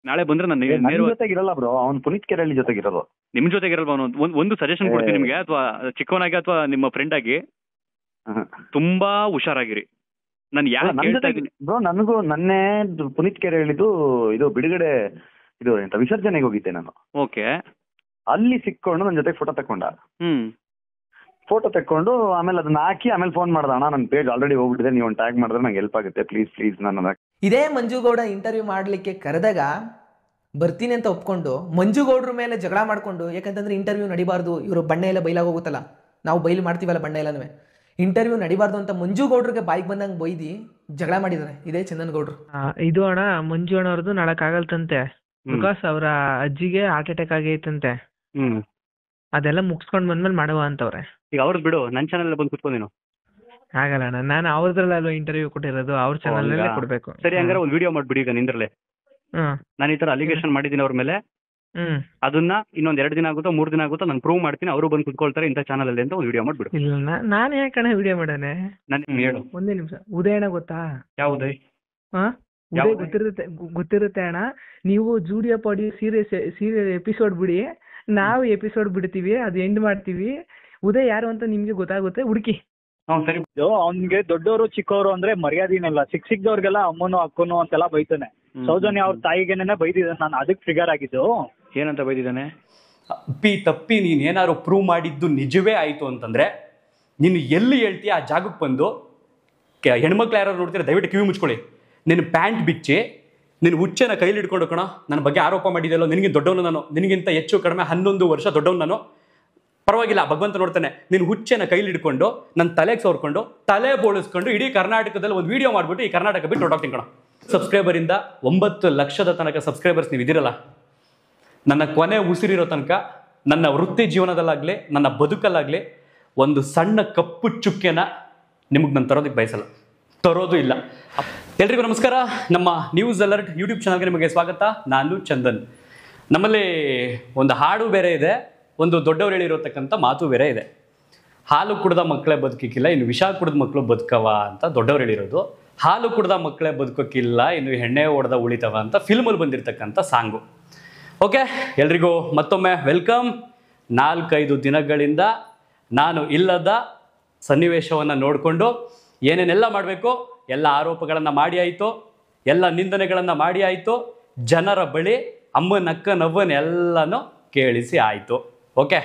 ನಾಳೆ ಬಂದ್ರೆ ನಾನು ನನ್ ಜೊತೆಗಿರಲ್ಲ ಬ್ರೋ, ಅವ್ನು ಪುನೀತ್ ಕೆರಳಿ ಜೊತೆಗಿರೋದು. ನಿಮ್ ಜೊತೆಗಿರಲ್ವಾ? ಒಂದು ಸಜೆಷನ್ ಕೊಡ್ತೀನಿ ನಿಮ್ಗೆ, ಅಥವಾ ಚಿಕ್ಕವನಾಗಿ ಅಥವಾ ನಿಮ್ಮ ಫ್ರೆಂಡ್ ಆಗಿ ತುಂಬಾ ಹುಷಾರಾಗಿರಿ. ನಾನು ಯಾಕೆ ಹೇಳ್ತಾ ಇದ್ದೀನಿ ಬ್ರೋ, ನನಗೂ ನನ್ನೇ ಪುನೀತ್ ಕೆರಳಿದು ಇದು ಬಿಡುಗಡೆ ಇದು ಎಂತ ವಿಸರ್ಜನೆಗೆ ಹೋಗಿದ್ದೆ ನಾನು. ಓಕೆ. ಅಲ್ಲಿ ಸಿಕ್ಕೊಂಡು ನನ್ನ ಜೊತೆ ಫೋಟೋ ತಕೊಂಡ. ಫೋಟೋ ತಕೊಂಡು ಆಮೇಲೆ ಅದನ್ನ ಹಾಕಿ ಆಮೇಲೆ ಫೋನ್ ಮಾಡ್ದ, ಅಣ್ಣ ನನ್ನ ಪೇಜ್ ಆಲ್ರೆಡಿ ಹೋಗ್ಬಿಟ್ಟಿದೆ, ನೀವು ಒಂದು ಟ್ಯಾಗ್ ಮಾಡಿದ್ರೆ ನಂಗೆ ಹೆಲ್ಪ್ ಆಗುತ್ತೆ, ಪ್ಲೀಸ್ ನನ್ನ. ಇದೇ ಮಂಜುಗೌಡ ಇಂಟರ್ವ್ಯೂ ಮಾಡ್ಲಿಕ್ಕೆ ಕರೆದಾಗ ಬರ್ತೀನಿ ಅಂತ ಒಪ್ಕೊಂಡು ಮಂಜುಗೌಡ್ರ ಮೇಲೆ ಜಗಳ ಮಾಡ್ಕೊಂಡು, ಯಾಕಂತಂದ್ರೆ ಇಂಟರ್ವ್ಯೂ ನಡಿಬಾರ್ದು, ಇವರು ಬಣ್ಣ ಎಲ್ಲ ಬೈಲಾಗ ಹೋಗುತ್ತಲ್ಲ, ನಾವು ಬೈಲು ಮಾಡ್ತೀವಲ್ಲ ಬಣ್ಣ ಎಲ್ಲನೂ, ಇಂಟರ್ವ್ಯೂ ನಡಿಬಾರ್ದು ಅಂತ ಮಂಜುಗೌಡ್ರಿಗೆ ಬಾಯಿಗೆ ಬಂದಂಗೆ ಬೈದಿ ಜಗಳ ಮಾಡಿದ್ದಾರೆ ಇದೇ ಚಂದನ್ ಗೌಡ್ರು. ಇದು ಅಣ್ಣ ಮಂಜು ಅಣ್ಣ ಅವ್ರದ್ದು ನಾಳಕ್ಕಾಗಲ್ತಂತೆ, ಬಿಕಾಸ್ ಅವರ ಅಜ್ಜಿಗೆ ಹಾರ್ಟ್ ಅಟ್ಯಾಕ್ ಆಗೈತಂತೆ. ಅದೆಲ್ಲ ಮುಗಿಸ್ಕೊಂಡ್ ಬಂದ್ಮೇಲೆ ಮಾಡುವ ಅಂತವ್ರೆ. ಈಗ ಅವ್ರದ್ದು ಬಿಡು, ನನ್ನ ಚಾನಲ್ ಬಂದು ಕುತ್ಕೊಂಡೇನು ಆಗಲ್ಲ ಅಣ್ಣ, ನಾನು ಅವ್ರದ್ರಲ್ಲ ಇಂಟರ್ವ್ಯೂ ಕೊಟ್ಟಿರೋದು, ಅವ್ರ ಚಾನಲ್ ಕೊಡ್ಬೇಕು. ಸರಿ, ಹಂಗಾರೆ ಒಂದು ವಿಡಿಯೋ ಮಾಡ್ಬಿಡಿ ಈಗ ನಿಂದ್ರಲ್ಲೇ. ನಾನು ಈ ತರ ಅಲಿಗೇಷನ್ ಮಾಡಿದ್ದೀನಿ ಅವ್ರ ಮೇಲೆ, ಅದನ್ನ ಇನ್ನೊಂದ್ 2 ದಿನ ಆಗುತ್ತೋ 3 ದಿನ ಆಗುತ್ತೋ ನಾನು ಪ್ರೂವ್ ಮಾಡ್ತೀನಿ, ಅವರು ಬಂದು ಕುತ್ಕೊಳ್ತಾರೆ ಇಂಥ ಚಾನಲ್ ಅಲ್ಲಿ ಅಂತ ಒಂದು ವಿಡಿಯೋ ಮಾಡ್ಬಿಡು. ಇಲ್ಲ, ನಾನು ಯಾಕಣ್ಣ ವಿಡಿಯೋ ಮಾಡಾನೆ? ನಾನು ಹೇಳು. ಒಂದೇ ನಿಮಿಷ. ಉದಯ ಅಣ್ಣ ಗೊತ್ತಾ? ಯಾವ ಉದಯ್? ಉದಯ್ ಗೊತ್ತಿರುತ್ತೆ ಅಣ್ಣ. ನೀವು ಜೂಡಿಯೋ ಪಾಡಿ ಸೀರಿಯಲ್ ಎಪಿಸೋಡ್ ಬಿಡಿ, ನಾವು ಎಪಿಸೋಡ್ ಬಿಡ್ತೀವಿ, ಅದು ಎಂಡ್ ಮಾಡ್ತೀವಿ. ಉದಯ್ ಯಾರು ಅಂತ ನಿಮ್ಗೆ ಗೊತ್ತಾಗುತ್ತೆ, ಹುಡುಕಿ. ಸರಿ, ಅವ್ನ್ಗೆ ದೊಡ್ಡವರು ಚಿಕ್ಕವರು ಅಂದ್ರೆ ಮರ್ಯಾದಿನಲ್ಲ, ಸಿಕ್ದವ್ರಿಗೆಲ್ಲ ಅಮ್ಮನು ಅಕ್ಕನು ಅಂತೆಲ್ಲ ಬೈತಾನೆ. ಸೌಜನ್ಯ ಅವ್ರ ತಾಯಿಗೆನೆ ಬೈದಿದ್ದಾನೆ, ನಾನು ಅದಕ್ಕೆ ಟ್ರಿಗರ್ ಆಗಿದ್ದು. ಏನಂತ ಬೈದಿದ್ದಾನೆ? ತಪ್ಪಿ ನೀನ್ ಏನಾದ್ರು ಪ್ರೂವ್ ಮಾಡಿದ್ದು ನಿಜವೇ ಆಯ್ತು ಅಂತಂದ್ರೆ ನೀನು ಎಲ್ಲಿ ಹೇಳ್ತೀಯ ಆ ಜಾಗಕ್ಕೆ ಬಂದು, ಹೆಣ್ಮಕ್ಳು ಯಾರು ನೋಡ್ತೀರ ದಯವಿಟ್ಟು ಕಿವಿ ಮುಚ್ಕೊಳ್ಳಿ, ನಿನ್ನ ಪ್ಯಾಂಟ್ ಬಿಚ್ಚಿ ನಿನ್ನ ಹುಚ್ಚೆನ ಕೈಲಿ ಹಿಡ್ಕೊಂಡು ಕಣ ನನ್ನ ಬಗ್ಗೆ ಆರೋಪ ಮಾಡಿದೆಯಲ್ಲೋ, ನಿನಗಿಂತ ದೊಡ್ಡವನು ನಾನು, ನಿನಗಿಂತ ಹೆಚ್ಚು ಕಡಿಮೆ 11 ವರ್ಷ ದೊಡ್ಡವನು ನಾನು, ಪರವಾಗಿಲ್ಲ ಭಗವಂತ ನೋಡ್ತಾನೆ, ನಿನ್ನ ಹುಚ್ಚೆನ ಕೈಲಿ ಹಿಡ್ಕೊಂಡು ನನ್ನ ತಲೆಗೆ ಸೋರ್ಕೊಂಡು ತಲೆ ಬೋಳಿಸ್ಕೊಂಡು ಇಡೀ ಕರ್ನಾಟಕದಲ್ಲಿ ಒಂದು ವಿಡಿಯೋ ಮಾಡ್ಬಿಟ್ಟು ಈ ಕರ್ನಾಟಕ ಬಿಟ್ಟು ಹೊರಟೋಗ್ತೀನಿ ಕಣ. ಸಬ್ಸ್ಕ್ರೈಬರಿಂದ 9 ಲಕ್ಷದ ತನಕ ಸಬ್ಸ್ಕ್ರೈಬರ್ಸ್ ನೀವು ಇದಿರಲ್ಲ, ನನ್ನ ಕೊನೆ ಉಸಿರಿರೋ ತನಕ ನನ್ನ ವೃತ್ತಿ ಜೀವನದಲ್ಲಾಗಲಿ ನನ್ನ ಬದುಕಲ್ಲಾಗಲಿ ಒಂದು ಸಣ್ಣ ಕಪ್ಪು ಚುಕ್ಕೆನ ನಿಮಗೆ ನಾನು ತರೋದಕ್ಕೆ ಬಯಸಲ್ಲ, ತರೋದು ಇಲ್ಲ. ಎಲ್ರಿಗೂ ನಮಸ್ಕಾರ, ನಮ್ಮ ನ್ಯೂಸ್ ಅಲರ್ಟ್ ಯೂಟ್ಯೂಬ್ ಚಾನಲ್ಗೆ ನಿಮಗೆ ಸ್ವಾಗತ. ನಾನು ಚಂದನ್. ನಮ್ಮಲ್ಲಿ ಒಂದು ಹಾಡು ಬೇರೆ ಇದೆ, ಒಂದು ದೊಡ್ಡವರು ಹೇಳಿರತಕ್ಕಂಥ ಮಾತು ಬೇರೆ ಇದೆ. ಹಾಲು ಕುಡ್ದ ಮಕ್ಕಳೇ ಬದುಕಿಕ್ಕಿಲ್ಲ, ಇನ್ನು ವಿಷ ಕುಡ್ದ ಮಕ್ಕಳು ಬದುಕವ ಅಂತ ದೊಡ್ಡವ್ರು ಹೇಳಿರೋದು. ಹಾಲು ಕುಡ್ದ ಮಕ್ಕಳೇ ಬದುಕೋಕ್ಕಿಲ್ಲ, ಇನ್ನು ಎಣ್ಣೆ ಹೊಡೆದ ಉಳಿತವ ಅಂತ ಫಿಲ್ಮಲ್ಲಿ ಬಂದಿರತಕ್ಕಂಥ ಸಾಂಗು. ಓಕೆ, ಎಲ್ರಿಗೂ ಮತ್ತೊಮ್ಮೆ ವೆಲ್ಕಮ್. 4-5 ದಿನಗಳಿಂದ ನಾನು ಇಲ್ಲದ ಸನ್ನಿವೇಶವನ್ನು ನೋಡಿಕೊಂಡು ಏನೇನೆಲ್ಲ ಮಾಡಬೇಕು ಎಲ್ಲ ಆರೋಪಗಳನ್ನು ಮಾಡಿ ಆಯಿತು, ಎಲ್ಲ ನಿಂದನೆಗಳನ್ನು ಮಾಡಿ ಆಯಿತು, ಜನರ ಬಳಿ ಅಮ್ಮನಕ್ಕ ನವ್ವನ್ನೆಲ್ಲನೂ ಕೇಳಿಸಿ ಆಯಿತು. ಓಕೆ,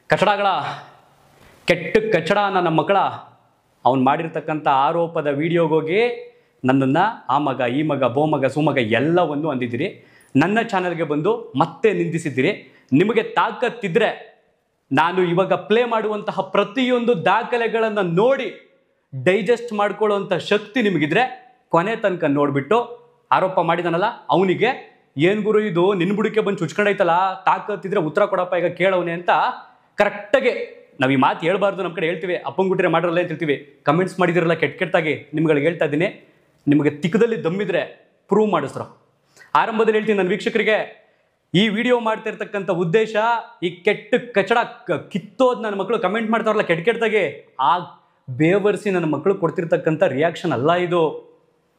ಕಚಡಗಳ ಕೆಟ್ಟ ಕಚಡ ನನ್ನ ಮಕ್ಕಳ ಅವ್ನು ಮಾಡಿರ್ತಕ್ಕಂಥ ಆರೋಪದ ವಿಡಿಯೋಗೋಗಿ ನನ್ನನ್ನು ಆ ಮಗ ಈ ಮಗ ಬೋ ಮಗ ಸುಮಗ ಎಲ್ಲವನ್ನು ಅಂದಿದ್ದೀರಿ. ನನ್ನ ಚಾನಲ್ಗೆ ಬಂದು ಮತ್ತೆ ನಿಂದಿಸಿದ್ದೀರಿ. ನಿಮಗೆ ತಾಕತ್ತಿದ್ರೆ ನಾನು ಇವಾಗ ಪ್ಲೇ ಮಾಡುವಂತಹ ಪ್ರತಿಯೊಂದು ದಾಖಲೆಗಳನ್ನು ನೋಡಿ ಡೈಜೆಸ್ಟ್ ಮಾಡ್ಕೊಳ್ಳುವಂಥ ಶಕ್ತಿ ನಿಮಗಿದ್ರೆ ಕೊನೆ ತನಕ ನೋಡಿಬಿಟ್ಟು ಆರೋಪ ಮಾಡಿದಾನಲ್ಲ ಅವನಿಗೆ, ಏನು ಗುರು ಇದು ನಿನ್ನ ಬುಡಕ್ಕೆ ಬಂದು ಚುಚ್ಕೊಂಡೈತಲ್ಲ, ತಾಕತ್ತಿದ್ರೆ ಉತ್ತರ ಕೊಡಪ್ಪ ಈಗ ಕೇಳವನೆ ಅಂತ ಕರೆಕ್ಟಾಗಿ ನಾವು ಈ ಮಾತು ಹೇಳ್ಬಾರ್ದು, ನಮ್ಮ ಕಡೆ ಹೇಳ್ತೀವಿ, ಅಪ್ಪಂಗುಟ್ಟಿರೆ ಮಾಡಿರಲ್ಲ ಅಂತ ಹೇಳ್ತೀವಿ. ಕಮೆಂಟ್ಸ್ ಮಾಡಿದಿರಲ್ಲ ಕೆಟ್ಟಾಗಿ ನಿಮ್ಗಳಿಗೆ ಹೇಳ್ತಾ ಇದ್ದೀನಿ, ನಿಮಗೆ ತಿಕ್ಕದಲ್ಲಿ ದಮ್ಮಿದ್ರೆ ಪ್ರೂವ್ ಮಾಡಿಸ್ರು. ಆರಂಭದಲ್ಲಿ ಹೇಳ್ತೀನಿ ನನ್ನ ವೀಕ್ಷಕರಿಗೆ, ಈ ವಿಡಿಯೋ ಮಾಡ್ತಾ ಇರ್ತಕ್ಕಂಥ ಉದ್ದೇಶ ಈ ಕೆಟ್ಟ ಕಚಡ ಕಿತ್ತೋದು ನನ್ನ ಮಕ್ಕಳು ಕಮೆಂಟ್ ಮಾಡ್ತಾರಲ್ಲ ಕೆಟ್ಟಾಗಿ, ಆ ಬೇವರ್ಸಿ ನನ್ನ ಮಕ್ಕಳು ಕೊಡ್ತಿರ್ತಕ್ಕಂಥ ರಿಯಾಕ್ಷನ್ ಅಲ್ಲ ಇದು.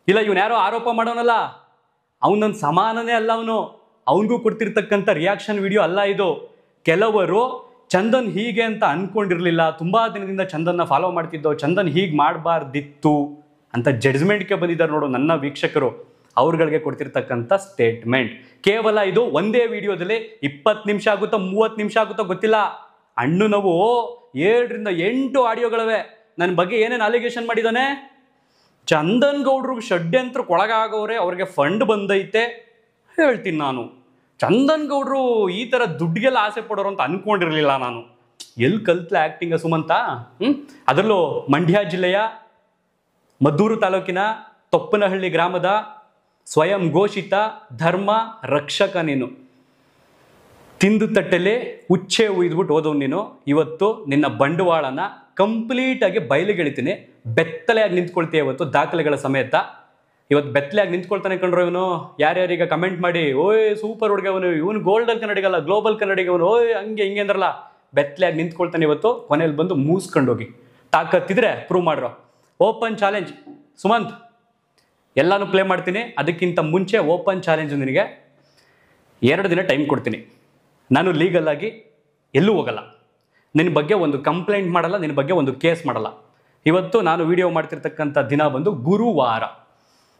ಇಲ್ಲ ಇವನು ಯಾರೋ ಆರೋಪ ಮಾಡೋನಲ್ಲ, ಅವನು ನನ್ನ ಸಮಾನನೇ ಅಲ್ಲ, ಅವನಿಗೂ ಕೊಡ್ತಿರ್ತಕ್ಕಂಥ ರಿಯಾಕ್ಷನ್ ವಿಡಿಯೋ ಅಲ್ಲ ಇದು. ಕೆಲವರು ಚಂದನ್ ಹೀಗೆ ಅಂತ ಅಂದ್ಕೊಂಡಿರಲಿಲ್ಲ, ತುಂಬ ದಿನದಿಂದ ಚಂದನ್ನ ಫಾಲೋ ಮಾಡ್ತಿದ್ದೋ, ಚಂದನ್ ಹೀಗೆ ಮಾಡಬಾರ್ದಿತ್ತು ಅಂತ ಜಡ್ಜ್ಮೆಂಟ್ಗೆ ಬಂದಿದ್ದಾರೆ ನೋಡು ನನ್ನ ವೀಕ್ಷಕರು, ಅವ್ರುಗಳಿಗೆ ಕೊಡ್ತಿರ್ತಕ್ಕಂಥ ಸ್ಟೇಟ್ಮೆಂಟ್. ಕೇವಲ ಇದು ಒಂದೇ ವಿಡಿಯೋದಲ್ಲಿ 20 ನಿಮಿಷ ಆಗುತ್ತೋ 30 ನಿಮಿಷ ಆಗುತ್ತೋ ಗೊತ್ತಿಲ್ಲ. ಅಣ್ಣು ನಾವು 7-8 ಆಡಿಯೋಗಳವೆ ನನ್ನ ಬಗ್ಗೆ ಏನೇನು ಅಲಿಗೇಷನ್ ಮಾಡಿದ್ದಾನೆ. ಚಂದನ್ ಗೌಡ್ರಿಗೆ ಷಡ್ಯಂತ್ರಕ್ಕೆ ಒಳಗಾಗೋರೆ, ಅವ್ರಿಗೆ ಫಂಡ್ ಬಂದೈತೆ ಹೇಳ್ತೀನಿ ನಾನು. ಚಂದನ್ ಗೌಡ್ರು ಈ ಥರ ದುಡ್ಡಿಗೆಲ್ಲ ಆಸೆ ಪಡೋರು ಅಂತ ಅಂದ್ಕೊಂಡಿರಲಿಲ್ಲ ನಾನು. ಎಲ್ಲಿ ಕಲ್ತ್ಲೆ ಆ್ಯಕ್ಟಿಂಗ ಸುಮಂತ? ಅದರಲ್ಲೂ ಮಂಡ್ಯ ಜಿಲ್ಲೆಯ ಮದ್ದೂರು ತಾಲೂಕಿನ ತೊಪ್ಪನಹಳ್ಳಿ ಗ್ರಾಮದ ಸ್ವಯಂ ಘೋಷಿತ ಧರ್ಮ ರಕ್ಷಕ ನೀನು. ತಿಂದು ತಟ್ಟೆಲೆ ಉಚ್ಚೆ ಉಯ್ದ್ಬಿಟ್ಟು ಹೋದವ್ ನೀನು. ಇವತ್ತು ನಿನ್ನ ಬಂಡವಾಳನ ಕಂಪ್ಲೀಟಾಗಿ ಬಯಲಿಗೆಳಿತೀನಿ. ಬೆತ್ತಲೆಯಾಗಿ ನಿಂತ್ಕೊಳ್ತೀಯ ಇವತ್ತು ದಾಖಲೆಗಳ ಸಮೇತ. ಇವತ್ತು ಬೆತ್ತಲೆಯಾಗಿ ನಿಂತ್ಕೊಳ್ತಾನೆ ಕಂಡ್ರು ಇವನು. ಯಾರ್ಯಾರೀಗ ಕಮೆಂಟ್ ಮಾಡಿ ಓಯ್ ಸೂಪರ್ ಹುಡುಗ ಇವನು ಗೋಲ್ಡನ್ ಕನ್ನಡಿಗಲ್ಲ ಗ್ಲೋಬಲ್ ಕನ್ನಡಿಗವನು, ಓಯ್ ಹಂಗೆ ಹಿಂಗೆ ಅಂದ್ರಲ್ಲ, ಬೆತ್ತಲೆಯಾಗಿ ನಿಂತ್ಕೊಳ್ತಾನೆ ಇವತ್ತು. ಕೊನೆಯಲ್ಲಿ ಬಂದು ಮೂಸ್ಕೊಂಡೋಗಿ ತಾಕತ್ತಿದ್ರೆ ಪ್ರೂವ್ ಮಾಡ್ರು. ಓಪನ್ ಚಾಲೆಂಜ್ ಸುಮಂತ್, ಎಲ್ಲಾನು ಪ್ಲೇ ಮಾಡ್ತೀನಿ. ಅದಕ್ಕಿಂತ ಮುಂಚೆ ಓಪನ್ ಚಾಲೆಂಜ್ ನಿನಗೆ. 2 ದಿನ ಟೈಮ್ ಕೊಡ್ತೀನಿ. ನಾನು ಲೀಗಲ್ ಆಗಿ ಎಲ್ಲೂ ಹೋಗಲ್ಲ. ನಿನ್ನ ಬಗ್ಗೆ ಒಂದು ಕಂಪ್ಲೇಂಟ್ ಮಾಡಲ್ಲ, ನಿನ್ನ ಬಗ್ಗೆ ಒಂದು ಕೇಸ್ ಮಾಡಲ್ಲ. ಇವತ್ತು ನಾನು ವಿಡಿಯೋ ಮಾಡ್ತಿರ್ತಕ್ಕಂಥ ದಿನ ಬಂದು ಗುರುವಾರ.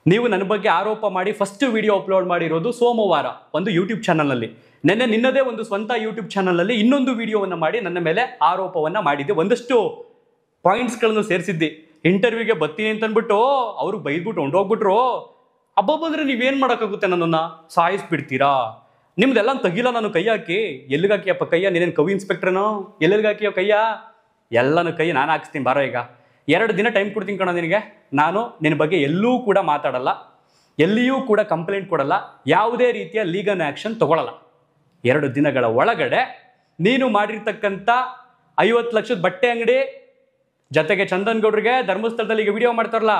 ನೀವು ನನ್ನ ಬಗ್ಗೆ ಆರೋಪ ಮಾಡಿ ಫಸ್ಟ್ ವಿಡಿಯೋ ಅಪ್ಲೋಡ್ ಮಾಡಿರೋದು ಸೋಮವಾರ ಒಂದು ಯೂಟ್ಯೂಬ್ ಚಾನಲ್ನಲ್ಲಿ. ನೆನ್ನೆ ನಿನ್ನದೇ ಒಂದು ಸ್ವಂತ ಯೂಟ್ಯೂಬ್ ಚಾನಲ್ನಲ್ಲಿ ಇನ್ನೊಂದು ವಿಡಿಯೋವನ್ನು ಮಾಡಿ ನನ್ನ ಮೇಲೆ ಆರೋಪವನ್ನು ಮಾಡಿದ್ದೆ. ಒಂದಷ್ಟು ಪಾಯಿಂಟ್ಸ್ಗಳನ್ನು ಸೇರಿಸಿದ್ದಿ. ಇಂಟರ್ವ್ಯೂಗೆ ಬರ್ತೀನಿ ಅಂತ ಅಂದ್ಬಿಟ್ಟು ಅವ್ರಿಗೆ ಬೈದ್ಬಿಟ್ಟು ಹೊಂಟೋಗ್ಬಿಟ್ರು. ಹಬ್ಬ ಬಂದರೆ ನೀವೇನು ಮಾಡೋಕ್ಕಾಗುತ್ತೆ? ನನ್ನನ್ನು ಸಾಯಿಸ್ಬಿಡ್ತೀರಾ? ನಿಮ್ದೆಲ್ಲ ತೆಗಿಲ್ಲ ನಾನು ಕೈ ಹಾಕಿ. ಎಲ್ಲಿಗಾಕಿಯಪ್ಪ ಕೈಯ? ನೀನೇನು ಕವಿ ಇನ್ಸ್ಪೆಕ್ಟ್ರನೋ? ಎಲ್ಲರಿಗಾಕಿಯೋ ಕೈಯ? ಎಲ್ಲನೂ ಕೈ ನಾನು ಹಾಕ್ಸ್ತೀನಿ ಬಾರೋ. ಈಗ 2 ದಿನ ಟೈಮ್ ಕೊಡ್ತೀನಿ ಕಣ ನಿನಗೆ. ನಾನು ನಿನ್ನ ಬಗ್ಗೆ ಎಲ್ಲೂ ಕೂಡ ಮಾತಾಡಲ್ಲ, ಎಲ್ಲಿಯೂ ಕೂಡ ಕಂಪ್ಲೇಂಟ್ ಕೊಡಲ್ಲ, ಯಾವುದೇ ರೀತಿಯ ಲೀಗಲ್ ಆ್ಯಕ್ಷನ್ ತಗೊಳ್ಳಲ್ಲ. 2 ದಿನಗಳ ಒಳಗಡೆ ನೀನು ಮಾಡಿರ್ತಕ್ಕಂಥ 50 ಲಕ್ಷದ ಬಟ್ಟೆ ಅಂಗಡಿ ಜೊತೆಗೆ ಚಂದನ್ ಗೌಡ್ರಿಗೆ ಧರ್ಮಸ್ಥಳದಲ್ಲಿ ಈಗ ವಿಡಿಯೋ ಮಾಡ್ತಾರಲ್ಲ,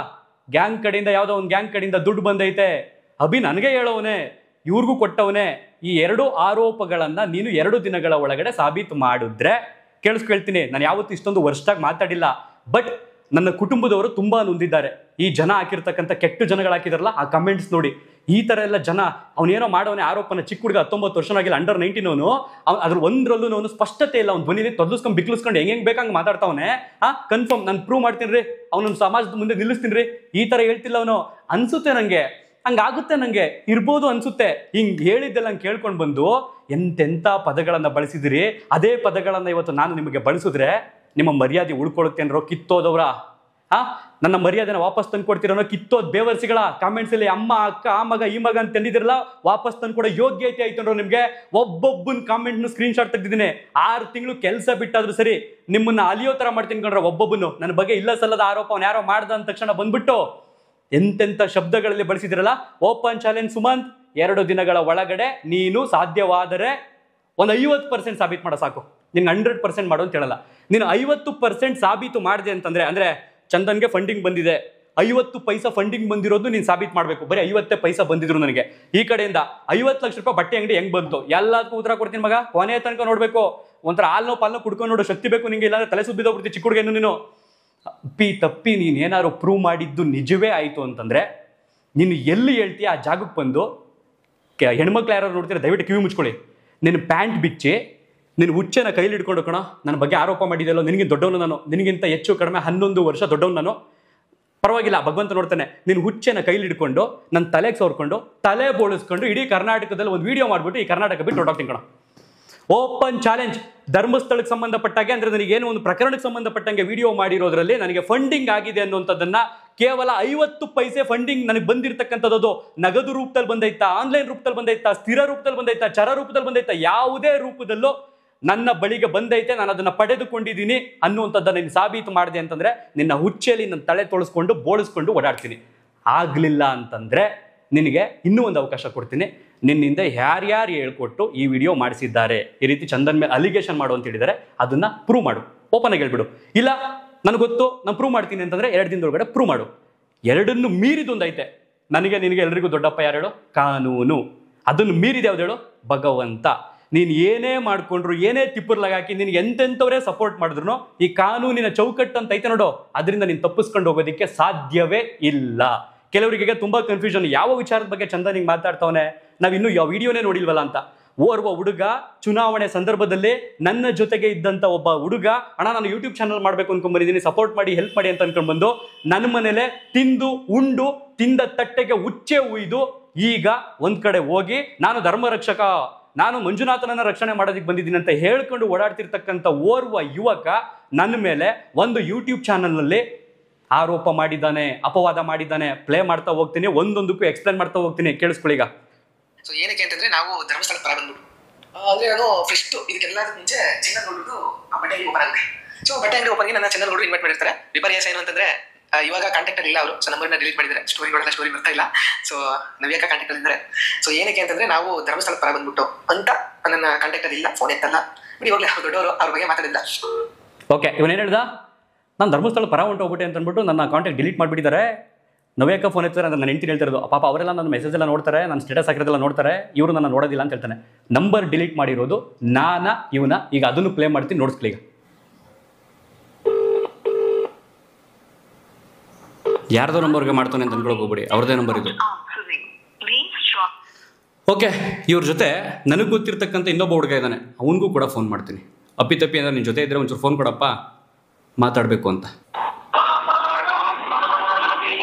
ಗ್ಯಾಂಗ್ ಕಡೆಯಿಂದ ಯಾವುದೋ ಒಂದು ಗ್ಯಾಂಗ್ ಕಡೆಯಿಂದ ದುಡ್ಡು ಬಂದೈತೆ, ಅಭಿ ನನಗೆ ಹೇಳೋವನೇ, ಇವ್ರಿಗೂ ಕೊಟ್ಟವನೇ. ಈ 2 ಆರೋಪಗಳನ್ನು ನೀನು 2 ದಿನಗಳ ಒಳಗಡೆ ಸಾಬೀತು ಮಾಡಿದ್ರೆ ಕೇಳಿಸ್ಕೊಳ್ತೀನಿ. ನಾನು ಯಾವತ್ತೂ ಇಷ್ಟೊಂದು ವರ್ಷದಾಗ ಮಾತಾಡಿಲ್ಲ, ಬಟ್ ನನ್ನ ಕುಟುಂಬದವರು ತುಂಬಾ ನೊಂದಿದ್ದಾರೆ. ಈ ಜನ ಹಾಕಿರ್ತಕ್ಕಂಥ ಕೆಟ್ಟ ಜನಗಳು ಹಾಕಿದಾರಲ್ಲ ಆ ಕಮೆಂಟ್ಸ್ ನೋಡಿ. ಈ ಥರ ಎಲ್ಲ ಜನ ಅವನೇನೋ ಮಾಡೋವನೇ ಆರೋಪನ. ಚಿಕ್ಕ ಹುಡುಗ 19 ವರ್ಷನಾಗಿಲ್ಲ, ಅಂಡರ್ 19 ಅವನು. ಅದ್ರ ಒಂದ್ರಲ್ಲೂ ಅವನು ಸ್ಪಷ್ಟತೆ ಇಲ್ಲ. ಅವ್ನು ಧ್ವನಿಲಿ ತೊದಲಿಸ್ಕೊಂಡು ಬಿಕ್ಲಿಸ್ಕೊಂಡು ಹೆಂಗೆ ಬೇಕಂಗೆ ಮಾತಾಡ್ತಾವನೆ. ಕನ್ಫರ್ಮ್ ನಾನು ಪ್ರೂವ್ ಮಾಡ್ತೀನಿ ರೀ, ಅವನನ್ನು ಸಮಾಜದ ಮುಂದೆ ನಿಲ್ಲಿಸ್ತೀನಿ ರೀ, ಈ ಥರ ಹೇಳ್ತಿಲ್ಲ ಅವನು. ಅನ್ಸುತ್ತೆ ನನಗೆ, ಹಂಗಾಗುತ್ತೆ, ನನಗೆ ಇರ್ಬೋದು ಅನ್ಸುತ್ತೆ. ಹಿಂಗೆ ಹೇಳಿದ್ದೆಲ್ಲ ಹಂಗೆ ಕೇಳ್ಕೊಂಡು ಬಂದು ಎಂತೆಂಥ ಪದಗಳನ್ನು ಬಳಸಿದಿರಿ. ಅದೇ ಪದಗಳನ್ನು ಇವತ್ತು ನಾನು ನಿಮಗೆ ಬಳಸಿದ್ರೆ ನಿಮ್ಮ ಮರ್ಯಾದೆ ಉಳ್ಕೊಳ್ಳುತ್ತೆ ಅನ್ನೋ ಕಿತ್ತೋದವ್ರ? ನನ್ನ ಮರ್ಯಾದೆನ ವಾಪಸ್ ತಂದು ಕೊಡ್ತೀರೋ? ಕಿತ್ತೋದ್ ಬೇವರ್ಸಿಗಳ ಕಾಮೆಂಟ್ಸ್ ಅಲ್ಲಿ ಅಮ್ಮ, ಅಕ್ಕ, ಆ ಮಗ, ಈ ಮಗ ಅಂತ ತಂದಿದ್ರಲ್ಲ, ವಾಪಸ್ ತಂದು ಕೊಡೋ ಯೋಗ್ಯತೆ ಆಯ್ತು ನಿಮ್ಗೆ. ಒಬ್ಬೊಬ್ಬನ ಕಾಮೆಂಟ್ನು ಸ್ಕ್ರೀನ್ ಶಾಟ್ ತೆಗೆದಿದ್ದೀನಿ. 6 ತಿಂಗಳು ಕೆಲಸ ಬಿಟ್ಟಾದ್ರು ಸರಿ ನಿಮ್ಮನ್ನ ಅಲಿಯೋ ತರ ಮಾಡ್ತೀನಿ ಕಣ್ರ. ಒಬ್ಬೊಬ್ಬನು ನನ್ನ ಬಗ್ಗೆ ಇಲ್ಲ ಸಲ್ಲದ ಆರೋಪ ಅವ್ನು ಯಾರೋ ಮಾಡ್ದ ಅಂದ ತಕ್ಷಣ ಬಂದ್ಬಿಟ್ಟು ಎಂತೆಂಥ ಶಬ್ದಗಳಲ್ಲಿ ಬಳಸಿದಿರಲ್ಲ. ಓಪನ್ ಚಾಲೆಂಜ್ ಸುಮಂತ್, 2 ದಿನಗಳ ಒಳಗಡೆ ನೀನು ಸಾಧ್ಯವಾದರೆ ಒಂದು 50% ಸಾಬೀತು ಮಾಡೋ ಸಾಕು. ನಿನ್ಗೆ 100% ಮಾಡು ಅಂತ ಹೇಳಲ್ಲ. ನೀನು 50% ಸಾಬೀತು ಮಾಡಿದೆ ಅಂತಂದ್ರೆ, ಅಂದ್ರೆ ಚಂದನ್ಗೆ ಫಂಡಿಂಗ್ ಬಂದಿದೆ, 50 ಪೈಸಾ ಫಂಡಿಂಗ್ ಬಂದಿರೋದು ನೀನು ಸಾಬೀತು ಮಾಡಬೇಕು. ಬರೀ 50 ಪೈಸಾ ಬಂದಿದ್ರು ನನಗೆ. ಈ ಕಡೆಯಿಂದ 50 ಲಕ್ಷ ರೂಪಾಯಿ ಬಟ್ಟೆ ಅಂಗಡಿ ಹೆಂಗ್ ಬಂತು ಎಲ್ಲದಕ್ಕೂ ಉತ್ತರ ಕೊಡ್ತೀನಿ ಮಗ. ಕೊನೆ ತನಕ ನೋಡ್ಬೇಕು. ಒಂಥರ ಹಾಲ್ನೋ ಪಾಲ್ನೋ ಕುಡ್ಕೊಂಡು ನೋಡೋ ಶಕ್ತಿ ಬೇಕು ನಿಂಗೆ, ಇಲ್ಲಾಂದ್ರೆ ತಲೆ ಸುಬ್ಬಿದೋಗ್ಬಿಡ್ತಿ ಚಿಕ್ಕ ಹುಡುಗೇನು ನೀನು. ತಪ್ಪಿ ನೀನು ಏನಾದ್ರು ಪ್ರೂವ್ ಮಾಡಿದ್ದು ನಿಜವೇ ಆಯಿತು ಅಂತಂದರೆ ನೀನು ಎಲ್ಲಿ ಹೇಳ್ತೀಯ ಆ ಜಾಗಕ್ಕೆ ಬಂದು ಹೆಣ್ಮಕ್ಳು ಯಾರು ನೋಡ್ತೀರ ದಯವಿಟ್ಟು ಕಿವಿ ಮುಚ್ಕೊಳ್ಳಿ. ನಿನ್ನ ಪ್ಯಾಂಟ್ ಬಿಚ್ಚಿ ನಿನ್ನ ಹುಚ್ಚನ ಕೈಲಿ ಹಿಡ್ಕೊಂಡು ಕಣ ನನ್ನ ಬಗ್ಗೆ ಆರೋಪ ಮಾಡಿದೆಯಲ್ಲೋ, ನಿನಗೆ ದೊಡ್ಡವನು ನಾನು, ನಿನಗಿಂತ ಹೆಚ್ಚು ಕಡಿಮೆ 11 ವರ್ಷ ದೊಡ್ಡವನು ನಾನು, ಪರವಾಗಿಲ್ಲ ಭಗವಂತ ನೋಡ್ತಾನೆ. ನೀನು ಹುಚ್ಚನ ಕೈಲಿ ಹಿಡ್ಕೊಂಡು ನನ್ನ ತಲೆಗೆ ಸೋರ್ಕೊಂಡು ತಲೆ ಬೋಳಿಸ್ಕೊಂಡು ಇಡೀ ಕರ್ನಾಟಕದಲ್ಲಿ ಒಂದು ವಿಡಿಯೋ ಮಾಡಿಬಿಟ್ಟು ಈ ಕರ್ನಾಟಕ ಬಿಟ್ಟು ಹೊರಟೋಗ್ತೀನಿ ಕಣ. Open challenge. ಧರ್ಮಸ್ಥಳಕ್ಕೆ ಸಂಬಂಧಪಟ್ಟಾಗೆ ಅಂದರೆ ನನಗೇನು ಒಂದು ಪ್ರಕರಣಕ್ಕೆ ಸಂಬಂಧಪಟ್ಟಂಗೆ ವಿಡಿಯೋ ಮಾಡಿರೋದ್ರಲ್ಲಿ ನನಗೆ ಫಂಡಿಂಗ್ ಆಗಿದೆ ಅನ್ನುವಂಥದ್ದನ್ನ ಕೇವಲ 50 ಪೈಸೆ ಫಂಡಿಂಗ್ ನನಗೆ ಬಂದಿರತಕ್ಕಂಥದ್ದು ನಗದು ರೂಪದಲ್ಲಿ ಬಂದೈತಾ, ಆನ್ಲೈನ್ ರೂಪದಲ್ಲಿ ಬಂದೈತಾ, ಸ್ಥಿರ ರೂಪದಲ್ಲಿ ಬಂದೈತಾ, ಚರ ರೂಪದಲ್ಲಿ ಬಂದೈತಾ, ಯಾವುದೇ ರೂಪದಲ್ಲೂ ನನ್ನ ಬಳಿಗೆ ಬಂದೈತೆ, ನಾನು ಅದನ್ನು ಪಡೆದುಕೊಂಡಿದ್ದೀನಿ ಅನ್ನುವಂಥದ್ದನ್ನು ನೀನು ಸಾಬೀತು ಮಾಡಿದೆ ಅಂತಂದರೆ ನಿನ್ನ ಹುಚ್ಚೆಯಲ್ಲಿ ನನ್ನ ತಲೆ ತೊಳಸ್ಕೊಂಡು ಬೋಳಿಸ್ಕೊಂಡು ಓಡಾಡ್ತೀನಿ. ಆಗಲಿಲ್ಲ ಅಂತಂದರೆ ನಿನಗೆ ಇನ್ನೂ ಒಂದು ಅವಕಾಶ ಕೊಡ್ತೀನಿ. ನಿನ್ನಿಂದ ಯಾರ್ಯಾರು ಹೇಳ್ಕೊಟ್ಟು ಈ ವಿಡಿಯೋ ಮಾಡಿಸಿದ್ದಾರೆ, ಈ ರೀತಿ ಚಂದನ್ ಮೇಲೆ ಅಲಿಗೇಷನ್ ಮಾಡು ಅಂತ ಹೇಳಿದರೆ ಅದನ್ನು ಪ್ರೂವ್ ಮಾಡು. ಓಪನ್ ಆಗಿ ಹೇಳ್ಬಿಡು. ಇಲ್ಲ ನನಗೆ ಗೊತ್ತು ನಾನು ಪ್ರೂವ್ ಮಾಡ್ತೀನಿ ಅಂತಂದರೆ 2 ದಿನದೊಳಗಡೆ ಪ್ರೂವ್ ಮಾಡು. 2ನ್ನು ಮೀರಿದೊಂದೈತೆ. ನನಗೆ ನಿನಗೆ ಎಲ್ರಿಗೂ ದೊಡ್ಡಪ್ಪ ಯಾರು ಹೇಳು? ಕಾನೂನು. ಅದನ್ನು ಮೀರಿದ ಯಾವ್ದು ಹೇಳು? ಭಗವಂತ. ನೀನು ಏನೇ ಮಾಡಿಕೊಂಡ್ರು, ಏನೇ ತಿಪ್ಪರ್ಲಾಗಾಕಿ ನಿನಗೆ ಎಂತೆಂಥವರೇ ಸಪೋರ್ಟ್ ಮಾಡಿದ್ರು ಈ ಕಾನೂನಿನ ಚೌಕಟ್ಟು ಅಂತ ಐತೆ ನೋಡು, ಅದರಿಂದ ನೀನು ತಪ್ಪಿಸ್ಕೊಂಡು ಹೋಗೋದಕ್ಕೆ ಸಾಧ್ಯವೇ ಇಲ್ಲ. ಕೆಲವರಿಗೆ ತುಂಬಾ ಕನ್ಫ್ಯೂಷನ್, ಯಾವ ವಿಚಾರದ ಬಗ್ಗೆ ಚಂದನ್ ಹಿಂಗೆ ಮಾತಾಡ್ತಾವನೆ, ನಾವಿನ್ನೂ ಯಾವ ವಿಡಿಯೋನೇ ನೋಡಿಲ್ವಲ್ಲ ಅಂತ. ಓರ್ವ ಹುಡುಗ ಚುನಾವಣೆ ಸಂದರ್ಭದಲ್ಲಿ ನನ್ನ ಜೊತೆಗೆ ಇದ್ದಂಥ ಒಬ್ಬ ಹುಡುಗ, ಅಣ್ಣ ನಾನು ಯೂಟ್ಯೂಬ್ ಚಾನಲ್ ಮಾಡಬೇಕು ಅನ್ಕೊಂಡ್ಬಂದಿದ್ದೀನಿ, ಸಪೋರ್ಟ್ ಮಾಡಿ ಹೆಲ್ಪ್ ಮಾಡಿ ಅಂತ ಅನ್ಕೊಂಡು ಬಂದು ನನ್ನ ಮನೇಲೆ ತಿಂದು ಉಂಡು ತಿಂದ ತಟ್ಟೆಗೆ ಉಚ್ಚೆ ಉಯ್ದು ಈಗ ಒಂದ್ ಕಡೆ ಹೋಗಿ ನಾನು ಧರ್ಮ ರಕ್ಷಕ, ನಾನು ಮಂಜುನಾಥನನ್ನ ರಕ್ಷಣೆ ಮಾಡೋದಕ್ಕೆ ಬಂದಿದ್ದೀನಿ ಅಂತ ಹೇಳ್ಕೊಂಡು ಓಡಾಡ್ತಿರ್ತಕ್ಕಂಥ ಓರ್ವ ಯುವಕ ನನ್ನ ಮೇಲೆ ಒಂದು ಯೂಟ್ಯೂಬ್ ಚಾನಲ್ನಲ್ಲಿ ಆರೋಪ ಮಾಡಿದ್ದಾನೆ, ಅಪವಾದ ಮಾಡಿದ್ದಾನೆ. ಪ್ಲೇ ಮಾಡ್ತಾ ಹೋಗ್ತೀನಿ, ಒಂದೊಂದಕ್ಕೂ ಎಕ್ಸ್ಪ್ಲೇನ್ ಮಾಡ್ತಾ ಹೋಗ್ತೀನಿ, ಕೇಳಿಸ್ಕೊಳ್ಳಿ. ಈಗ ಸೊ ಏನಕ್ಕೆ ಅಂತಂದ್ರೆ ನಾವು ಧರ್ಮಸ್ಥಳ ಪರ ಬಂದ್ಬಿಟ್ಟು ಅಂದ್ರೆ ನಾನು ಫಸ್ಟ್ ಇದಕ್ಕೆಲ್ಲ ಮುಂಚೆ ಚಂದನ್ ಗೌಡ್ರು ಆ ಬಟ್ಟೆ ಅಂಗಡಿ ಓಪನ್ ಆಗುತ್ತೆ. ಸೊ ಬಟ್ಟೆ ಅಂಗಡಿ ಓಪನ್ಗೆ ನನ್ನ ಚಂದನ್ ಗೌಡ್ರು ಇನ್ವೈಟ್ ಮಾಡಿರ್ತಾರೆ. ವಿಪರ್ಯಾಸ ಏನು ಅಂತಂದ್ರೆ ಇವಾಗ ಕಾಂಟ್ಯಾಕ್ಟ್ ಅಲ್ಲಿ ಇಲ್ಲ ಅವರು. ಸೊ ನಂಬರ್ನ ಡಿಲೀಟ್ ಮಾಡಿದ್ದಾರೆ, ಸ್ಟೋರಿಗಳೆಲ್ಲ ಸ್ಟೋರಿ ಬರ್ತಾ ಇಲ್ಲ. ಸೊ ನವ್ಯಾಕ ಕಾಂಟ್ಯಾಕ್ಟ್ ಅಲ್ಲಿ ಇದ್ದಾರೆ. ಸೊ ಏನಕ್ಕೆ ಅಂತಂದ್ರೆ ನಾವು ಧರ್ಮಸ್ಥಳ ಪರ ಬಂದ್ಬಿಟ್ಟು ಅಂತ ನನ್ನ ಕಾಂಟ್ಯಾಕ್ಟ್ ಅಲ್ಲಿ ಇಲ್ಲ, ಫೋನ್ ಎತ್ತಲ್ಲ. ಬಟ್ ಇವಾಗಲೇ ದೊಡ್ಡವರು ಅವ್ರ ಬಗ್ಗೆ ಮಾತಾಡಿಲ್ಲ. ಓಕೆ, ಇವನೇನು ಹೇಳ್ದ? ನಾನು ಧರ್ಮಸ್ಥಳ ಪರ ಹೊಂಟೋಗ್ಬಿಟ್ಟೆ ಅಂತ ಅಂದ್ಬಿಟ್ಟು ನನ್ನ ಕಾಂಟ್ಯಾಕ್ಟ್ ಡಿಲೀಟ್ ಮಾಡಿಬಿಟ್ಟಿದ್ದಾರೆ. ನವ್ಯಾಕ ಫೋನ್ ಎತ್ತಾರೆ ಅಂತ ನಾನು ಹೆಂಡ್ತಿ ಹೇಳ್ತಿರೋದು. ಪಾಪ ಅವರೆಲ್ಲ ನನ್ನ ಮೆಸೇಜ್ ಎಲ್ಲ ನೋಡ್ತಾರೆ, ನನ್ನ ಸ್ಟೇಟಸ್ ಹಾಕಿರೋದೆಲ್ಲ ನೋಡ್ತಾರೆ, ಇವರು ನನ್ನ ನೋಡೋದಿಲ್ಲ ಅಂತ ಹೇಳ್ತಾನೆ. ನಂಬರ್ ಡಿಲೀಟ್ ಮಾಡಿರೋದು ಇವನ. ಈಗ ಅದನ್ನು ಪ್ಲೇ ಮಾಡ್ತೀನಿ, ನೋಡಿಸ್ಲಿ. ಈಗ ಯಾರ್ದೋ ನಂಬರ್ಗೆ ಮಾಡ್ತಾನೆ ಅಂತ ಅನ್ಕೊಳಕ್ ಹೋಗ್ಬಿಡಿ, ಅವ್ರದೇ ನಂಬರ್ ಇದು. ಓಕೆ, ಇವ್ರ ಜೊತೆ ನನಗೆ ಗೊತ್ತಿರ್ತಕ್ಕಂಥ ಇನ್ನೊಬ್ಬ ಹುಡುಗ ಇದ್ದಾನೆ, ಅವನಿಗೂ ಕೂಡ ಫೋನ್ ಮಾಡ್ತೀನಿ. ಅಪ್ಪಿತಪ್ಪಿ ಅಂದ್ರೆ ನಿನ್ನ ಜೊತೆ ಇದ್ರೆ ಒಂಚೂರು ಫೋನ್ ಕೊಡಪ್ಪ, ಮಾತಾಡಬೇಕು ಅಂತ.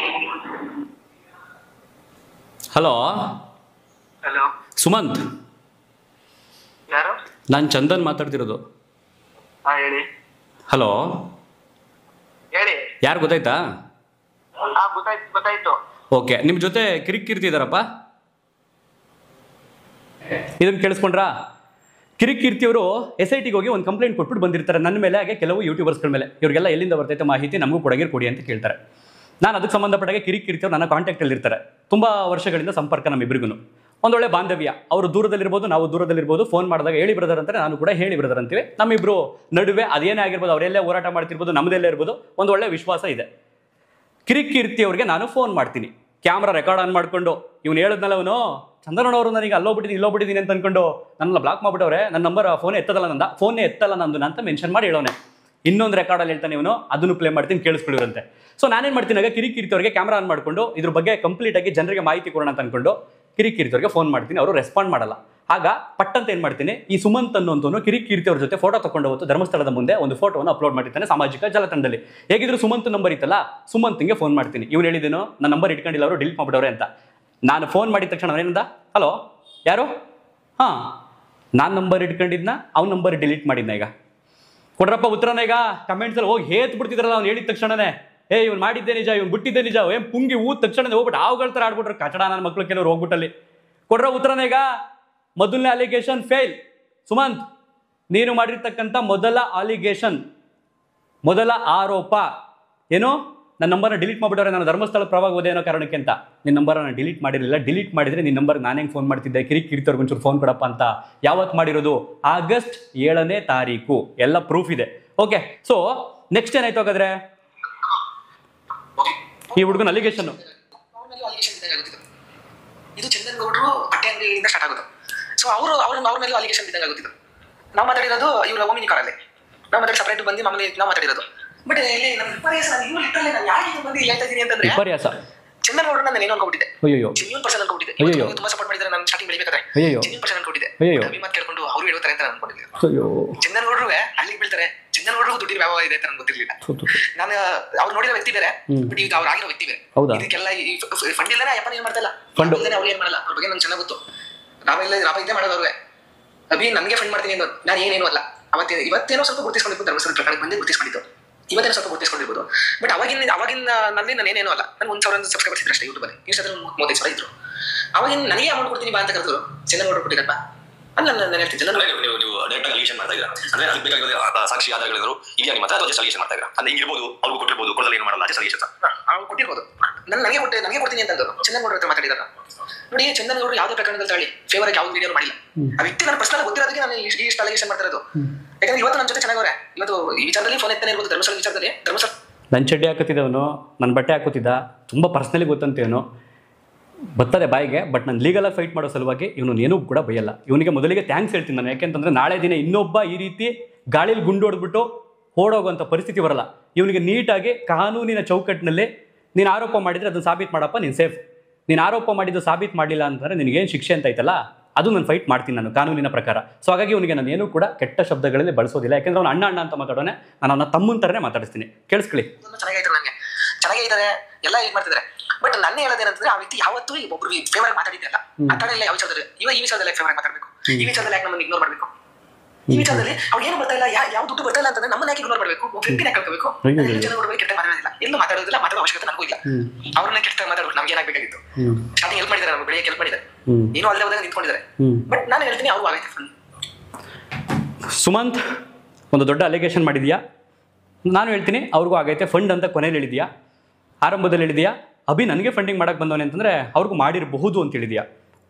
ಹಲೋ ಹಲೋ, ಸುಮಂತ್, ಯಾರು? ನಾನು ಚಂದನ್ ಮಾತಾಡ್ತಿರೋದು. ಹಾ ಹೇಳಿ. ಹಲೋ, ಹೇಳಿ. ಯಾರು ಗೊತ್ತಾಯ್ತಾ? ಹಾ ಗೊತ್ತಾಯ್ತು. ಓಕೆ, ನಿಮ್ಮ ಜೊತೆ ಕಿರಿಕ್ ಇದಾರಪ್ಪ. ಇದನ್ನು ಕೇಳಿಸ್ಕೊಂಡ್ರಾ? ಕಿರಿಕ್ ಅವರು SITಗೆ ಹೋಗಿ ಒಂದು ಕಂಪ್ಲೇಂಟ್ ಕೊಟ್ಬಿಟ್ಟು ಬಂದಿರ್ತಾರೆ ನನ್ನ ಮೇಲೆ, ಹಾಗೆ ಕೆಲವು ಯೂಟ್ಯೂಬರ್ಸ್ಗಳ ಮೇಲೆ. ಇವರಿಗೆಲ್ಲ ಎಲ್ಲಿಂದ ಬರ್ತೈತೆ ಮಾಹಿತಿ, ನಮಗೂ ಕೊಡಿ ಅಂತ ಕೇಳ್ತಾರೆ. ನಾನು ಅದಕ್ಕೆ ಸಂಬಂಧಪಟ್ಟಾಗೆ ಕಿರಿಕ್ ನನ್ನ ಕಾಂಟ್ಯಾಕ್ಟಲ್ಲಿ ಇರ್ತಾರೆ. ತುಂಬ ವರ್ಷಗಳಿಂದ ಸಂಪರ್ಕ ನಮ್ಮಿಬ್ಬರಿಗೂ, ಒಂದೊಳ್ಳೆ ಬಾಂಧವ್ಯ. ಅವರು ದೂರದಲ್ಲಿರ್ಬೋದು, ನಾವು ದೂರದಲ್ಲಿರ್ಬೋದು. ಫೋನ್ ಮಾಡಿದಾಗ ಹೇಳಿ ಬ್ರದರ್ ಅಂತಾರೆ, ನಾನು ಕೂಡ ಹೇಳಿ ಬ್ರದರ್ ಅಂತೀವಿ. ನಮ್ಮಿಬ್ರು ನಡುವೆ ಅದೇನೇ ಆಗಿರ್ಬೋದು, ಅವರೆಲ್ಲೇ ಹೋರಾಟ ಮಾಡ್ತಿರ್ಬೋದು, ನಮ್ಮದೆಲ್ಲೇ ಇರ್ಬೋದು, ಒಂದು ಒಳ್ಳೆ ವಿಶ್ವಾಸ ಇದೆ. ಕಿರಿಕ್ ಅವ್ರಿಗೆ ನಾನು ಫೋನ್ ಮಾಡ್ತೀನಿ, ಕ್ಯಾಮ್ರಾ ರೆಕಾರ್ಡ್ ಆನ್ ಮಾಡ್ಕೊಂಡು. ಇವ್ನು ಹೇಳಿದ್ನಲ್ಲ, ಅವನು ಚಂದ್ರನವರು ನನಗೆ ಇಲ್ಲೋಗ್ಬಿಟ್ಟಿದ್ದೀನಿ ಅಂತ ಅನ್ಕೊಂಡು ನನ್ನೆಲ್ಲ ಬ್ಲಾಕ್ ಮಾಡ್ಬಿಟ್ಟವ್ರೆ, ನನ್ನ ನಂಬರ್ ಫೋನೇ ಎತ್ತಲ್ಲ ನಂದು ಅಂತ ಮೆನ್ಷನ್ ಮಾಡಿ ಹೇಳೋನೆ. ಇನ್ನೊಂದು ರೆಕಾರ್ಡಲ್ಲಿ ಹೇಳ್ತಾನೆ ಇವನು, ಅದನ್ನು ಪ್ಲೇ ಮಾಡ್ತೀನಿ, ಕೇಳಿಸ್ಕೊಳ್ಳಿರಂತೆ. ಸೊ ನಾನೇನು ಮಾಡ್ತೀನಿ, ಆಗ ಕಿರಿಕ್ ಅವ್ರಿಗೆ ಕ್ಯಾಮ್ರಾ ಆನ್ ಮಾಡ್ಕೊಂಡು ಇದ್ರ ಬಗ್ಗೆ ಕಂಪ್ಲೀಟ್ ಆಗಿ ಜನರಿಗೆ ಮಾಹಿತಿ ಕೊಡೋಣ ಅಂತ ಅನ್ಕೊಂಡು ಕಿರಿಕ್ ಅವ್ರಿಗೆ ಫೋನ್ ಮಾಡ್ತೀನಿ. ಅವರು ರೆಸ್ಪಾಂಡ್ ಮಾಡಲ್ಲ. ಆಗ ಪಟ್ಟಂತ ಏನು ಮಾಡ್ತೀನಿ, ಈ ಸುಮಂತ್ ಅನ್ನೋಂತವನು ಕಿರಿಕ್ ಅವ್ರ ಜೊತೆ ಫೋಟೋ ತಗೊಂಡು ಹೋಗ್ತು ಧರ್ಮಸ್ಥಳದ ಮುಂದೆ ಒಂದು ಫೋಟೋವನ್ನು ಅಪ್ಲೋಡ್ ಮಾಡಿರ್ತಾನೆ ಸಾಮಾಜಿಕ ಜಾಲತಾಣದಲ್ಲಿ. ಹೇಗಿದ್ರು ಸುಮಂತ್ ನಂಬರ್ ಇತ್ತಲ್ಲ, ಸುಮಂತ್ಗೆ ಫೋನ್ ಮಾಡ್ತೀನಿ. ಇವ್ನು ಹೇಳಿದೇನು, ನನ್ನ ನಂಬರ್ ಇಟ್ಕೊಂಡಿಲ್ಲ, ಅವರು ಡಿಲೀಟ್ ಮಾಡ್ಬಿಡವ್ರೆ ಅಂತ. ನಾನು ಫೋನ್ ಮಾಡಿದ ತಕ್ಷಣ ಅವನೇನಂದ, ಹಲೋ ಯಾರು? ಹಾಂ, ನಾನು ನಂಬರ್ ಇಟ್ಕೊಂಡಿದ್ನ, ಅವ್ನ ನಂಬರ್ ಡಿಲೀಟ್ ಮಾಡಿದ್ನ. ಈಗ ಕೊಡ್ರಪ್ಪ ಉತ್ತರನ. ಈಗ ಕಮೆಂಟ್ಸಲ್ಲಿ ಹೋಗಿ ಹೇತ್ ಬಿಡ್ತಿದ್ರಲ್ಲ ಅವ್ನು ಹೇಳಿದ ತಕ್ಷಣನೇ, ಇವ್ನು ಮಾಡಿದ್ದೆ ನಿಜ, ಇವ್ನು ಬಿಟ್ಟಿದ್ದೆ ನಿಜ, ಪುಂಗಿ ಊದ ತಕ್ಷಣ ಹೋಗ್ಬಿಟ್ಟು ಆವುಗಳ ಥರ ಆಡ್ಬಿಟ್ರೆ ಕಚಡ ನನ್ನ ಮಕ್ಳು ಕೆಲವರು ಹೋಗ್ಬಿಟ್ಟಲ್ಲಿ. ಕೊಡ್ರ ಉತ್ತರನ. ಈಗ ಮೊದಲನೇ ಅಲಿಗೇಷನ್ ಫೇಲ್. ಸುಮಂತ್, ನೀನು ಮಾಡಿರ್ತಕ್ಕಂಥ ಮೊದಲ ಆರೋಪ ಏನು, ನನ್ನ ನಂಬರ್ನ ಡಿಲೀಟ್ ಮಾಡ್ಬಿಟ್ಟವ್ರೆ, ನಾನು ಧರ್ಮಸ್ಥಳ ಪ್ರವಾಗ ಹೋದೆ ಅನ್ನೋ ಕಾರಣಕ್ಕೆ ಅಂತ. ನಿನ್ನ ನಂಬರ್ನ ಡಿಲೀಟ್ ಮಾಡಿರಲಿಲ್ಲ. ಡಿಲೀಟ್ ಮಾಡಿದ್ರೆ ನಿನ್ನ ನಂಬರ್ ನಾನು ಹೆಂಗೆ ಫೋನ್ ಮಾಡ್ತಿದ್ದೆ, ಕಿರಿಕ್ ಒಂಚೂರು ಫೋನ್ ಕೊಡಪ್ಪ ಅಂತ. ಯಾವತ್ತು ಮಾಡಿರೋದು? ಆಗಸ್ಟ್ 7ನೇ ತಾರೀಕು. ಎಲ್ಲ ಪ್ರೂಫ್ ಇದೆ. ಓಕೆ, ಸೊ ನೆಕ್ಸ್ಟ್ ಏನಾಯ್ತು ಹಾಗಾದ್ರೆ? ಈ ಹುಡುಗನ ಅಲಿಗೇಷನ್ ಇದು ಚಂದನ್ ಗೌಡ್ರು ಬಟ್ಟೆ ಅಂಗಡಿಯಿಂದ ಸ್ಟಾರ್ಟ್ ಆಗೋದು. ಸೊ ಅವ್ರ ಮೇಲೆ ಅಲಿಗೇಷನ್ ಬಿದ್ದಂಗೆ ಆಗುತ್ತಿದ್ದು. ನಾವು ಮಾತಾಡಿರೋದು ಇವರ ಓಮಿನಿ ಕಾರಲ್ಲಿ, ನಾವು ಮಾತಾಡಿ ಸಪರೇಟ್ ಬಂದು ಮಾಮೂಲಿ ನಾವು ಮಾತಾಡಿರೋದು. ಬಟ್ ಇಲ್ಲಿ ನಮ್ಮ ವಿಪರ್ಯಾಸ, ನಾನು ಯಾಕೆ ಬಂದು ಹೇಳ್ತಾ ಇದ್ದೀನಿ ಅಂತಂದ್ರೆ, ವಿಪರ್ಯಾಸ ಚಂದನ್ ಗೌಡ್ರು ನಾನು ಏನೋ ಅನ್ಕೊಬಿಟ್ಟಿದ್ದೆ, ಜೆನ್ಯೂನ್ ಪರ್ಸನ್ ಅನ್ಕೊಬಿಟ್ಟಿದ್ದೆ. ತುಂಬಾ ಸಪೋರ್ಟ್ ಮಾಡಿದ್ರೆ ನಾನು ಸ್ಟಾರ್ಟಿಂಗ್ ಬೆಳಿಬೇಕಾದ್ರೆ ಜೆನ್ಯೂನ್ ಪರ್ಸನ್ ಅನ್ಕೊಟ್ಟಿದ್ದೆ. ಅಭಿಮಾನ ಕೇಳ್ಕೊಂಡು ಅವ್ರು ಹೇಳ್ತಾರೆ ಅಂತ ನಾನು ಅನ್ಕೊಂಡಿದ್ದೆ. ಚಂದನ್ ಗೌಡ್ರು ಅಲ್ಲಿಗೆ ಬೀಳ್ತಾರೆ, ಚಂದನ್ ಗೌಡ್ರು ದುಡ್ಡಿನ ವ್ಯವಹಾರ ಇದೆ ಅಂತ ನನಗೆ ಗೊತ್ತಿರ್ಲಿಲ್ಲ. ನಾನು ಅವ್ರು ನೋಡಿರೋ ವ್ಯಕ್ತಿ ಬೇರೆ, ಬಟ್ ಈಗ ಅವ್ರು ಆಗಿರೋ ವ್ಯಕ್ತಿ ಬೇರೆ. ಇದಕ್ಕೆಲ್ಲ ಫಂಡ್ ಇಲ್ಲದೆ ಅಯ್ಯಪ್ಪನ ಏನ್ ಮಾಡ್ತಾಯಿಲ್ಲ, ಫಂಡ್ ಇಲ್ಲದೆ ಅವ್ರು ಏನ್ ಮಾಡಲ್ಲ. ಅವ್ರ ಬಗ್ಗೆ ನಂಗೆ ಚೆನ್ನಾಗಿ ಗೊತ್ತು. ಲಾಭ ಇದ್ದೇ ಮಾಡೋದು ಅವ್ರಿಗೆ. ಅಭಿ ನನಗೆ ಫಂಡ್ ಮಾಡ್ತೀನಿ ಅನ್ನೋದು ನಾನು ಏನೇನು ಅಲ್ಲ. ಇವತ್ತೇನೋ ಸ್ವಲ್ಪ ಗುರುತಿಸ್ಕೊಂಡಿದ್ದು, ಧರ್ಮಸ್ಥಳ ಪ್ರಕರಣಕ್ಕೆ ಬಂದೇ ಗುರುತಿಸ್ಕೊಂಡಿದ್ದು, ಇವತ್ತೇನೋ ಸ್ವಲ್ಪ ಗುರುತಿಸ್ಕೊಂಡಿರ್ಬೋದು. ಬಟ್ ಅವಾಗಿನ ನಲ್ಲಿ ನಾನು ಏನೇನು ಅಲ್ಲ. ನಾನು 1,000 ಸಬ್ಸ್ಕ್ರೈಬರ್ಸ್ ಇದ್ರು ಅಷ್ಟೇ ಯೂಟ್ಯೂಬಲ್ಲಿ. ಇನ್ಸ್ಟಾಗ್ರಾಮ್ 35,000 ಇದ್ರು. ಅವಾಗಿನ ನನಗೆ ಅಮೌಂಟ್ ಕೊಡ್ತೀನಿ ಬಾ ಅಂತ ಕರೆದ್ರು. ಚಂದನ್ ಗೌಡ್ರು ಕೊಟ್ಟಿದ್ದಪ್ಪ ಅಲ್ಲ, ನಾನು ಹೇಳ್ತೀನಿ ಚಂದನ್ ನೀವು ಡೈರೆಕ್ಟ್ ಆಗಿ ಅಲಿಗೇಷನ್ ಮಾಡ್ತಾ ಇದ್ದೀರಾ ಅಂದ್ರೆ ಅದಕ್ಕೆ ಬೇಕಾಗಿರೋದು ಸಾಕ್ಷಿ ಆಧಾರಗಳಿದ್ರು ಇದೆಯಾ ನಿಮ್ಮ ಹತ್ರ, ಅಥವಾ ಜಸ್ಟ್ ಅಲಿಗೇಷನ್ ಮಾಡ್ತಾ ಇದ್ದೀರಾ? ಅಂದ್ರೆ ಹಿಂಗಿರ್ಬೋದು, ಅವ್ರಿಗೂ ಕೊಟ್ಟಿರ್ಬೋದು, ಕೊಡೋದು ಏನು ಮಾಡಲ್ಲ, ಜಸ್ಟ್ ಅಲಿಗೇಷನ್ ಅವ್ರು ಕೊಟ್ಟಿರ್ಬೋದು. ನನಗೆ ಕೊಡ್ತೀನಿ ಅಂತಂದ್ರು. ಚಂದನ್ ಗೌಡ್ರ ಹತ್ರ ಮಾತಾಡಿದಾರ ನೋಡಿ. ಚಂದನ್ ಗೌಡ್ರು ಯಾವುದೇ ಪ್ರಕರಣದಲ್ಲಿ ತಗೊಳ್ಳಿ ಫೇವರ್ ಆಗಿ ಯಾವ್ದು ವಿಡಿಯೋ ಮಾಡಿಲ್ಲ. ಆ ವ್ಯಕ್ತಿ ನನ್ನ ಪರ್ಸನಲ್ ಗೊತ್ತಿರೋದಕ್ಕೆ ನಾನು ಇಷ್ಟು ಅಲಿಗೇಷನ್ ಮಾಡ್ತಾ ಇರೋದು. ಯಾಕಂದ್ರೆ ಇವತ್ತು ನನ್ನ ಜೊತೆ ಚೆನ್ನಾಗವ್ರೆ. ಇವತ್ತು ಈ ವಿಚಾರದಲ್ಲಿ ಫೋನ್ ಎತ್ತಾನೆ ಇರ್ಬೋದು, ಧರ್ಮಸ್ಥಳ ವಿಚಾರದಲ್ಲಿ. ಧರ್ಮಸ್ಥಳ ನನ್ನ ಚಡ್ಡಿ ಹಾಕುತ್ತಿದ್ದವನು, ನನ್ನ ಬಟ್ಟೆ ಹಾಕುತ್ತಿದ್ದ, ತುಂಬ ಪರ್ಸ್ನಲಿ ಗೊತ್ತಂತೇನು ಬರ್ತದೆ ಬಾಯಿಗೆ. ಬಟ್ ನಾನು ಲೀಗಲಾಗಿ ಫೈಟ್ ಮಾಡೋ ಸಲುವಾಗಿ ಇವನು ಏನೂ ಕೂಡ ಬೈಯಲ್ಲ. ಇವನಿಗೆ ಮೊದಲಿಗೆ ಥ್ಯಾಂಕ್ಸ್ ಹೇಳ್ತೀನಿ ನಾನು. ಯಾಕೆಂತಂದರೆ ನಾಳೆ ದಿನ ಇನ್ನೊಬ್ಬ ಈ ರೀತಿ ಗಾಳಿಲಿ ಗುಂಡು ಹೊಡೆದ್ಬಿಟ್ಟು ಓಡೋಗುವಂಥ ಪರಿಸ್ಥಿತಿ ಬರಲ್ಲ. ಇವನಿಗೆ ನೀಟಾಗಿ ಕಾನೂನಿನ ಚೌಕಟ್ಟಿನಲ್ಲಿ ನೀನು ಆರೋಪ ಮಾಡಿದರೆ ಅದನ್ನು ಸಾಬೀತು ಮಾಡಪ್ಪ, ನೀನು ಸೇಫ್. ನೀನು ಆರೋಪ ಮಾಡಿದ್ದು ಸಾಬೀತು ಮಾಡಲಿಲ್ಲ ಅಂತಂದರೆ ನಿನಗೇನು ಶಿಕ್ಷೆ ಅಂತ ಐತಲ್ಲ, ಅದು ನಾನು ಫೈಟ್ ಮಾಡ್ತೀನಿ ನಾನು ಕಾನೂನಿನ ಪ್ರಕಾರ. ಸೊ ಹಾಗಾಗಿ ಇವನಿಗೆ ನಾನು ಏನೂ ಕೂಡ ಕೆಟ್ಟ ಶಬ್ದಗಳಲ್ಲಿ ಬಳಸೋದಿಲ್ಲ. ಯಾಕೆಂದ್ರೆ ಅವ್ನು ಅಣ್ಣ ಅಂತ ಮಾತಾಡೋನೆ, ನಾನು ಅವನ ತಮ್ಮನ ಥರನೇ ಮಾತಾಡಿಸ್ತೀನಿ. ಕೇಳಿಸ್ಕೊಳ್ಳಿ. ಚೆನ್ನಾಗಿದ್ದಾರೆ, ಎಲ್ಲ ಇದು ಮಾಡ್ತಿದ್ದಾರೆ. ಬಟ್ ನನ್ನ ಹೇಳೋದೇನಂತಂದ್ರೆ, ಆ ವ್ಯಕ್ತಿ ಯಾವತ್ತೂ ಒಬ್ರು ಫೇವರ್ ಆಗಿ ಮಾತಾಡಿದ್ದಲ್ಲ. ಮಾತಾಡಿಲ್ಲ ಯಾವ ವಿಚಾರದಲ್ಲಿ. ಈ ವಿಚಾರದಲ್ಲಿ ಫೇವರ್ ಆಗಿ ಮಾತಾಡಬೇಕು, ಈ ವಿಚಾರದಲ್ಲಿ ಯಾಕೆ ನಮ್ಮನ್ನು ಇಗ್ನೋರ್ ಮಾಡಬೇಕು, ಈ ವಿಚಾರದಲ್ಲಿ ಅವ್ರು ಏನು ಬರ್ತಾ ಇಲ್ಲ, ಯಾವ ದುಡ್ಡು ಬರ್ತಾ ಇಲ್ಲ ಅಂತಂದ್ರೆ ನಮ್ಮನ್ನ ಯಾಕೆ ಇಗ್ನೋರ್ ಮಾಡಬೇಕು, ವ್ಯಕ್ತಿನ ಕಳ್ಕೋಬೇಕು. ಜನ ನೋಡ್ಬೇಕು, ಕೆಟ್ಟ ಮಾತಾಡೋದಿಲ್ಲ, ಎಲ್ಲೂ ಮಾತಾಡೋದಿಲ್ಲ, ಮಾತಾಡೋ ಅವಶ್ಯಕತೆ ನನಗೂ ಇಲ್ಲ. ಅವ್ರನ್ನ ಕೆಟ್ಟ ಮಾತಾಡ್ಬೇಕು, ನಮ್ಗೆ ಏನಾಗಬೇಕಾಗಿತ್ತು. ಸ್ಟಾರ್ಟಿಂಗ್ ಹೆಲ್ಪ್ ಮಾಡಿದ್ದಾರೆ, ನಮ್ಮ ಬೆಳಿಗ್ಗೆ ಹೆಲ್ಪ್ ಮಾಡಿದ್ದಾರೆ, ಏನೋ ಅಲ್ಲದೆ ಹೋದಾಗ ನಿಂತ್ಕೊಂಡಿದ್ದಾರೆ. ಬಟ್ ನಾನು ಹೇಳ್ತೀನಿ ಅವ್ರಿಗೂ ಆಗೈತೆ ಫುಲ್. ಸುಮಂತ್ ಒಂದು ದೊಡ್ಡ ಅಲಿಗೇಷನ್ ಮಾಡಿದ್ಯಾ, ನಾನು ಹೇಳ್ತೀನಿ ಅವ್ರಿಗೂ ಆಗೈತೆ. ಫಂಡ್ ಅಂತ ಕೊನೆಯಲ್ಲಿ ಹೇಳಿದ್ಯಾ, ಆರಂಭದಲ್ಲಿ ಹೇಳಿದ್ಯಾ. ಅಭಿ ನನಗೆ ಫಂಡಿಂಗ್ ಮಾಡೋಕ್ಕೆ ಬಂದವನೇ ಅಂತಂದರೆ ಅವ್ರಿಗೂ ಮಾಡಿರಬಹುದು ಅಂತ ಹೇಳಿದ್ಯಾ.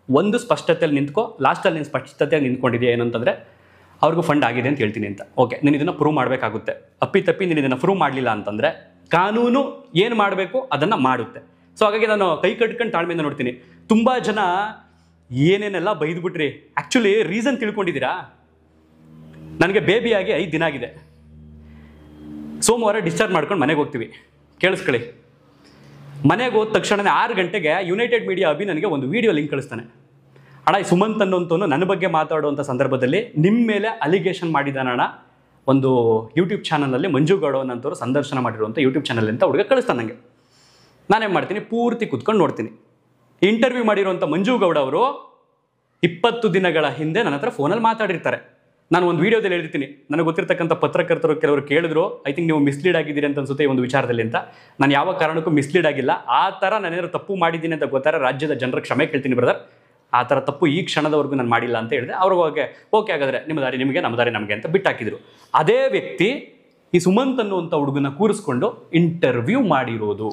ಒಂದು ಸ್ಪಷ್ಟತೆಯಲ್ಲಿ ನಿಂತ್ಕೋ, ಲಾಸ್ಟಲ್ಲಿ ನೀನು ಸ್ಪಷ್ಟತೆಯಾಗಿ ನಿಂತ್ಕೊಂಡಿದ್ಯಾ ಏನಂತಂದರೆ ಅವ್ರಿಗೂ ಫಂಡ್ ಆಗಿದೆ ಅಂತ ಹೇಳ್ತೀನಿ ಅಂತ. ಓಕೆ, ನೀನು ಇದನ್ನು ಪ್ರೂವ್ ಮಾಡಬೇಕಾಗುತ್ತೆ. ಅಪ್ಪಿ ನೀನು ಇದನ್ನು ಪ್ರೂವ್ ಮಾಡಲಿಲ್ಲ ಅಂತಂದರೆ ಕಾನೂನು ಏನು ಮಾಡಬೇಕು ಅದನ್ನು ಮಾಡುತ್ತೆ. ಸೊ ಹಾಗಾಗಿ ನಾನು ಕೈ ಕಟ್ಕೊಂಡು ತಾಳ್ಮೆಯಿಂದ ನೋಡ್ತೀನಿ. ತುಂಬ ಜನ ಏನೇನೆಲ್ಲ ಬೈದ್ಬಿಟ್ರಿ. Actually reason ತಿಳ್ಕೊಂಡಿದ್ದೀರಾ? ನನಗೆ ಬೇಬಿಯಾಗಿ 5 ದಿನ ಆಗಿದೆ. ಸೋಮವಾರ ಡಿಸ್ಚಾರ್ಜ್ ಮಾಡ್ಕೊಂಡು ಮನೆಗೆ ಹೋಗ್ತೀವಿ. ಕೇಳಿಸ್ಕೊಳ್ಳಿ. ಮನೆಗೆ ಹೋದ ತಕ್ಷಣ 6 ಗಂಟೆಗೆ ಯುನೈಟೆಡ್ ಮೀಡಿಯಾ ಅಭಿ ನನಗೆ ಒಂದು ವೀಡಿಯೋ ಲಿಂಕ್ ಕಳಿಸ್ತಾನೆ. ಅಣ್ಣ ಈ ಸುಮಂತ್ ಅನ್ನೋಂತವನು ನನ್ನ ಬಗ್ಗೆ ಮಾತಾಡುವಂಥ ಸಂದರ್ಭದಲ್ಲಿ ನಿಮ್ಮ ಮೇಲೆ ಅಲಿಗೇಷನ್ ಮಾಡಿದಾನಣ್ಣ. ಒಂದು ಯೂಟ್ಯೂಬ್ ಚಾನಲಲ್ಲಿ ಮಂಜು ಗೌಡ ಅನ್ನೋಂಥವ್ರು ಸಂದರ್ಶನ ಮಾಡಿರುವಂಥ ಯೂಟ್ಯೂಬ್ ಚಾನಲ್ ಅಂತ ಹುಡುಗ ಕಳಿಸ್ತಾನೆ ನನಗೆ. ನಾನೇನು ಮಾಡ್ತೀನಿ, ಪೂರ್ತಿ ಕುತ್ಕೊಂಡು ನೋಡ್ತೀನಿ. ಇಂಟರ್ವ್ಯೂ ಮಾಡಿರುವಂಥ ಮಂಜು ಗೌಡ ಅವರು 20 ದಿನಗಳ ಹಿಂದೆ ನನ್ನ ಹತ್ರ ಫೋನಲ್ಲಿ ಮಾತಾಡಿರ್ತಾರೆ. ನಾನು ಒಂದು ವೀಡಿಯೋದಲ್ಲಿ ಹೇಳಿರ್ತೀನಿ, ನನಗೆ ಗೊತ್ತಿರ್ತಕ್ಕಂಥ ಪತ್ರಕರ್ತರು ಕೆಲವರು ಕೇಳಿದ್ರು, ಐ ಥಿಂಕ್ ನೀವು ಮಿಸ್ಲೀಡ್ ಆಗಿದ್ದೀರಿ ಅಂತ ಅನ್ಸುತ್ತೆ ಈ ಒಂದು ವಿಚಾರದಲ್ಲಿ ಅಂತ. ನಾನು ಯಾವ ಕಾರಣಕ್ಕೂ ಮಿಸ್ಲೀಡ್ ಆಗಿಲ್ಲ. ಆ ಥರ ನಾನೇನಾದ್ರು ತಪ್ಪು ಮಾಡಿದ್ದೀನಿ ಅಂತ ಗೊತ್ತಾರೆ ರಾಜ್ಯದ ಜನರ ಕ್ಷಮೆ ಕೇಳ್ತೀನಿ ಬ್ರದರ್. ಆ ಥರ ತಪ್ಪು ಈ ಕ್ಷಣದವರೆಗೂ ನಾನು ಮಾಡಿಲ್ಲ ಅಂತ ಹೇಳಿದೆ. ಅವ್ರಿಗೆ ಓಕೆ ಹಾಗಾದರೆ ನಿಮ್ಮ ದಾರಿ ನಿಮಗೆ, ನಮ್ಮ ದಾರಿ ನಮಗೆ ಅಂತ ಬಿಟ್ಟಾಕಿದ್ರು. ಅದೇ ವ್ಯಕ್ತಿ ಈ ಸುಮಂತ್ ಅನ್ನುವಂಥ ಹುಡುಗನ ಕೂರಿಸ್ಕೊಂಡು ಇಂಟರ್ವ್ಯೂ ಮಾಡಿರೋದು,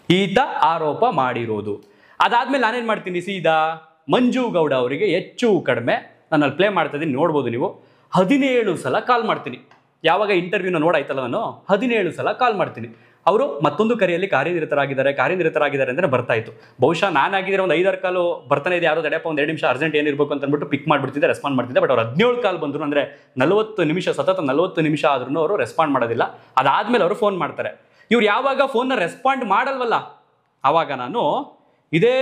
ಈತ ಆರೋಪ ಮಾಡಿರೋದು. ಅದಾದ್ಮೇಲೆ ನಾನೇನು ಮಾಡ್ತೀನಿ, ಸೀದಾ ಮಂಜು ಗೌಡ ಅವರಿಗೆ ಹೆಚ್ಚು ಕಡಿಮೆ ನಾನು ಅಲ್ಲಿ ಪ್ಲೇ ಮಾಡ್ತಾ ಇದ್ದೀನಿ, ನೋಡ್ಬೋದು ನೀವು, 17 ಸಲ ಕಾಲ್ ಮಾಡ್ತೀನಿ. ಯಾವಾಗ ಇಂಟರ್ವ್ಯೂನ ನೋಡಾಯ್ತಲ್ಲ ನಾನು 17 ಸಲ ಕಾಲ್ ಮಾಡ್ತೀನಿ. ಅವರು ಮತ್ತೊಂದು ಕರೆಯಲ್ಲಿ ಕಾರ್ಯನಿರತರಾಗಿದ್ದಾರೆ ಅಂದರೆ ಬರ್ತಾ ಇತ್ತು. ಬಹುಶಃ ನಾನಾಗಿದ್ರೆ ಒಂದು 5-6 ಕಾಲು ಬರ್ತಾನೆ ಇದೆ, ಯಾರೋ ದಡಪ್ಪ ಒಂದು 2 ನಿಮಿಷ ಅರ್ಜೆಂಟ್ ಏನಿರಬೇಕು ಅಂತ ಅಂದ್ಬಿಟ್ಟು ಪಿಕ್ ಮಾಡಿಬಿಡ್ತಿದ್ದೆ, ರೆಸ್ಪಾಂಡ್ ಮಾಡ್ತಿದ್ದೆ. ಬಟ್ ಅವ್ರು 17 ಕಾಲ್ ಬಂದರು ಅಂದರೆ 40 ನಿಮಿಷ, ಸತತ 40 ನಿಮಿಷ ಆದ್ರೂ ಅವರು ರೆಸ್ಪಾಂಡ್ ಮಾಡೋದಿಲ್ಲ. ಅದಾದ್ಮೇಲೆ ಅವರು ಫೋನ್ ಮಾಡ್ತಾರೆ. ಇವ್ರು ಯಾವಾಗ ಫೋನ್ನ ರೆಸ್ಪಾಂಡ್ ಮಾಡಲ್ವಲ್ಲ, ಆವಾಗ ನಾನು ಇದೇ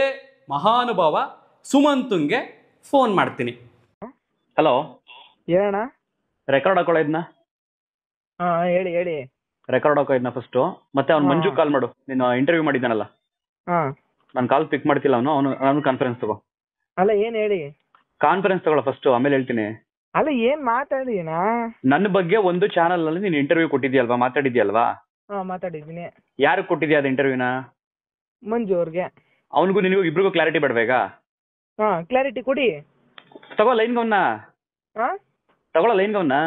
ಮಹಾನುಭಾವ ಸುಮಂತಂಗೆ ಫೋನ್ ಮಾಡ್ತೀನಿ. ಹಲೋ ಹೇಳಣ್ಣ. ರೆಕಾರ್ಡ್ ಹಾಕೊಳ್ಳೋ ಇದನ್ನ, ಹೇಳಿ. ರೆಕಾರ್ಡ್ ಹಾಕೋ ಇದನ್ನ ಫಸ್ಟು. ಮತ್ತೆ ಅವ್ನು ಮಂಜು ಕಾಲ್ ಮಾಡು, ನೀನು ಇಂಟರ್ವ್ಯೂ ಮಾಡಿದ್ದಾನಲ್ಲ, ನಾನು ಕಾಲ್ ಪಿಕ್ ಮಾಡ್ತಿಲ್ಲ, ಅವನು ಕಾನ್ಫರೆನ್ಸ್ ತಗೋ. ಅಲ್ಲ ಏನ್ ಹೇಳಿ, ಕಾನ್ಫರೆನ್ಸ್ ತಗೊಳ್ಳೋ ಫಸ್ಟ್, ಆಮೇಲೆ ಹೇಳ್ತೀನಿ. ಅಲ್ಲ ಏನ್ ಮಾತಾಡಿನಾ? ನನ್ನ ಬಗ್ಗೆ ಒಂದು ಚಾನಲ್ ಅಲ್ಲಿ ನೀನು ಇಂಟರ್ವ್ಯೂ ಕೊಟ್ಟಿದ್ಯಲ್ವಾ, ಮಾತಾಡಿದ್ಯಲ್ವಾ? ಮಾತಾಡಿದ್ದೀನಿ. ಯಾರು ಕೊಟ್ಟಿದ್ಯಾ ಅದು ಇಂಟರ್ವ್ಯೂನ? ಮಂಜು ಅವ್ರಿಗೆ. ಅವನಿಗೂ ನಿನಗೂ ಇಬ್ರಿಗೂ ಕ್ಲಾರಿಟಿ ಬೇಡಬೇಗ? ಕ್ಲಾರಿಟಿ ಕೊಡಿ. ತಗೋ ಲೈನ್ ಗೌನ್ನ, ತಗೊಳ್ಳೋ ಲೈನ್ ಗೌನ್ನ.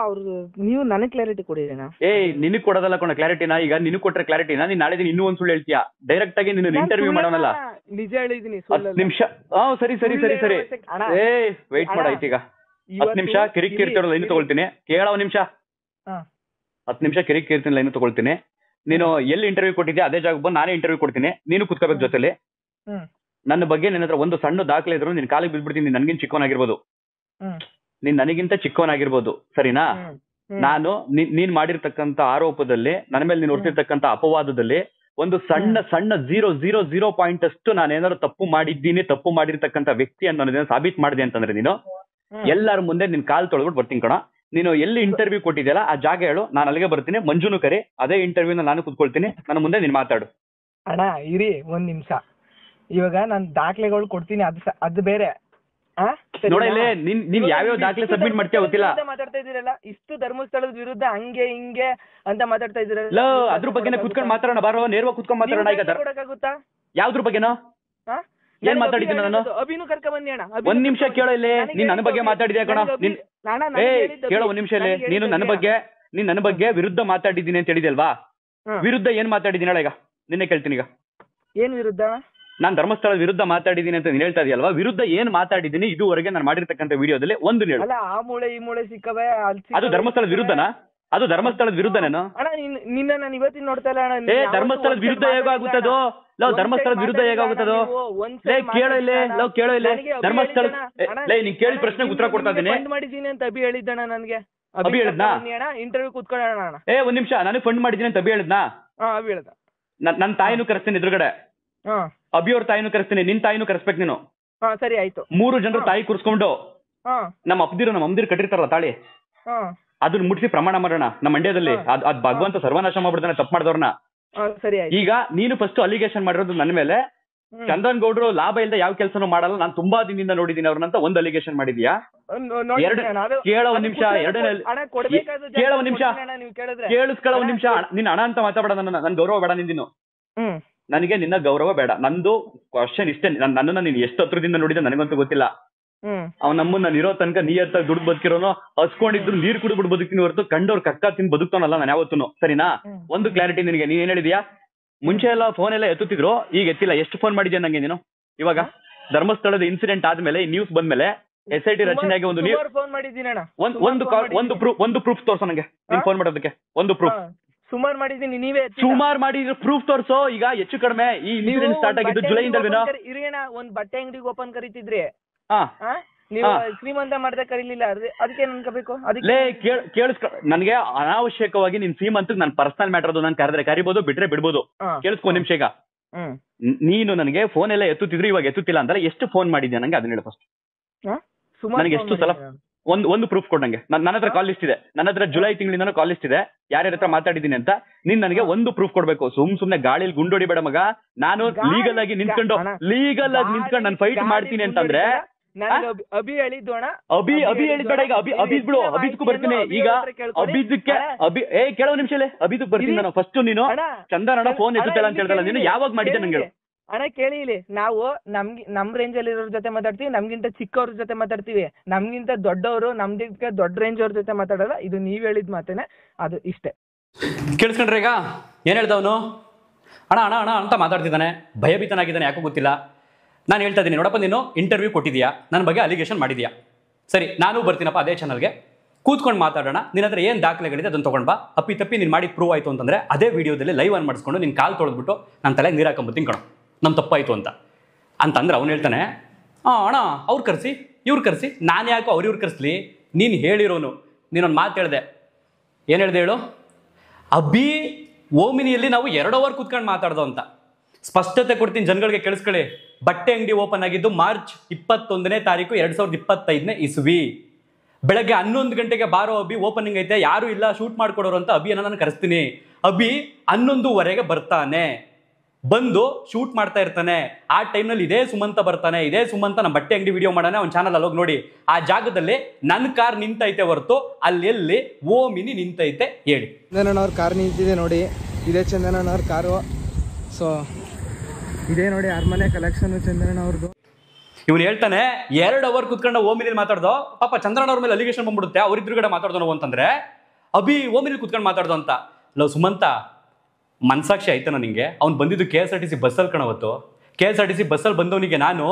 ಅವ್ರು ನೀವು ನನಗೆ ಕ್ಲಾರಿಟಿ ಕೊಡಿರೇನಾ? ನಿನಗ್ ಕೊಡೋದಲ್ಲ ಕೊಡ ಕ್ಲಾರಿಟಿನ. ಈಗ ನಿನಗ್ ಕೊಟ್ರೆ ಕ್ಲಾರಿಟಿನ, ನೀನ್ ನಾಳೆ ದಿನ ಇನ್ನೂ ಒಂದ್ ಸುಳ್ಳು ಹೇಳ್ತೀಯಾ. ಡೈರೆಕ್ಟ್ ಆಗಿ ನೀನು ಇಂಟರ್ವ್ಯೂ ಮಾಡೋನಲ್ಲ. ನಿಜ ಹೇಳಿದೀನಿ. 10 ನಿಮಿಷ. ಸರಿ. ವೆಯ್ಟ್ ಮಾಡಾಯ್ತು. ಈಗ 10 ನಿಮಿಷ ಕಿರಿಕಿರ್ತಿರೋ ಲೈನ್ ತಗೊಳ್ತೀನಿ, ಕೇಳೋ ನಿಮಿಷ. 10 ನಿಮಿಷ ಕಿರಿಕಿರ್ತೀನಿ, ಲೈನ್ ತಗೊಳ್ತೀನಿ. ನೀನು ಎಲ್ಲಿ ಇಂಟರ್ವ್ಯೂ ಕೊಟ್ಟಿದ್ಯಾ ಅದೇ ಜಾಗ ಬಂದು ನಾನೇ ಇಂಟರ್ವ್ಯೂ ಕೊಡ್ತೀನಿ, ನೀನು ಕುತ್ಕೋಬೇಕು ಜೊತೆಲಿ. ನನ್ನ ಬಗ್ಗೆ ನಿನ್ನ ಹತ್ರ ಒಂದು ಸಣ್ಣ ದಾಖಲೆ ಇದ್ರು ನಿನ್ ಕಾಲಿಗೆ ಬಿದ್ಬಿಡ್ತೀನಿ. ನನ್ಗಿಂತ ಚಿಕ್ಕವನಾಗಿರ್ಬೋದು, ನೀನ್ ನನಗಿಂತ ಚಿಕ್ಕವನಾಗಿರ್ಬೋದು, ಸರಿನಾ? ನಾನು ನೀನ್ ಮಾಡಿರ್ತಕ್ಕಂಥ ಆರೋಪದಲ್ಲಿ, ನನ್ನ ಮೇಲೆ ನೀನು ಹೊರ್ತಿರ್ತಕ್ಕಂಥ ಅಪವಾದದಲ್ಲಿ ಒಂದು ಸಣ್ಣ 0.0 ಪಾಯಿಂಟ್ ಅಷ್ಟು ನಾನೇನಾದ್ರು ತಪ್ಪು ಮಾಡಿರ್ತಕ್ಕಂಥ ವ್ಯಕ್ತಿ ಅನ್ನೋದನ್ನ ಸಾಬೀತ್ ಮಾಡಿದೆ ಅಂತಂದ್ರೆ ನೀನು ಎಲ್ಲರ ಮುಂದೆ ನಿನ್ ಕಾಲ್ ತೊಳ್ಬಿಟ್ಟು ಬರ್ತೀನಿ ಕಣ. ನೀನು ಎಲ್ಲಿ ಇಂಟರ್ವ್ಯೂ ಕೊಟ್ಟಿದ್ಯಲ್ಲ ಆ ಜಾಗ ಹೇಳು, ನಾನು ಅಲ್ಲಿಗೆ ಬರ್ತೀನಿ. ಮಂಜುನು ಕರಿ, ಅದೇ ಇಂಟರ್ವ್ಯೂನ ನಾನು ಕುತ್ಕೊಳ್ತೀನಿ, ನನ್ನ ಮುಂದೆ ನೀನ್ ಮಾತಾಡು. ಅಣ್ಣ ಇರಿ ಒಂದ್ ನಿಮಿಷ. ಇವಾಗ ನಾನು ದಾಖಲೆಗಳು ಕೊಡ್ತೀನಿ, ಅದು ಬೇರೆ. ನೋಡ ಇಲ್ಲಿ ನೀನ್ ಯಾವ್ಯಾವ ದಾಖಲೆ ಸಬ್ಮಿಟ್ ಮಾಡ್ತೀಯ ಗೊತ್ತಿಲ್ಲ. ಮಾತಾಡ್ತಾ ಇದೀರಲ್ಲ, ಇಷ್ಟು ಧರ್ಮಸ್ಥಳದ ವಿರುದ್ಧ ಹಂಗೆ ಹಿಂಗೆ ಅಂತ ಮಾತಾಡ್ತಾ ಇದೀರಲ್ಲ, ಅದ್ರ ಬಗ್ಗೆ ಕುತ್ಕೊಂಡು ಮಾತಾಡೋಣ. ಬಾರೋ, ನೇರವಾಗಿ ಕುತ್ಕೊಂಡ್ ಮಾತಾಡೋಣ. ಈಗ ಕೊಡಕ್ಕಾಗುತ್ತಾ? ಯಾವ್ದ್ರ ಬಗ್ಗೆನೋ ಏನ್ ಮಾತಾಡಿದ್ದೀನಿ ನಾನು? ಅಭಿನು ಕರ್ಕ ಬನ್ನಿ ಅಣ್ಣ. ಒಂದ್ ನಿಮಿಷ ಕೇಳೋ ಇಲ್ಲಿ. ನೀನ್ ನನ್ನ ಬಗ್ಗೆ ಮಾತಾಡಿದ್ಯಾ ಕಣ? ಕೇಳೋ ಒಂದ್ ನಿಮಿಷ ಇಲ್ಲಿ. ನೀನು ನನ್ನ ಬಗ್ಗೆ ವಿರುದ್ಧ ಮಾತಾಡಿದ್ದೀನಿ ಅಂತ ಹೇಳಿದ್ಯಲ್ವಾ? ವಿರುದ್ಧ ಏನ್ ಮಾತಾಡಿದ್ದೀನಿ ಹೇಳ? ಈಗ ನಿನ್ನೆ ಕೇಳ್ತೀನಿ. ಈಗ ಏನ್ ವಿರುದ್ಧ? ನಾನ್ ಧರ್ಮಸ್ಥಳದ ವಿರುದ್ಧ ಮಾತಾಡಿದ್ದೀನಿ ಅಂತ ನೀನ್ ಹೇಳ್ತಾ ಇದೆಯಲ್ವಾ? ವಿರುದ್ಧ ಏನ್ ಮಾತಾಡಿದ್ದೀನಿ ಇದುವರೆಗೆ ನಾನು ಮಾಡಿರ್ತಕ್ಕಂಥ ವಿಡಿಯೋದಲ್ಲಿ ಒಂದು ಹೇಳು. ಆ ಮೂಳೆ ಈ ಮೂಳೆ ಸಿಕ್ಕವೆ. ಅದು ಧರ್ಮಸ್ಥಳದ ವಿರುದ್ಧನಾ? ಅದು ಧರ್ಮಸ್ಥಳದ ವಿರುದ್ಧನೇನು? ನಿನ್ನ ನಾನು ಇವತ್ತಿನ ನೋಡ್ತಾ ಇಲ್ಲ ಅಣ್ಣ. ಧರ್ಮಸ್ಥಳದ ವಿರುದ್ಧ ಹೇಗಾಗುತ್ತದೋ? ಧರ್ಮಸ್ಥಳದ ವಿರುದ್ಧ ಹೇಗಾಗುತ್ತದೋ? ಕೇಳೋ ಇಲ್ಲಿ. ಧರ್ಮಸ್ಥಳ ನೀನ್ ಕೇಳಿದ ಪ್ರಶ್ನೆಗೆ ಉತ್ತರ ಕೊಡ್ತಾ ಇದ್ದೀನಿ. ಫಂಡ್ ಮಾಡಿದ್ದೀನಿ ಅಂತ ಅಭಿ ಹೇಳಿದ್ದಣ್ಣ ನನಗೆ. ಅಭಿ ಹೇಳಿದ್ನಾ? ಇಂಟರ್ವ್ಯೂ ಕೂತ್ಕೊಳ್ಳೋಣ. ಒಂದ್ ನಿಮಿಷ, ನಾನು ಫಂಡ್ ಮಾಡಿದ್ದೀನಿ ಅಂತ ಅಭಿ ಹೇಳಿದ್ನಾ? ಅಭಿ ಹೇಳ್ದ. ನನ್ನ ತಾಯಿನೂ ಕರೆಸ್ತೀನಿ ಎದುರುಗಡೆ. ಅಭಿ ಅವ್ರ ತಾಯಿನೂ ಕರೆಸ್ತೀನಿ, ನಿನ್ ತಾಯಿನೂ ಕರೆಸ್ಬೇಕು ನೀನು. ಸರಿ ಆಯ್ತು. 3 ಜನರು ತಾಯಿ ಕೂರಿಸ್ಕೊಂಡು ನಮ್ಮ ಅಮ್ಮದಿರು ಕಟ್ಟಿರ್ತಾರಲ್ಲ ತಾಳಿ, ಅದನ್ನ ಮುಟ್ಸಿ ಪ್ರಮಾಣ ಮಾಡೋಣ ನಮ್ಮ ಮಂಡ್ಯದಲ್ಲಿ. ಅದ್ ಭಗವಂತ ಸರ್ವನಾಶ ಮಾಡ್ಬಿಡ್ತಾನೆ ತಪ್ಪು ಮಾಡಿದವ್ರನ್ನ. ಈಗ ನೀನು ಫಸ್ಟ್ ಅಲಿಗೇಷನ್ ಮಾಡಿರೋದು ನನ್ನ ಮೇಲೆ. ಚಂದನ್ ಗೌಡ್ರು ಲಾಭ ಇಲ್ಲದೆ ಯಾವ ಕೆಲಸನೂ ಮಾಡಲ್ಲ, ನಾನು ತುಂಬಾ ದಿನದಿಂದ ನೋಡಿದೀನಿ ಅವ್ರನ್ನಂತ ಒಂದು ಅಲಿಗೇಷನ್ ಮಾಡಿದ್ಯಾ? ಕೇಳೋ ಒಂದ್ ನಿಮಿಷ, ಕೇಳೋ ಒಂದ್ ನಿಮಿಷ, ಕೇಳಿಸ್ಕೊಳ್ಳೋ ಒಂದ್ ನಿಮಿಷ. ನಿನ್ನ ಹಣ ಅಂತ ಮಾತಾಡೋಣ, ನನ್ ಗೌರವ ಬೇಡ ನಿಂದಿನು. ನನಗೆ ನಿನ್ನ ಗೌರವ ಬೇಡ. ನಂದು ಕ್ವಶನ್ ಇಷ್ಟೇ, ನನ್ನನ್ನ ನೀನ್ ಎಷ್ಟು ಹತ್ರದಿಂದ ನೋಡಿದ ನನಗಂತೂ ಗೊತ್ತಿಲ್ಲ. ಅವ್ನ ನಮ್ಮನ್ನ ಇರೋ ತನಕ ನೀಯತ್ತಾಗಿ ದುಡ್ಡು ಬದುಕಿರೋನು, ಹಸ್ಕೊಂಡಿದ್ರು ನೀರ್ ಕುಡಿದ್ಬಿಟ್ಟು ಬದುಕ್ತೀನಿ ಹೊರತು ಕಂಡವ್ರ ಕಕ್ಕ ತಿಂದು ಬದುಕ್ತಾನಲ್ಲ ನಾನು ಯಾವತ್ತೂ. ಸರಿನಾ? ಒಂದು ಕ್ಲಾರಿಟಿ ನಿನಗೆ. ನೀನ್ ಏನ್ ಹೇಳಿದ್ಯಾ? ಮುಂಚೆ ಎಲ್ಲ ಫೋನ್ ಎಲ್ಲ ಎತ್ತುತ್ತಿದ್ರು, ಈಗ ಎತ್ತಿಲ್ಲ. ಎಷ್ಟು ಫೋನ್ ಮಾಡಿದ್ಯಾ ನಂಗೆ ನೀನು? ಇವಾಗ ಧರ್ಮಸ್ಥಳದ ಇನ್ಸಿಡೆಂಟ್ ಆದ್ಮೇಲೆ, ಈ ನ್ಯೂಸ್ ಬಂದ್ಮೇಲೆ SIT ರಚನೆಯಾಗಿ ಒಂದು ಪ್ರೂಫ್ ತೋರ್ಸೋ ನಂಗೆ. ನೀನ್ ಫೋನ್ ಮಾಡೋದಕ್ಕೆ ಒಂದು ಪ್ರೂಫ್. ಸುಮಾರು ಮಾಡಿದೀನಿ, ನೀವೇ ಸುಮಾರು ಮಾಡಿದ್ರೆ ಪ್ರೂಫ್ ತೋರ್ಸೋ. ಈಗ ಹೆಚ್ಚು ಕಡಿಮೆ ಈ ಇನ್ಸಿಡೆಂಟ್ ಸ್ಟಾರ್ಟ್ ಆಗಿದ್ದು ಜುಲೈಯಿಂದಲ್ವೇನೋ. ಇರೇನ ಒಂದ್ ಬಟ್ಟೆ ಅಂಗಡಿಗೆ ಓಪನ್ ಕರೀತಿದ್ರಿ, ನೀವು ಶ್ರೀಮಂತ ಮಾಡ್ದೆ ಕರೀಲಿಲ್ಲ, ಅದಕ್ಕೆ ಅನ್ಕೋಬೇಕು. ಅದಕ್ಕೆ ಕೇಳಿಸ್ಕೊ, ನನ್ಗೆ ಅನಾವಶ್ಯಕವಾಗಿ ನಿನ್ ಶ್ರೀಮಂತಕ್ಕೆ ನನ್ ಪರ್ಸನಲ್ ಮ್ಯಾಟರ್ ಅದು. ನಾನು ಕರೆದ್ರೆ ಕರಿಬಹುದು, ಬಿಟ್ರೆ ಬಿಡ್ಬೋದು. ಕೇಳಿಸ್ಕೊ ನಿಮಿಷ. ಈಗ ನೀನು ನನಗೆ ಫೋನ್ ಎಲ್ಲ ಎತ್ತುತ್ತಿದ್ರು, ಇವಾಗ ಎತ್ತುತ್ತಿಲ್ಲ ಅಂತಲ್ಲ, ಎಷ್ಟು ಫೋನ್ ಮಾಡಿದ್ಯಾ ನಂಗೆ ಅದನ್ನ ಹೇಳು ಫಸ್ಟ್. ನನಗೆ ಎಷ್ಟು ಸಲ ಒಂದು ಪ್ರೂಫ್ ಕೊಡಂಗೆ. ನನ್ನ ಹತ್ರ ಕಾಲ್ ಲಿಸ್ಟ್ ಇದೆ, ನನ್ನ ಹತ್ರ ಜುಲೈ ತಿಂಗಳಿಂದ ಕಾಲ್ ಲಿಸ್ಟ್ ಇದೆ, ಯಾರ್ಯಾರ ಹತ್ರ ಮಾತಾಡಿದ್ದೀನಿ ಅಂತ. ನೀನ್ ನನಗೆ ಒಂದು ಪ್ರೂಫ್ ಕೊಡ್ಬೇಕು. ಸುಮ್ನೆ ಗಾಳಿಲಿ ಗುಂಡೊಡಿಬೇಡ ಮಗ. ನಾನು ಲೀಗಲ್ ಆಗಿ ನಿಂತ್ಕೊಂಡು ನಾನು ಫೈಟ್ ಮಾಡ್ತೀನಿ ಅಂತಂದ್ರೆ ಅಭಿ ಹೇಳಿದ್ದೋಣ. ಅಭಿ ಹೇಳಿದ್ಬೇಡ. ಈಗ ಅಭಿದ್ ಬಿಡು, ಅಭಿದ್ಕು ಬರ್ತೀನಿ ಈಗ. ಅಭಿದಕ್ಕೆ ಕೆಲವು ನಿಮಿಷ ಅಭಿದಕ್ ಬರ್ತೀನಿ ನಾನು. ಫಸ್ಟ್ ನೀನು ಚಂದನ ಫೋನ್ ಎತ್ತುತ್ತಲ್ಲ ಅಂತ ಹೇಳ್ದಲ್ಲ, ನೀನು ಯಾವಾಗ ಮಾಡಿದ್ದೆ ನಂಗೆ ಹೇಳು. ಅಣ್ಣ ಕೇಳಿ, ಇಲ್ಲಿ ನಾವು ನಮ್ ರೇಂಜ್ ಅಲ್ಲಿ ಇರೋರ್ ಜೊತೆ ಮಾತಾಡ್ತೀವಿ, ನಮ್ಗಿಂತ ಚಿಕ್ಕವ್ರ ಜೊತೆ ಮಾತಾಡ್ತೀವಿ, ನಮ್ಗಿಂತ ದೊಡ್ಡವರು ನಮ್ದಿಕ್ಕೆ ದೊಡ್ಡ ರೇಂಜ್ ಅವ್ರ ಜೊತೆ ಮಾತಾಡಲ್ಲ. ಇದು ನೀವ್ ಹೇಳಿದ್ ಮಾತೇನೆ, ಅದು ಇಷ್ಟೇ. ಕೇಳಿಸ್ಕೊಂಡ್ರೆ ಈಗ ಏನ್ ಹೇಳ್ದವನು? ಅಣ್ಣ ಅಣ್ಣ ಅಣ್ಣ ಅಂತ ಮಾತಾಡ್ತಿದ್ದಾನೆ, ಭಯಭೀತನಾಗಿದ್ದಾನೆ, ಯಾಕೋ ಗೊತ್ತಿಲ್ಲ. ನಾನು ಹೇಳ್ತಾ ಇದ್ದೀನಿ, ನೋಡಪ್ಪ ನೀನು ಇಂಟರ್ವ್ಯೂ ಕೊಟ್ಟಿದ್ಯಾ, ನನ್ನ ಬಗ್ಗೆ ಅಲಿಗೇಷನ್ ಮಾಡಿದ್ಯಾ, ಸರಿ ನಾನು ಬರ್ತೀನಪ್ಪ ಅದೇ ಚಾನಲ್ಗೆ, ಕೂತ್ಕೊಂಡು ಮಾತಾಡೋಣ. ನಿನ್ನ ಹತ್ರ ಏನು ದಾಖಲೆಗಳಿದೆ ಅದನ್ನು ತೊಗೊಂಡು ಬಾ. ಅಪ್ಪಿ ನೀನು ಮಾಡಿ ಪ್ರೂವ್ ಆಯಿತು ಅಂತಂದರೆ ಅದೇ ವಿಡಿಯೋದಲ್ಲಿ ಲೈವ್ ಆನ್ ಮಾಡಿಸ್ಕೊಂಡು ನಿನ್ನ ಕಾಲು ತೊಳೆದ್ಬಿಟ್ಟು ನನ್ನ ತಲೆಗೆ ನೀರು ಹಾಕೊಂಬತ್ತೀನಿ ಕಣೋ, ನಮ್ಮ ತಪ್ಪಾಯಿತು ಅಂತಂದ್ರೆ ಅವ್ನು ಹೇಳ್ತಾನೆ, ಅಣ್ಣ ಅವ್ರು ಕರೆಸಿ ಇವ್ರು ಕರೆಸಿ. ನಾನು ಯಾಕೋ ಅವ್ರಿವ್ರು ಕರೆಸ್ಲಿ? ನೀನು ಹೇಳಿರೋನು. ನೀನೊಂದು ಮಾತು ಹೇಳಿದೆ, ಏನು ಹೇಳಿದೆ ಹೇಳು? ಅಭಿ ಓಮಿನಿಯಲ್ಲಿ ನಾವು 2 ಅವರ್ ಕೂತ್ಕೊಂಡು ಮಾತಾಡ್ದೋ ಅಂತ. ಸ್ಪಷ್ಟತೆ ಕೊಡ್ತೀನಿ ಜನಗಳಿಗೆ, ಕೇಳಿಸ್ಕೊಳ್ಳಿ. ಬಟ್ಟೆ ಅಂಗಡಿ ಓಪನ್ ಆಗಿದ್ದು ಮಾರ್ಚ್ 21ನೇ ತಾರೀಕು 2025ನೇ ಇಸ್ವಿ. ಬೆಳಗ್ಗೆ 11 ಗಂಟೆಗೆ ಬಾರೋ ಅಭಿ, ಓಪನಿಂಗ್ ಐತೆ, ಯಾರು ಇಲ್ಲ, ಶೂಟ್ ಮಾಡ್ಕೊಡೋರು ಅಂತ ಅಭಿಯನ್ನು ನಾನು ಕರೆಸ್ತೀನಿ. ಅಭಿ 11:15ಗೆ ಬರ್ತಾನೆ, ಬಂದು ಶೂಟ್ ಮಾಡ್ತಾ ಇರ್ತಾನೆ. ಆ ಟೈಮ್ನಲ್ಲಿ ಇದೇ ಸುಮಂತ ಬರ್ತಾನೆ. ಇದೇ ಸುಮಂತ ನಮ್ಮ ಬಟ್ಟೆ ಅಂಗಡಿ ವಿಡಿಯೋ ಮಾಡೋಣ, ಅವ್ನ ಚಾನಲ್ ಅಲ್ಲಿ ಹೋಗಿ ನೋಡಿ. ಆ ಜಾಗದಲ್ಲಿ ನನ್ನ ಕಾರ್ ನಿಂತೈತೆ ಹೊರತು ಅಲ್ಲಿ ಎಲ್ಲಿ ಓಮಿನಿ ನಿಂತೈತೆ ಹೇಳಿ? ಚಂದನಣ್ಣವ್ರ ಕಾರ್ ನಿಂತಿದೆ ನೋಡಿ, ಇದೇ ಚಂದನಣ್ಣವ್ರ ಕಾರು. ಸೊ ಇದೇ ನೋಡಿ ಅರಮನೆ ಕಲೆಕ್ಷನ್ ಚಂದನಣ್ಣವ್ರದ್ದು. ಇವನು ಹೇಳ್ತಾನೆ 2 ಅವರ್ ಕುತ್ಕೊಂಡು ಓಮಿನಿ ಮಾತಾಡ್ದೋ. ಪಾಪ ಚಂದ್ರಣ್ಣವ್ರ ಮೇಲೆ ಅಲಿಗೇಷನ್ ಬಂದ್ಬಿಡುತ್ತೆ, ಅವ್ರಿದ್ರುಗಡೆ ಮಾತಾಡ್ದೋ ನಾವು ಅಂತಂದ್ರೆ. ಅಭಿ ಓಮಿನಿ ಕುತ್ಕೊಂಡು ಮಾತಾಡ್ದೋ ಅಂತ. ಲವ್ ಸುಮಂತ, ಮನ್ಸಾಕ್ಷಿ ಆಯ್ತಾನ ನಿಂಗೆ? ಅವ್ನು ಬಂದಿದ್ದು KSRTC ಬಸ್ಸಲ್ಲಿ ಕಣವತ್ತು. KSRTC ಬಸ್ಸಲ್ಲಿ ಬಂದವನಿಗೆ ನಾನು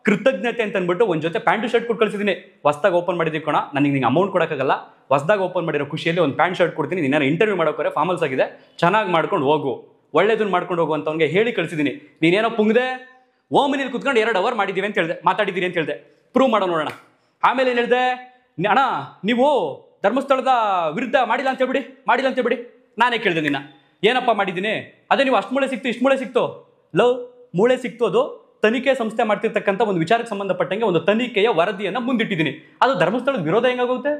ಕೃತಜ್ಞತೆ ಅಂತ ಅಂದ್ಬಿಟ್ಟು ಒಂದು ಜೊತೆ ಪ್ಯಾಂಟು ಶರ್ಟ್ ಕೊಟ್ಟು ಕಳಿಸಿದ್ದೀನಿ. ಹೊಸ್ದಾಗಿ ಓಪನ್ ಮಾಡಿದ್ದೀವಿ ಕಣ, ನನಗೆ ನಿಂಗೆ ಅಮೌಂಟ್ ಕೊಡೋಕ್ಕಾಗಲ್ಲ, ಹೊಸ್ದಾಗಿ ಓಪನ್ ಮಾಡಿರೋ ಖುಷಿಯಲ್ಲಿ ಒಂದು ಪ್ಯಾಂಟ್ ಶರ್ಟ್ ಕೊಡ್ತೀನಿ, ನೀನು ಇಂಟರ್ವ್ಯೂ ಮಾಡೋಕೆ ಫಾರ್ಮಲ್ಸ್ ಆಗಿದೆ, ಚೆನ್ನಾಗಿ ಮಾಡ್ಕೊಂಡು ಹೋಗು, ಒಳ್ಳೇದನ್ನ ಮಾಡ್ಕೊಂಡು ಹೋಗು ಅಂತ ಅವ್ನಿಗೆ ಹೇಳಿ ಕಳಿಸಿದ್ದೀನಿ. ನೀನೇನೋ ಪುಂಗದೆ ಓಮಿನಿಲಿ ಕುತ್ಕೊಂಡು 2 ಅವರ್ ಮಾಡಿದ್ದೀವಿ ಅಂತ ಹೇಳಿದೆ, ಮಾತಾಡಿದ್ದೀರಿ ಅಂತ ಹೇಳಿದೆ, ಪ್ರೂವ್ ಮಾಡೋ ನೋಡೋಣ. ಆಮೇಲೆ ಏನು ಹೇಳಿದೆ? ಅಣ್ಣ ನೀವು ಧರ್ಮಸ್ಥಳದ ವಿರುದ್ಧ ಮಾಡಿಲ್ಲ ಅಂತ ಹೇಳ್ಬಿಡಿ. ನಾನೇ ಕೇಳಿದೆ ನಿನ್ನ, ಏನಪ್ಪ ಮಾಡಿದ್ದೀನಿ? ಅದೇ ನೀವು ಅಷ್ಟು ಮೂಳೆ ಸಿಕ್ತು, ಇಷ್ಟು ಮೂಳೆ ಸಿಕ್ತು. ಲವ್ ಮೂಳೆ ಸಿಕ್ತು, ಅದು ತನಿಖೆ ಸಂಸ್ಥೆ ಮಾಡ್ತಿರ್ತಕ್ಕಂಥ ಒಂದು ವಿಚಾರಕ್ಕೆ ಸಂಬಂಧಪಟ್ಟಂಗೆ ಒಂದು ತನಿಖೆಯ ವರದಿಯನ್ನು ಮುಂದಿಟ್ಟಿದ್ದೀನಿ. ಅದು ಧರ್ಮಸ್ಥಳದ ವಿರೋಧ ಹೆಂಗಾಗುತ್ತೆ?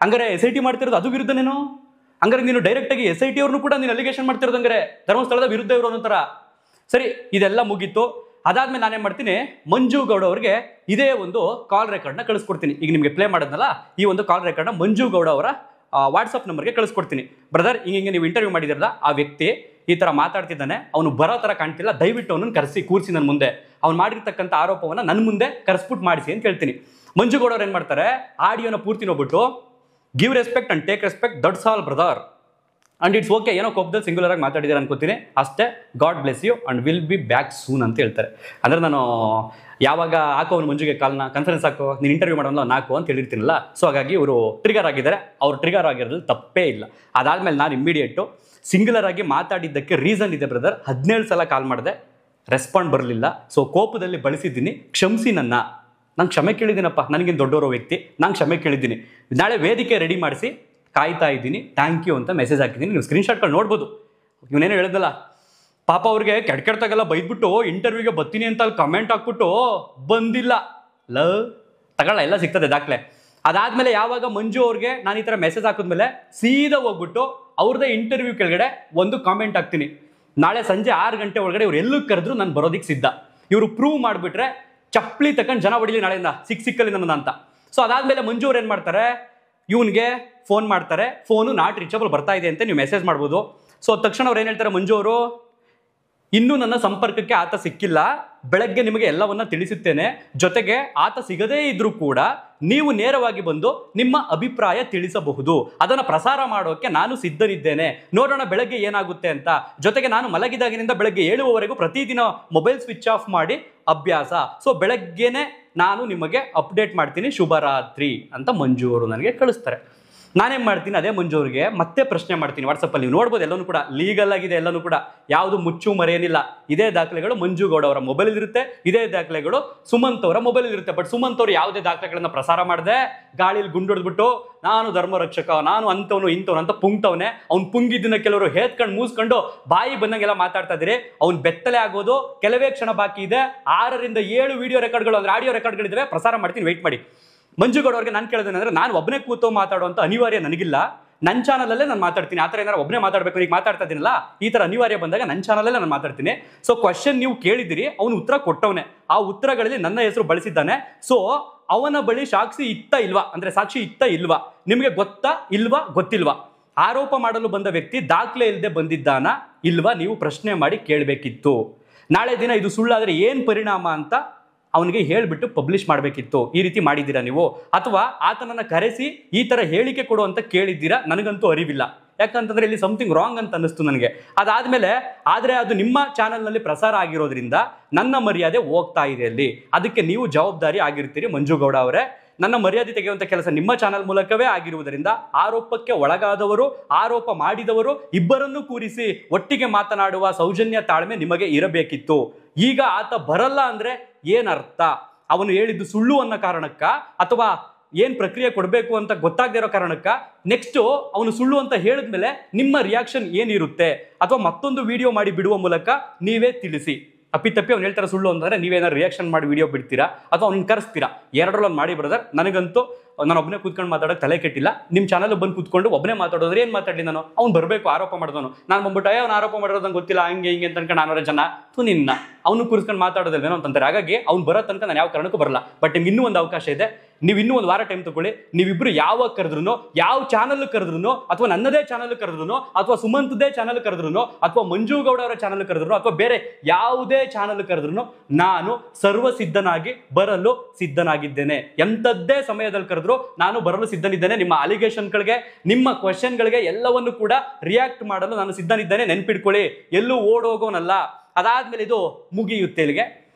ಹಂಗಾರೆ SIT ಮಾಡ್ತಿರೋದು ಅದು ವಿರುದ್ಧನೇನು? ಹಂಗಾರೆ ನೀನು ಡೈರೆಕ್ಟಾಗಿ SIT ಅವ್ರನ್ನೂ ಕೂಡ ನೀನು ಅಲಿಗೇಷನ್ ಮಾಡ್ತಿರೋದು ಹಂಗಾರೆ ಧರ್ಮಸ್ಥಳದ ವಿರುದ್ಧ ಇರೋ ನಂತರ. ಸರಿ, ಇದೆಲ್ಲ ಮುಗೀತು. ಅದಾದ್ಮೇಲೆ ನಾನೇನು ಮಾಡ್ತೀನಿ, ಮಂಜು ಗೌಡ ಅವ್ರಿಗೆ ಇದೇ ಒಂದು ಕಾಲ್ ರೆಕಾರ್ಡ್ನ ಕಳಿಸ್ಕೊಡ್ತೀನಿ. ಈಗ ನಿಮಗೆ ಪ್ಲೇ ಮಾಡೋದಲ್ಲ, ಈ ಒಂದು ಕಾಲ್ ರೆಕಾರ್ಡ್ನ ಮಂಜು ಗೌಡ ಅವರ ವಾಟ್ಸಪ್ ನಂಬರ್ಗೆ ಕಳಿಸ್ಕೊಡ್ತೀನಿ. ಬ್ರದರ್, ಹಿಂಗೆ ನೀವು ಇಂಟರ್ವ್ಯೂ ಮಾಡಿದಿರಲ್ಲ, ಆ ವ್ಯಕ್ತಿ ಈ ಥರ ಮಾತಾಡ್ತಿದ್ದಾನೆ, ಅವನು ಬರೋ ಥರ ಕಾಣ್ತಿಲ್ಲ, ದಯವಿಟ್ಟು ಅವನನ್ನು ಕೂರಿಸಿ ನನ್ನ ಮುಂದೆ, ಅವ್ನು ಮಾಡಿರ್ತಕ್ಕಂಥ ಆರೋಪವನ್ನು ನನ್ನ ಮುಂದೆ ಕರೆಸ್ಬಿಟ್ಟು ಮಾಡಿಸಿ ಅಂತ ಹೇಳ್ತೀನಿ. ಮಂಜು ಗೌಡ ಅವ್ರು ಏನು ಮಾಡ್ತಾರೆ, ಆಡಿಯೋನ ಪೂರ್ತಿ ನೋಡ್ಬಿಟ್ಟು, give respect and take respect, that's all brother, and it's okay, ಏನೋ ಕೋಪದಲ್ಲಿ ಸಿಂಗುಲರ್ ಆಗಿ ಮಾತಾಡಿದಾರೆ ಅನ್ಕೋತೀನಿ ಅಷ್ಟೇ, god bless you and will be back soon ಅಂತ ಹೇಳ್ತಾರೆ. ಅಂದರೆ ನಾನು ಯಾವಾಗ ಹಾಕೋ ಅವ್ನು ಮಂಜುಗೆ ಕಾಲ್ನ ಕಾನ್ಫರೆನ್ಸ್ ಹಾಕೋ, ನೀನು ಇಂಟರ್ವ್ಯೂ ಮಾಡೋಲ್ಲ ನಾಕು ಅಂತ ಹೇಳಿರ್ತೀನಲ್ಲ, ಸೊ ಹಾಗಾಗಿ ಇವರು ಟ್ರಿಗರ್ ಆಗಿದ್ದಾರೆ. ಅವ್ರು ಟ್ರಿಗರ್ ಆಗಿರೋದ್ರಲ್ಲಿ ತಪ್ಪೇ ಇಲ್ಲ. ಅದಾದಮೇಲೆ ನಾನು ಇಮ್ಮಿಡಿಯೇಟು ಸಿಂಗುಲರ್ ಆಗಿ ಮಾತಾಡಿದ್ದಕ್ಕೆ ರೀಸನ್ ಇದೆ ಬ್ರದರ್, 17 ಸಲ ಕಾಲ್ ಮಾಡಿದೆ, ರೆಸ್ಪಾಂಡ್ ಬರಲಿಲ್ಲ, ಸೊ ಕೋಪದಲ್ಲಿ ಬಳಸಿದ್ದೀನಿ, ಕ್ಷಮಿಸಿ ನಾನು ಕ್ಷಮೆ ಕೇಳಿದ್ದೀನಪ್ಪ, ನನಗೇನು ದೊಡ್ಡವರೋ ವ್ಯಕ್ತಿ, ನಾನು ಕ್ಷಮೆ ಕೇಳಿದ್ದೀನಿ, ನಾಳೆ ವೇದಿಕೆ ರೆಡಿ ಮಾಡಿಸಿ ಕಾಯ್ತಾ ಇದ್ದೀನಿ, ಥ್ಯಾಂಕ್ ಯು ಅಂತ ಮೆಸೇಜ್ ಹಾಕಿದ್ದೀನಿ. ನೀವು ಸ್ಕ್ರೀನ್ಶಾಟ್ಗಳು ನೋಡ್ಬೋದು. ಇವನೇನು ಹೇಳಿದ್ನಲ್ಲ, ಪಾಪ ಅವ್ರಿಗೆ ಕೆಡ್ತಾಗೆಲ್ಲ ಬೈದ್ಬಿಟ್ಟು ಇಂಟರ್ವ್ಯೂಗೆ ಬರ್ತೀನಿ ಅಂತ ಅಲ್ಲಿ ಕಮೆಂಟ್ ಹಾಕ್ಬಿಟ್ಟು ಬಂದಿಲ್ಲ. ತಗೊಳ್ಳ, ಎಲ್ಲ ಸಿಗ್ತದೆ ದಾಖಲೆ. ಅದಾದಮೇಲೆ ಯಾವಾಗ ಮಂಜು ಅವ್ರಿಗೆ ನಾನು ಈ ಥರ ಮೆಸೇಜ್ ಹಾಕಿದ್ಮೇಲೆ ಸೀದಾ ಹೋಗ್ಬಿಟ್ಟು ಅವ್ರದ್ದೇ ಇಂಟರ್ವ್ಯೂ ಕೆಳಗಡೆ ಒಂದು ಕಾಮೆಂಟ್ ಹಾಕ್ತೀನಿ, ನಾಳೆ ಸಂಜೆ 6 ಗಂಟೆ ಒಳಗಡೆ ಇವ್ರು ಎಲ್ಲೂ ಕರೆದ್ರು ನಾನು ಬರೋದಕ್ಕೆ ಸಿದ್ಧ, ಇವರು ಪ್ರೂವ್ ಮಾಡಿಬಿಟ್ರೆ ಚಪ್ಪಲಿ ತಗೊಂಡು ಜನ ಹೊಡಿಲಿ ನಾಳೆಯಿಂದ, ಸಿಕ್ಕಲ್ಲಿ ನನ್ನ ಅಂತ. ಸೊ ಅದಾದಮೇಲೆ ಮಂಜು ಅವ್ರು ಏನು ಮಾಡ್ತಾರೆ, ಇವನಿಗೆ ಫೋನ್ ಮಾಡ್ತಾರೆ, ಫೋನು ನಾಟ್ ರೀಚಬಲ್ ಬರ್ತಾ ಇದೆ ಅಂತ ನೀವು ಮೆಸೇಜ್ ಮಾಡ್ಬೋದು. ಸೊ ತಕ್ಷಣ ಅವ್ರು ಏನು ಹೇಳ್ತಾರೆ, ಮಂಜು ಅವರು, ಇನ್ನೂ ನನ್ನ ಸಂಪರ್ಕಕ್ಕೆ ಆತ ಸಿಕ್ಕಿಲ್ಲ, ಬೆಳಗ್ಗೆ ನಿಮಗೆ ಎಲ್ಲವನ್ನ ತಿಳಿಸುತ್ತೇನೆ, ಜೊತೆಗೆ ಆತ ಸಿಗದೇ ಇದ್ರೂ ಕೂಡ ನೀವು ನೇರವಾಗಿ ಬಂದು ನಿಮ್ಮ ಅಭಿಪ್ರಾಯ ತಿಳಿಸಬಹುದು, ಅದನ್ನು ಪ್ರಸಾರ ಮಾಡೋಕ್ಕೆ ನಾನು ಸಿದ್ಧನಿದ್ದೇನೆ, ನೋಡೋಣ ಬೆಳಗ್ಗೆ ಏನಾಗುತ್ತೆ ಅಂತ. ಜೊತೆಗೆ ನಾನು ಮಲಗಿದಾಗಿನಿಂದ ಬೆಳಗ್ಗೆ 7 ಪ್ರತಿದಿನ ಮೊಬೈಲ್ ಸ್ವಿಚ್ ಆಫ್ ಮಾಡಿ ಅಭ್ಯಾಸ, ಸೊ ಬೆಳಗ್ಗೆನೆ ನಾನು ನಿಮಗೆ ಅಪ್ಡೇಟ್ ಮಾಡ್ತೀನಿ, ಶುಭರಾತ್ರಿ ಅಂತ ಮಂಜು ಅವರು ನನಗೆ ಕಳಿಸ್ತಾರೆ. ನಾನೇನ್ ಮಾಡ್ತೀನಿ, ಅದೇ ಮಂಜು ಅವ್ರಿಗೆ ಮತ್ತೆ ಪ್ರಶ್ನೆ ಮಾಡ್ತೀನಿ ವಾಟ್ಸಪ್ಪಲ್ಲಿ. ನೀವು ನೋಡ್ಬೋದು ಎಲ್ಲನೂ ಕೂಡ ಲೀಗಲ್ ಆಗಿದೆ, ಎಲ್ಲನೂ ಕೂಡ ಯಾವುದು ಮುಚ್ಚು ಮರೆಯೇನಿಲ್ಲ. ಇದೇ ದಾಖಲೆಗಳು ಮಂಜು ಗೌಡ ಅವರ ಮೊಬೈಲ್ ಇರುತ್ತೆ, ಇದೇ ದಾಖಲೆಗಳು ಸುಮಂತ್ ಅವರ ಮೊಬೈಲ್ ಇರುತ್ತೆ. ಬಟ್ ಸುಮಂತ್ ಅವರು ಯಾವುದೇ ದಾಖಲೆಗಳನ್ನ ಪ್ರಸಾರ ಮಾಡದೆ ಗಾಳಿಲಿ ಗುಂಡೊಡ್ಬಿಟ್ಟು ನಾನು ಧರ್ಮರಕ್ಷಕ, ನಾನು ಅಂತವನು ಇಂಥವನು ಅಂತ ಪುಂಗ್ತವನೆ. ಅವ್ನು ಪುಂಗಿದ್ದನ್ನ ಕೆಲವರು ಹೇತ್ಕೊಂಡು ಮೂಸ್ಕೊಂಡು ಬಾಯಿ ಬಂದಂಗೆಲ್ಲ ಮಾತಾಡ್ತಾ ಇದ್ದೀರಿ. ಅವ್ನು ಬೆತ್ತಲೆ ಆಗೋದು ಕೆಲವೇ ಕ್ಷಣ ಬಾಕಿ ಇದೆ. 6 ರಿಂದ 7 ವಿಡಿಯೋ ರೆಕಾರ್ಡ್ಗಳು ಅಂದ್ರೆ ಆಡಿಯೋ ರೆಕಾರ್ಡ್ಗಳಿದ್ದಾವೆ, ಪ್ರಸಾರ ಮಾಡ್ತೀನಿ, ವೆಯ್ಟ್ ಮಾಡಿ. ಮಂಜು ಗೌಡ ಅವ್ರಿಗೆ ನಾನು ಕೇಳೋದೇನಂದ್ರೆ, ನಾನು ಒಬ್ಬನೇ ಕೂತು ಮಾತಾಡುವಂತ ಅನಿವಾರ್ಯ ನನಗಿಲ್ಲ. ನನ್ನ ಚಾನಲಲ್ಲೇ ನಾನು ಮಾತಾಡ್ತೀನಿ. ಆ ಥರ ಏನಾರು ಒಬ್ಬನೇ ಮಾತಾಡಬೇಕು, ಈಗ ಮಾತಾಡ್ತಾ ಇದ್ದೀನಲ್ಲ, ಈ ಥರ ಅನಿವಾರ್ಯ ಬಂದಾಗ ನನ್ನ ಚಾನಲಲ್ಲೇ ನಾನು ಮಾತಾಡ್ತೀನಿ. ಸೊ ಕ್ವಶನ್ ನೀವು ಕೇಳಿದಿರಿ, ಅವನು ಉತ್ತರ ಕೊಟ್ಟವನೇ. ಆ ಉತ್ತರಗಳಲ್ಲಿ ನನ್ನ ಹೆಸರು ಬಳಸಿದ್ದಾನೆ. ಸೊ ಅವನ ಬಳಿ ಸಾಕ್ಷಿ ಇತ್ತ ಇಲ್ವಾ ಅಂದ್ರೆ ಸಾಕ್ಷಿ ಇತ್ತ ಇಲ್ವಾ, ನಿಮಗೆ ಗೊತ್ತಾ ಇಲ್ವಾ, ಗೊತ್ತಿಲ್ವಾ? ಆರೋಪ ಮಾಡಲು ಬಂದ ವ್ಯಕ್ತಿ ದಾಖಲೆ ಇಲ್ಲದೆ ಬಂದಿದ್ದಾನ ಇಲ್ವಾ, ನೀವು ಪ್ರಶ್ನೆ ಮಾಡಿ ಕೇಳಬೇಕಿತ್ತು. ನಾಳೆ ದಿನ ಇದು ಸುಳ್ಳಾದ್ರೆ ಏನ್ ಪರಿಣಾಮ ಅಂತ ಅವನಿಗೆ ಹೇಳ್ಬಿಟ್ಟು ಪಬ್ಲಿಷ್ ಮಾಡಬೇಕಿತ್ತು. ಈ ರೀತಿ ಮಾಡಿದ್ದೀರಾ ನೀವು, ಅಥವಾ ಆತನನ್ನ ಕರೆಸಿ ಈ ತರ ಹೇಳಿಕೆ ಕೊಡು ಅಂತ ಕೇಳಿದ್ದೀರಾ? ನನಗಂತೂ ಅರಿವಿಲ್ಲ. ಯಾಕಂತಂದ್ರೆ ಇಲ್ಲಿ ಸಮಥಿಂಗ್ ರಾಂಗ್ ಅಂತ ಅನ್ನಿಸ್ತು ನನಗೆ. ಅದಾದ್ಮೇಲೆ ಆದ್ರೆ ಅದು ನಿಮ್ಮ ಚಾನೆಲ್ನಲ್ಲಿ ಪ್ರಸಾರ ಆಗಿರೋದ್ರಿಂದ ನನ್ನ ಮರ್ಯಾದೆ ಹೋಗ್ತಾ ಇದೆ ಅಲ್ಲಿ. ಅದಕ್ಕೆ ನೀವು ಜವಾಬ್ದಾರಿ ಆಗಿರ್ತೀರಿ ಮಂಜು ಗೌಡ ಅವರೇ. ನನ್ನ ಮರ್ಯಾದೆ ತೆಗೆಯುವಂತ ಕೆಲಸ ನಿಮ್ಮ ಚಾನೆಲ್ ಮೂಲಕವೇ ಆಗಿರುವುದರಿಂದ ಆರೋಪಕ್ಕೆ ಒಳಗಾದವರು, ಆರೋಪ ಮಾಡಿದವರು ಇಬ್ಬರನ್ನೂ ಕೂರಿಸಿ ಒಟ್ಟಿಗೆ ಮಾತನಾಡುವ ಸೌಜನ್ಯ, ತಾಳ್ಮೆ ನಿಮಗೆ ಇರಬೇಕಿತ್ತು. ಈಗ ಆತ ಬರಲ್ಲ ಅಂದ್ರೆ ಏನರ್ಥ? ಅವನು ಹೇಳಿದ್ದು ಸುಳ್ಳು ಅನ್ನೋ ಕಾರಣಕ್ಕ, ಅಥವಾ ಏನ್ ಪ್ರಕ್ರಿಯೆ ಕೊಡಬೇಕು ಅಂತ ಗೊತ್ತಾಗದೇ ಇರೋ ಕಾರಣಕ್ಕ? ನೆಕ್ಸ್ಟ್ ಅವನು ಸುಳ್ಳು ಅಂತ ಹೇಳಿದ್ಮೇಲೆ ನಿಮ್ಮ ರಿಯಾಕ್ಷನ್ ಏನಿರುತ್ತೆ? ಅಥವಾ ಮತ್ತೊಂದು ವಿಡಿಯೋ ಮಾಡಿ ಬಿಡುವ ಮೂಲಕ ನೀವೇ ತಿಳಿಸಿ. ಅಪ್ಪಿತಪ್ಪಿ ಅವ್ನು ಹೇಳ್ತಾರೆ ಸುಳ್ಳು ಅಂತಂದ್ರೆ ನೀವೇನಾದ್ರು ರಿಯಾಕ್ಷನ್ ಮಾಡಿ ವಿಡಿಯೋ ಬಿಡ್ತೀರಾ ಅಥವಾ ಅವ್ನ ಕರೆಸ್ತೀರಾ? ಎರಡರಲ್ಲಿ ಒಂದು ಮಾಡಿ ಬ್ರದರ್. ನನಗಂತೂ ನಾನು ಒಬ್ಬನೇ ಕೂತ್ಕೊಂಡು ಮಾತಾಡೋಕೆ ತಲೆ ಕೆಟ್ಟಿಲ್ಲ. ನಿಮ್ಮ ಚಾನಲ್ ಬಂದು ಕೂತ್ಕೊಂಡು ಒಬ್ಬನೇ ಮಾತಾಡೋದ್ರೆ ಏನು ಮಾತಾಡಲಿ ನಾನು? ಅವ್ನು ಬರಬೇಕು ಆರೋಪ ಮಾಡಿದವನು. ನಾನು ಬಂದ್ಬಿಟ್ಟು ಅವ್ನು ಆರೋಪ ಮಾಡಿರೋದು ನಂಗೆ ಗೊತ್ತಿಲ್ಲ ಹಂಗೆ ಹಿಂಗೆ ಅಂತ ಅನ್ಕೊಂಡು 400 ಜನ ನಿನ್ನ ಅವನು ಕೂರಿಸ್ಕೊಂಡು ಮಾತಾಡೋದಿಲ್ವೇನೋ ಅಂತಂತಾರೆ. ಹಾಗಾಗಿ ಅವ್ನು ಬರೋ ತನಕ ನಾನು ಯಾವ ಕಾರಣಕ್ಕೂ ಬರಲ್ಲ. ಬಟ್ ನಿಮ್ಗೆ ಇನ್ನೂ ಒಂದು ಅವಕಾಶ ಇದೆ. ನೀವು ಇನ್ನೂ ಒಂದು ವಾರ ಟೈಮ್ ತಗೊಳ್ಳಿ. ನೀವಿಬ್ರು ಯಾವಾಗ ಕರೆದ್ರು, ಯಾವ ಚಾನಲ್ ಕರೆದ್ರು, ಅಥವಾ ನನ್ನದೇ ಚಾನಲ್ ಕರೆದ್ರು, ಅಥವಾ ಸುಮಂತ್ದೇ ಚಾನಲ್ ಕರೆದ್ರು, ಅಥವಾ ಮಂಜು ಗೌಡ ಅವರ ಚಾನಲ್ ಕರೆದ್ರು, ಅಥವಾ ಬೇರೆ ಯಾವುದೇ ಚಾನಲ್ ಕರೆದ್ರು ನಾನು ಸರ್ವ ಸಿದ್ಧನಾಗಿ ಬರಲು ಸಿದ್ಧನಾಗಿದ್ದೇನೆ. ಎಂಥದ್ದೇ ಸಮಯದಲ್ಲಿ ಕರೆದ್ರು ನಾನು ಬರಲು ಸಿದ್ಧನಿದ್ದೇನೆ. ನಿಮ್ಮ ಅಲಿಗೇಷನ್ಗಳಿಗೆ, ನಿಮ್ಮ ಕ್ವಶನ್ಗಳಿಗೆ ಎಲ್ಲವನ್ನು ಕೂಡ ರಿಯಾಕ್ಟ್ ಮಾಡಲು ನಾನು ಸಿದ್ಧನಿದ್ದೇನೆ. ನೆನ್ಪಿಟ್ಕೊಳ್ಳಿ, ಎಲ್ಲೂ ಓಡೋಗೋನಲ್ಲ. ಅದಾದ್ಮೇಲೆ ಇದು ಮುಗಿಯುತ್ತೆ ಇಲ್ಲಿಗೆ.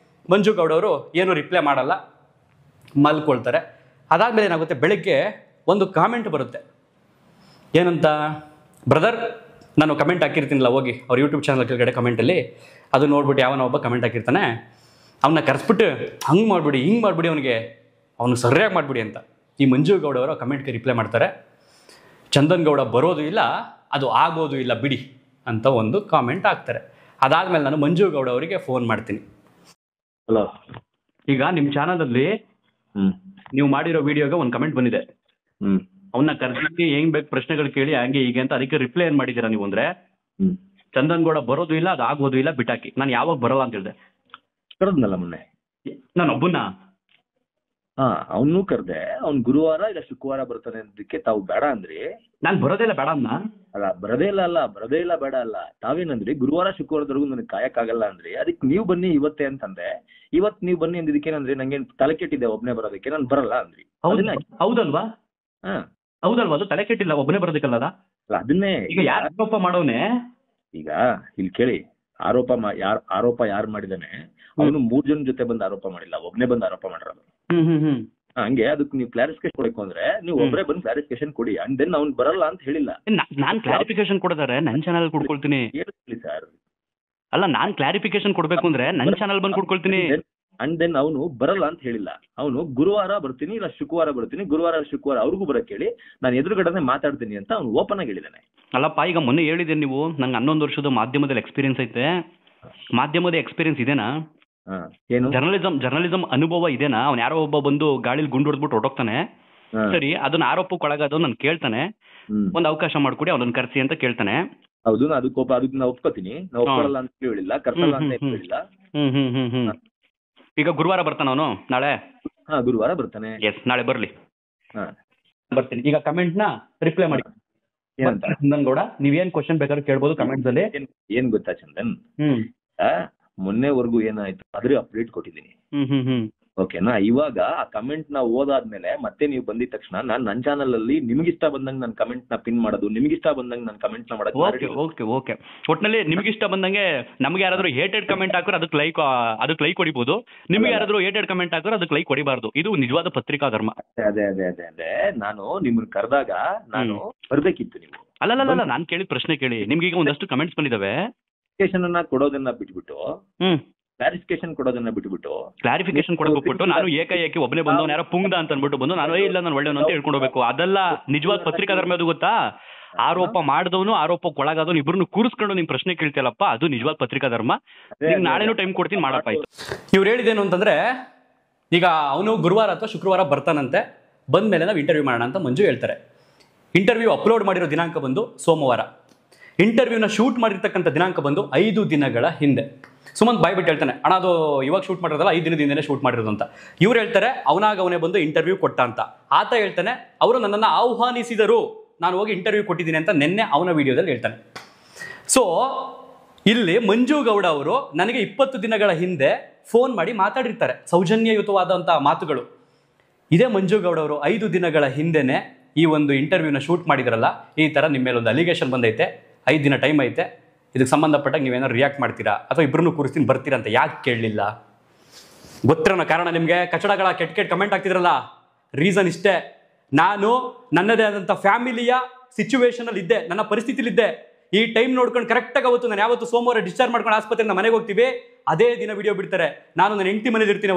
ಮಂಜು ಗೌಡ ಅವರು ಏನು ರಿಪ್ಲೈ ಮಾಡಲ್ಲ, ಮಲ್ಕೊಳ್ತಾರೆ. ಅದಾದ್ಮೇಲೆ ಏನಾಗುತ್ತೆ, ಬೆಳಗ್ಗೆ ಒಂದು ಕಾಮೆಂಟ್ ಬರುತ್ತೆ. ಏನಂತ? ಬ್ರದರ್, ನಾನು ಕಮೆಂಟ್ ಹಾಕಿರ್ತೀನಿಲ್ಲ, ಹೋಗಿ ಅವ್ರ ಯೂಟ್ಯೂಬ್ ಚಾನಲ್ ಕೆಳಗಡೆ ಕಮೆಂಟಲ್ಲಿ ಅದು ನೋಡ್ಬಿಟ್ಟು ಯಾವನೋ ಒಬ್ಬ ಕಮೆಂಟ್ ಹಾಕಿರ್ತಾನೆ. ಅವನ್ನ ಕರೆಸ್ಬಿಟ್ಟು ಹಂಗೆ ಮಾಡಿಬಿಡಿ, ಹಿಂಗೆ ಮಾಡಿಬಿಡಿ, ಅವನು ಸರಿಯಾಗಿ ಮಾಡಿಬಿಡಿ ಅಂತ ಈ ಮಂಜು ಗೌಡ ಅವರು ಕಮೆಂಟ್ಗೆ ರಿಪ್ಲೈ ಮಾಡ್ತಾರೆ. ಚಂದನ್ ಗೌಡ ಬರೋದು ಇಲ್ಲ, ಅದು ಆಗೋದು ಇಲ್ಲ ಬಿಡಿ ಅಂತ ಒಂದು ಕಾಮೆಂಟ್ ಹಾಕ್ತಾರೆ. ಅದಾದ್ಮೇಲೆ ನಾನು ಮಂಜು ಗೌಡ ಅವರಿಗೆ ಫೋನ್ ಮಾಡ್ತೀನಿ. ಹಲೋ, ಈಗ ನಿಮ್ಮ ಚಾನಲಲ್ಲಿ ನೀವು ಮಾಡಿರೋ ವಿಡಿಯೋಗೆ ಒಂದು ಕಮೆಂಟ್ ಬಂದಿದೆ. ಅವನ್ನ ಕರೆಸಿ ಹೆಂಗ್ ಬೇಕು ಪ್ರಶ್ನೆಗಳು ಕೇಳಿ ಹಂಗೆ ಹೀಗೆ ಅಂತ. ಅದಕ್ಕೆ ರಿಪ್ಲೈ ಏನ್ ಮಾಡಿದ್ದೀರಾ ನೀವು ಅಂದ್ರೆ, ಚಂದನ್ ಗೌಡ ಬರೋದು ಇಲ್ಲ, ಅದು ಆಗೋದು ಇಲ್ಲ, ಬಿಟ್ಟಾಕಿ. ನಾನು ಯಾವಾಗ ಬರಲ್ಲ ಅಂತ ಹೇಳಿದೆ. ಕರೆದ್ನಲ್ಲ ಮೊನ್ನೆ ನಾನು ಒಬ್ಬನ. ಅವನು ಕರೆದೆ. ಅವ್ನು ಗುರುವಾರ ಇಲ್ಲ ಶುಕ್ರವಾರ ಬರ್ತಾನೆ ಅನ್ನೋದಕ್ಕೆ ತಾವು ಬೇಡ ಅಂದ್ರಿ. ನಾನು ಬರೋದೇ ಇಲ್ಲ ಬೇಡ ಅನ್ನ ಅಲ್ಲ, ಬರದೇ ಇಲ್ಲ ಬೇಡ ಅಲ್ಲ. ತಾವೇನಂದ್ರಿ ಗುರುವಾರ ಶುಕ್ರವಾರದವರೆಗೂ ನನಗೆ ಕಾಯಕ್ಕಾಗಲ್ಲ ಅಂದ್ರಿ. ಅದಕ್ಕೆ ನೀವು ಬನ್ನಿ ಇವತ್ತೇ ಅಂತಂದೆ. ಇವತ್ತು ನೀವು ಬನ್ನಿ ಅಂದಿದ್ದಕ್ಕೆ ಏನಂದ್ರಿ, ನಂಗೆ ತಲೆ ಕೆಟ್ಟಿದ್ದೆ ಒಬ್ಬನೇ ಬರೋದಕ್ಕೆ, ನಾನು ಬರಲ್ಲ ಅಂದ್ರಿ. ಹೌದಲ್ವಾ? ಹೌದಲ್ವಾ? ಅದು ತಲೆ ಕೆಟ್ಟಿಲ್ಲ, ಒಬ್ಬನೇ ಬರೋದಕ್ಕಲ್ಲ. ಅದನ್ನೇ ಈಗ ಯಾರು ಆರೋಪ ಮಾಡೋನೆ? ಈಗ ಇಲ್ಲಿ ಕೇಳಿ, ಆರೋಪ ಯಾರು ಮಾಡಿದಾನೆ? ಅವನು 3 ಜನ ಜೊತೆ ಬಂದು ಆರೋಪ ಮಾಡಿಲ್ಲ, ಒಬ್ನೇ ಬಂದು ಆರೋಪ ಮಾಡಿರೋದು. ಹಂಗೆ ಅದಕ್ಕೆ ನೀವು ಕ್ಲಾರಿಫಿಕೇಶನ್ ಕೊಡಬೇಕು ಅಂದ್ರೆ ನೀವು ಒಬ್ಬರೇ ಬಂದು ಕ್ಲಾರಿಫಿಕೇಶನ್ ಕೊಡಿ. ಅಂಡ್ ದೆನ್ ಅವ್ನು ಬರಲ್ಲ ಅಂತ ಹೇಳಿಲ್ಲ. ನಾನ್ ಕ್ಲಾರಿಫಿಕೇಶನ್ ಕೊಡೋದಾರೆ ನನ್ನ ಚಾನಲ್ ಕೊಡ್ಕೊಳ್ತೀನಿ. ಹೇಳಿ ಸರ್. ಅಲ್ಲ, ನಾನ್ ಕ್ಲಾರಿಫಿಕೇಶನ್ ಕೊಡ್ಬೇಕು ಅಂದ್ರೆ ನನ್ನ ಚಾನಲ್ ಬಂದು ಕೊಡ್ಕೊಳ್ತೀನಿ. ಅಂಡ್ ದೆನ್ ಅವನು ಬರಲ್ಲ ಅಂತ ಹೇಳಿಲ್ಲ. ಅವನು ಗುರುವಾರ ಬರ್ತೀನಿ ಇಲ್ಲ ಶುಕ್ರವಾರ ಬರ್ತೀನಿ, ಗುರುವಾರ ಶುಕ್ರವಾರ ಅವ್ರಿಗೂ ಬರಕ್ಕೆ ಹೇಳಿ, ನಾನು ಎದುರುಗಡೆ ಮಾತಾಡ್ತೀನಿ ಅಂತ ಅವ್ನು ಓಪನ್ ಆಗಿ ಹೇಳಿದಾನೆ. ಅಲ್ಲಪ್ಪ, ಈಗ ಮೊನ್ನೆ ಹೇಳಿದೆ ನೀವು ನಂಗೆ 11 ವರ್ಷದ ಮಾಧ್ಯಮದಲ್ಲಿ ಎಕ್ಸ್ಪೀರಿಯನ್ಸ್ ಐತೆ. ಮಾಧ್ಯಮದ ಎಕ್ಸ್ಪೀರಿಯನ್ಸ್ ಇದೆನಾ? ಏನು ಜರ್ನಲಿಸಂ ಅನುಭವ ಇದೆನಾ? ಅವ್ನು ಯಾರೋ ಒಬ್ಬ ಬಂದು ಗಾಳಿಲಿ ಗುಂಡು ಹೊಡೆದ್ಬಿಟ್ಟು ಹೊರಟೋಗ್ತಾನೆ. ಸರಿ, ಅದನ್ನ ಆರೋಪಕ್ಕೊಳಗಾದ ನಾನು ಕೇಳ್ತಾನೆ, ಒಂದು ಅವಕಾಶ ಮಾಡ್ಕೊಡಿ ಅವನನ್ನ ಕರ್ಸಿ ಅಂತ ಕೇಳ್ತಾನೆ. ಹೌದು, ಅದಕ್ಕೆ ನಾ ಒಪ್ಕೋತೀನಿ. ನಾ ಒಪ್ಕೊಳ್ಳಲ್ಲ ಅಂತ ಹೇಳಿಲ್ಲ, ಕರ್ಸಲ್ಲ ಅಂತ ಹೇಳಿಲ್ಲ. ಈಗ ಗುರುವಾರ ಬರ್ತಾನ ಅವನು, ನಾಳೆ? ಗುರುವಾರ ಬರ್ತಾನೆ. ಎಸ್, ನಾಳೆ ಬರ್ಲಿ, ಬರ್ತೀನಿ. ಈಗ ಕಮೆಂಟ್ ನ ರಿಪ್ಲೈ ಮಾಡಿ. ಚಂದನ್ ಗೌಡ, ನೀವೇನ್ ಕ್ವಶನ್ ಬೇಕಾದ್ರೂ ಕೇಳ್ಬೋದು ಕಮೆಂಟ್ಸ್ ಅಲ್ಲಿ. ಏನ್ ಗೊತ್ತಾ ಚಂದನ್, ಮೊನ್ನೆವರೆಗೂ ಏನಾಯ್ತು ಅದ್ರ ಅಪ್ಡೇಟ್ ಕೊಟ್ಟಿದ್ದೀನಿ. ಓಕೆನಾ? ಇವಾಗ ಆ ಕಮೆಂಟ್ ನ ಓದಾದ್ಮೇಲೆ ಮತ್ತೆ ನೀವು ಬಂದಿದ ತಕ್ಷಣ ನನ್ನ ಚಾನಲ್ ಅಲ್ಲಿ ನಿಮ್ಗಿಷ್ಟ ಬಂದಂಗೆ ನನ್ನ ಕಮೆಂಟ್ ನ ಪಿನ್ ಮಾಡೋದು, ನಿಮ್ಗಿಷ್ಟ ಬಂದಂಗೆ ನನ್ನ ಕಮೆಂಟ್ ನ ಮಾಡೋದು. ಓಕೆ ಒಟ್ನಲ್ಲಿ ನಿಮ್ಗಿಷ್ಟ ಬಂದಂಗೆ ನಮ್ಗೆ ಯಾರಾದ್ರೂ ಹೇಟೆಡ್ ಕಮೆಂಟ್ ಹಾಕೋರು ಅದಕ್ಕೆ ಲೈಕ್ ಹೊಡಿಬಹುದು, ನಿಮ್ಗೆ ಯಾರಾದ್ರೂ ಹೇಟೆಡ್ ಕಮೆಂಟ್ ಹಾಕೋರು ಅದಕ್ಕೆ ಲೈಕ್ ಹೊಡಿಬಾರ್ದು. ಇದು ನಿಜವಾದ ಪತ್ರಿಕಾ ಧರ್ಮ. ಅದೇ ನಾನು ನಿಮ್ಮನ್ನ ಕರೆದಾಗ ನಾನು ಬರ್ಬೇಕಿತ್ತು. ನೀವು ಅಲ್ಲ ನಾನು ಕೇಳಿದ ಪ್ರಶ್ನೆ ಕೇಳಿ. ನಿಮ್ಗೆ ಈಗ ಒಂದಷ್ಟು ಕಮೆಂಟ್ಸ್ ಬಂದಿದಾವೆ. ಕೊಡೋದನ್ನ ಬಿಟ್ಬಿಟ್ಟು ಕ್ಲಾರಿಫಿಕೇಶನ್ ಕೊಡೋಕೆ ನಾನು ಏಕಾಏಕಿ ಒಬ್ಬನೇ ಬಂದು ಯಾರೋ ಪುಂಗ್ದ ಅಂತ ಅನ್ಬಿಟ್ಟು ಬಂದು ನಾನು ಇಲ್ಲ ನಾನು ಒಳ್ಳೆಯವನು ಅಂತ ಹೇಳ್ಕೊಂಡು ಹೋಗ್ಬೇಕು. ಅದೆಲ್ಲ ನಿಜವಾದ ಪತ್ರಿಕಾ ಧರ್ಮ. ಅದು ಗೊತ್ತಾ? ಆರೋಪ ಮಾಡಿದವನು ಆರೋಪಕ್ಕೊಳಗಾದವನು ಇಬ್ಬರನ್ನು ಕೂರಿಸ್ಕೊಂಡು ನಿಮ್ ಪ್ರಶ್ನೆ ಕೇಳ್ತಿಯಲ್ಲಪ್ಪ, ಅದು ನಿಜವಾದ ಪತ್ರಿಕಾ ಧರ್ಮ. ನಾಳೆನೂ ಟೈಮ್ ಕೊಡ್ತೀನಿ, ಮಾಡಪ್ಪ ಆಯ್ತು. ಇವ್ರು ಹೇಳಿದೇನು ಅಂತಂದ್ರೆ, ಈಗ ಅವನು ಗುರುವಾರ ಅಥವಾ ಶುಕ್ರವಾರ ಬರ್ತಾನಂತೆ, ಬಂದ್ಮೇಲೆ ನಾವು ಇಂಟರ್ವ್ಯೂ ಮಾಡೋಣ ಅಂತ ಮಂಜು ಹೇಳ್ತಾರೆ. ಇಂಟರ್ವ್ಯೂ ಅಪ್ಲೋಡ್ ಮಾಡಿರೋ ದಿನಾಂಕ ಬಂದು ಸೋಮವಾರ, ಇಂಟರ್ವ್ಯೂನ ಶೂಟ್ ಮಾಡಿರ್ತಕ್ಕಂಥ ದಿನಾಂಕ ಬಂದು 5 ದಿನಗಳ ಹಿಂದೆ. ಸುಮಂತ್ ಬಾಯ್ಬಿಟ್ಟು ಹೇಳ್ತಾನೆ, ಅಣ್ಣ ಅದು ಇವಾಗ ಶೂಟ್ ಮಾಡಿರೋದಲ್ಲ, 5 ದಿನದಿಂದನೇ ಶೂಟ್ ಮಾಡಿರೋದು ಅಂತ. ಇವ್ರು ಹೇಳ್ತಾರೆ ಅವನೇ ಬಂದು ಇಂಟರ್ವ್ಯೂ ಕೊಟ್ಟ ಅಂತ. ಆತ ಹೇಳ್ತಾನೆ ಅವರು ನನ್ನನ್ನು ಆಹ್ವಾನಿಸಿದರು, ನಾನು ಹೋಗಿ ಇಂಟರ್ವ್ಯೂ ಕೊಟ್ಟಿದ್ದೀನಿ ಅಂತ ನಿನ್ನೆ ಅವನ ವಿಡಿಯೋದಲ್ಲಿ ಹೇಳ್ತಾನೆ. ಸೊ ಇಲ್ಲಿ ಮಂಜು ಗೌಡ ಅವರು ನನಗೆ 20 ದಿನಗಳ ಹಿಂದೆ ಫೋನ್ ಮಾಡಿ ಮಾತಾಡಿರ್ತಾರೆ ಸೌಜನ್ಯಯುತವಾದಂಥ ಮಾತುಗಳು. ಇದೇ ಮಂಜು ಗೌಡ ಅವರು 5 ದಿನಗಳ ಹಿಂದೆನೆ ಈ ಒಂದು ಇಂಟರ್ವ್ಯೂನ ಶೂಟ್ ಮಾಡಿದ್ರಲ್ಲ, ಈ ಥರ ನಿಮ್ಮ ಮೇಲೆ ಒಂದು ಅಲಿಗೇಷನ್ ಬಂದೈತೆ, 5 ದಿನ ಟೈಮ್ ಐತೆ, ಇದಕ್ಕೆ ಸಂಬಂಧಪಟ್ಟಾಗ ನೀವೇನಾದ್ರು ರಿಯಾಕ್ಟ್ ಮಾಡ್ತೀರಾ ಅಥವಾ ಇಬ್ಬರನ್ನೂ ಕೂರಿಸ್ತೀನಿ ಬರ್ತೀರಾ ಅಂತ ಯಾಕೆ ಕೇಳಲಿಲ್ಲ? ಗೊತ್ತಿರೋಣ ಕಾರಣ ನಿಮಗೆ. ಕಚಡಗಳ ಕೆಟ್ಟ ಕಮೆಂಟ್ ಆಗ್ತಿದ್ರಲ್ಲ, ರೀಸನ್ ಇಷ್ಟೇ. ನಾನು ನನ್ನದೇ ಆದಂಥ ಫ್ಯಾಮಿಲಿಯ ಸಿಚುವೇಶನಲ್ಲಿ ಇದ್ದೆ, ನನ್ನ ಪರಿಸ್ಥಿತಿಲಿದ್ದೆ. ಈ ಟೈಮ್ ನೋಡ್ಕೊಂಡು ಕರೆಕ್ಟಾಗಿ ಅವತ್ತು ನಾನು ಯಾವತ್ತು ಸೋಮವಾರ ಡಿಸ್ಚಾರ್ಜ್ ಮಾಡ್ಕೊಂಡು ಆಸ್ಪತ್ರೆಯಿಂದ ಮನೆಗೆ ಹೋಗ್ತೀವಿ, ಅದೇ ದಿನ ವಿಡಿಯೋ ಬಿಡ್ತಾರೆ. ನಾನು ನನ್ನ ಹೆಂಡತಿ ಮನೇಲಿ ಇರ್ತೀನಿ.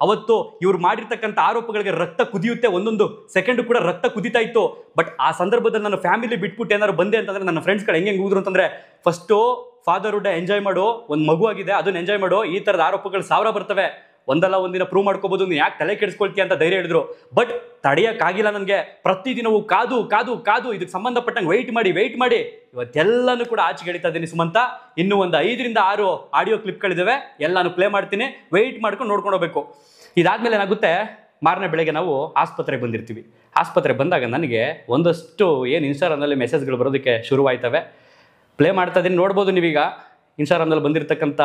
ಅವತ್ತು ಇವ್ರು ಮಾಡಿರ್ತಕ್ಕಂಥ ಆರೋಪಗಳಿಗೆ ರಕ್ತ ಕುದಿಯುತ್ತೆ, ಒಂದೊಂದು ಸೆಕೆಂಡ್ ಕೂಡ ರಕ್ತ ಕುದಿತಾ ಇತ್ತು. ಬಟ್ ಆ ಸಂದರ್ಭದಲ್ಲಿ ನನ್ನ ಫ್ಯಾಮಿಲಿ ಬಿಟ್ಬಿಟ್ಟು ಏನಾದ್ರು ಬಂದೆ ಅಂತಂದ್ರೆ ನನ್ನ ಫ್ರೆಂಡ್ಸ್ಗಳು ಹೆಂಗೆ ಹೋದ್ರು ಅಂತಂದ್ರೆ, ಫಸ್ಟು ಫಾದರ್ಹುಡ್ ಎಂಜಾಯ್ ಮಾಡು, ಒಂದು ಮಗು ಆಗಿದೆ ಅದನ್ನ ಎಂಜಾಯ್ ಮಾಡು, ಈ ಥರದ ಆರೋಪಗಳು 1000 ಬರ್ತವೆ, ಒಂದಲ್ಲ ಒಂದಿನ ಪ್ರೂವ್ ಮಾಡ್ಕೋಬಹುದು, ನೀನು ಯಾಕೆ ತಲೆ ಕೆಡಿಸ್ಕೊಳ್ತೀಯ ಅಂತ ಧೈರ್ಯ ಹೇಳಿದ್ರು. ಬಟ್ ತಡೆಯೋಕ್ಕಾಗಿಲ್ಲ ನನಗೆ. ಪ್ರತಿದಿನವೂ ಕಾದು ಇದಕ್ಕೆ ಸಂಬಂಧಪಟ್ಟಂಗೆ ವೆಯ್ಟ್ ಮಾಡಿ ಇವತ್ತೆಲ್ಲನೂ ಕೂಡ ಆಚೆಗೆ ಎಳಿತಾ ಇದ್ದೀನಿ ಸುಮಂತ. ಇನ್ನೂ ಒಂದು 5 ರಿಂದ 6 ಆಡಿಯೋ ಕ್ಲಿಪ್ಗಳಿದ್ದಾವೆ, ಎಲ್ಲಾನು ಪ್ಲೇ ಮಾಡ್ತೀನಿ, ವೆಯ್ಟ್ ಮಾಡ್ಕೊಂಡು ನೋಡ್ಕೊಂಡು ಹೋಗ್ಬೇಕು. ಇದಾದ್ಮೇಲೆ ಏನಾಗುತ್ತೆ, ಮಾರನೇ ಬೆಳಗ್ಗೆ ನಾವು ಆಸ್ಪತ್ರೆಗೆ ಬಂದಿರ್ತೀವಿ. ಆಸ್ಪತ್ರೆ ಬಂದಾಗ ನನಗೆ ಒಂದಷ್ಟು ಏನು ಇನ್ಸ್ಟಾಗ್ರಾಮ್ನಲ್ಲಿ ಮೆಸೇಜ್ಗಳು ಬರೋದಕ್ಕೆ ಶುರುವಾಯ್ತವೆ. ಪ್ಲೇ ಮಾಡ್ತಾ ಇದ್ದೀನಿ, ನೋಡ್ಬೋದು ನೀವೀಗ ಇನ್ಸ್ಟಾಗ್ರಾಮ್ನಲ್ಲಿ ಬಂದಿರತಕ್ಕಂಥ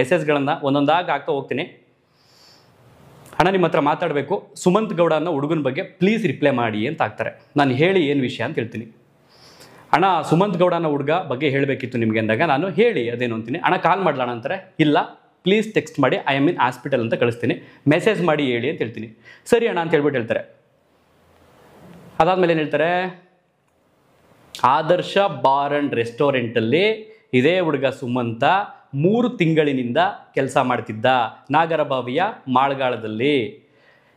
ಮೆಸೇಜ್ಗಳನ್ನು ಒಂದೊಂದಾಗಿ ಆಗ್ತಾ ಹೋಗ್ತೀನಿ. ಅಣ್ಣ ನಿಮ್ಮ ಹತ್ರ ಮಾತಾಡಬೇಕು, ಸುಮಂತ್ ಗೌಡ ಅನ್ನೋ ಹುಡುಗನ ಬಗ್ಗೆ ಪ್ಲೀಸ್ ರಿಪ್ಲೈ ಮಾಡಿ ಅಂತ ಆಗ್ತಾರೆ. ನಾನು ಹೇಳಿ ಏನು ವಿಷಯ ಅಂತ ಹೇಳ್ತೀನಿ. ಅಣ್ಣ ಸುಮಂತ್ ಗೌಡ ಅನ್ನೋ ಹುಡುಗ ಬಗ್ಗೆ ಹೇಳಬೇಕಿತ್ತು ನಿಮಗೆ ಅಂದಾಗ ನಾನು ಹೇಳಿ ಅದೇನು ಅಂತೀನಿ. ಅಣ್ಣ ಕಾಲ್ ಮಾಡ್ಲಣ ಅಂತಾರೆ. ಇಲ್ಲ ಪ್ಲೀಸ್ ಟೆಕ್ಸ್ಟ್ ಮಾಡಿ, ಐ ಆಮ್ ಇನ್ ಹಾಸ್ಪಿಟಲ್ ಅಂತ ಕಳಿಸ್ತೀನಿ, ಮೆಸೇಜ್ ಮಾಡಿ ಹೇಳಿ ಅಂತ ಹೇಳ್ತೀನಿ. ಸರಿ ಅಣ್ಣ ಅಂತ ಹೇಳ್ಬಿಟ್ಟು ಹೇಳ್ತಾರೆ. ಅದಾದಮೇಲೆ ಏನು ಹೇಳ್ತಾರೆ, ಆದರ್ಶ ಬಾರ್ ಆ್ಯಂಡ್ ರೆಸ್ಟೋರೆಂಟಲ್ಲಿ ಇದೇ ಹುಡುಗ ಸುಮಂತ 3 ತಿಂಗಳಿನಿಂದ ಕೆಲಸ ಮಾಡ್ತಿದ್ದ, ನಾಗರಬಾವಿಯ ಮಾಳ್ಗಾಳದಲ್ಲಿ.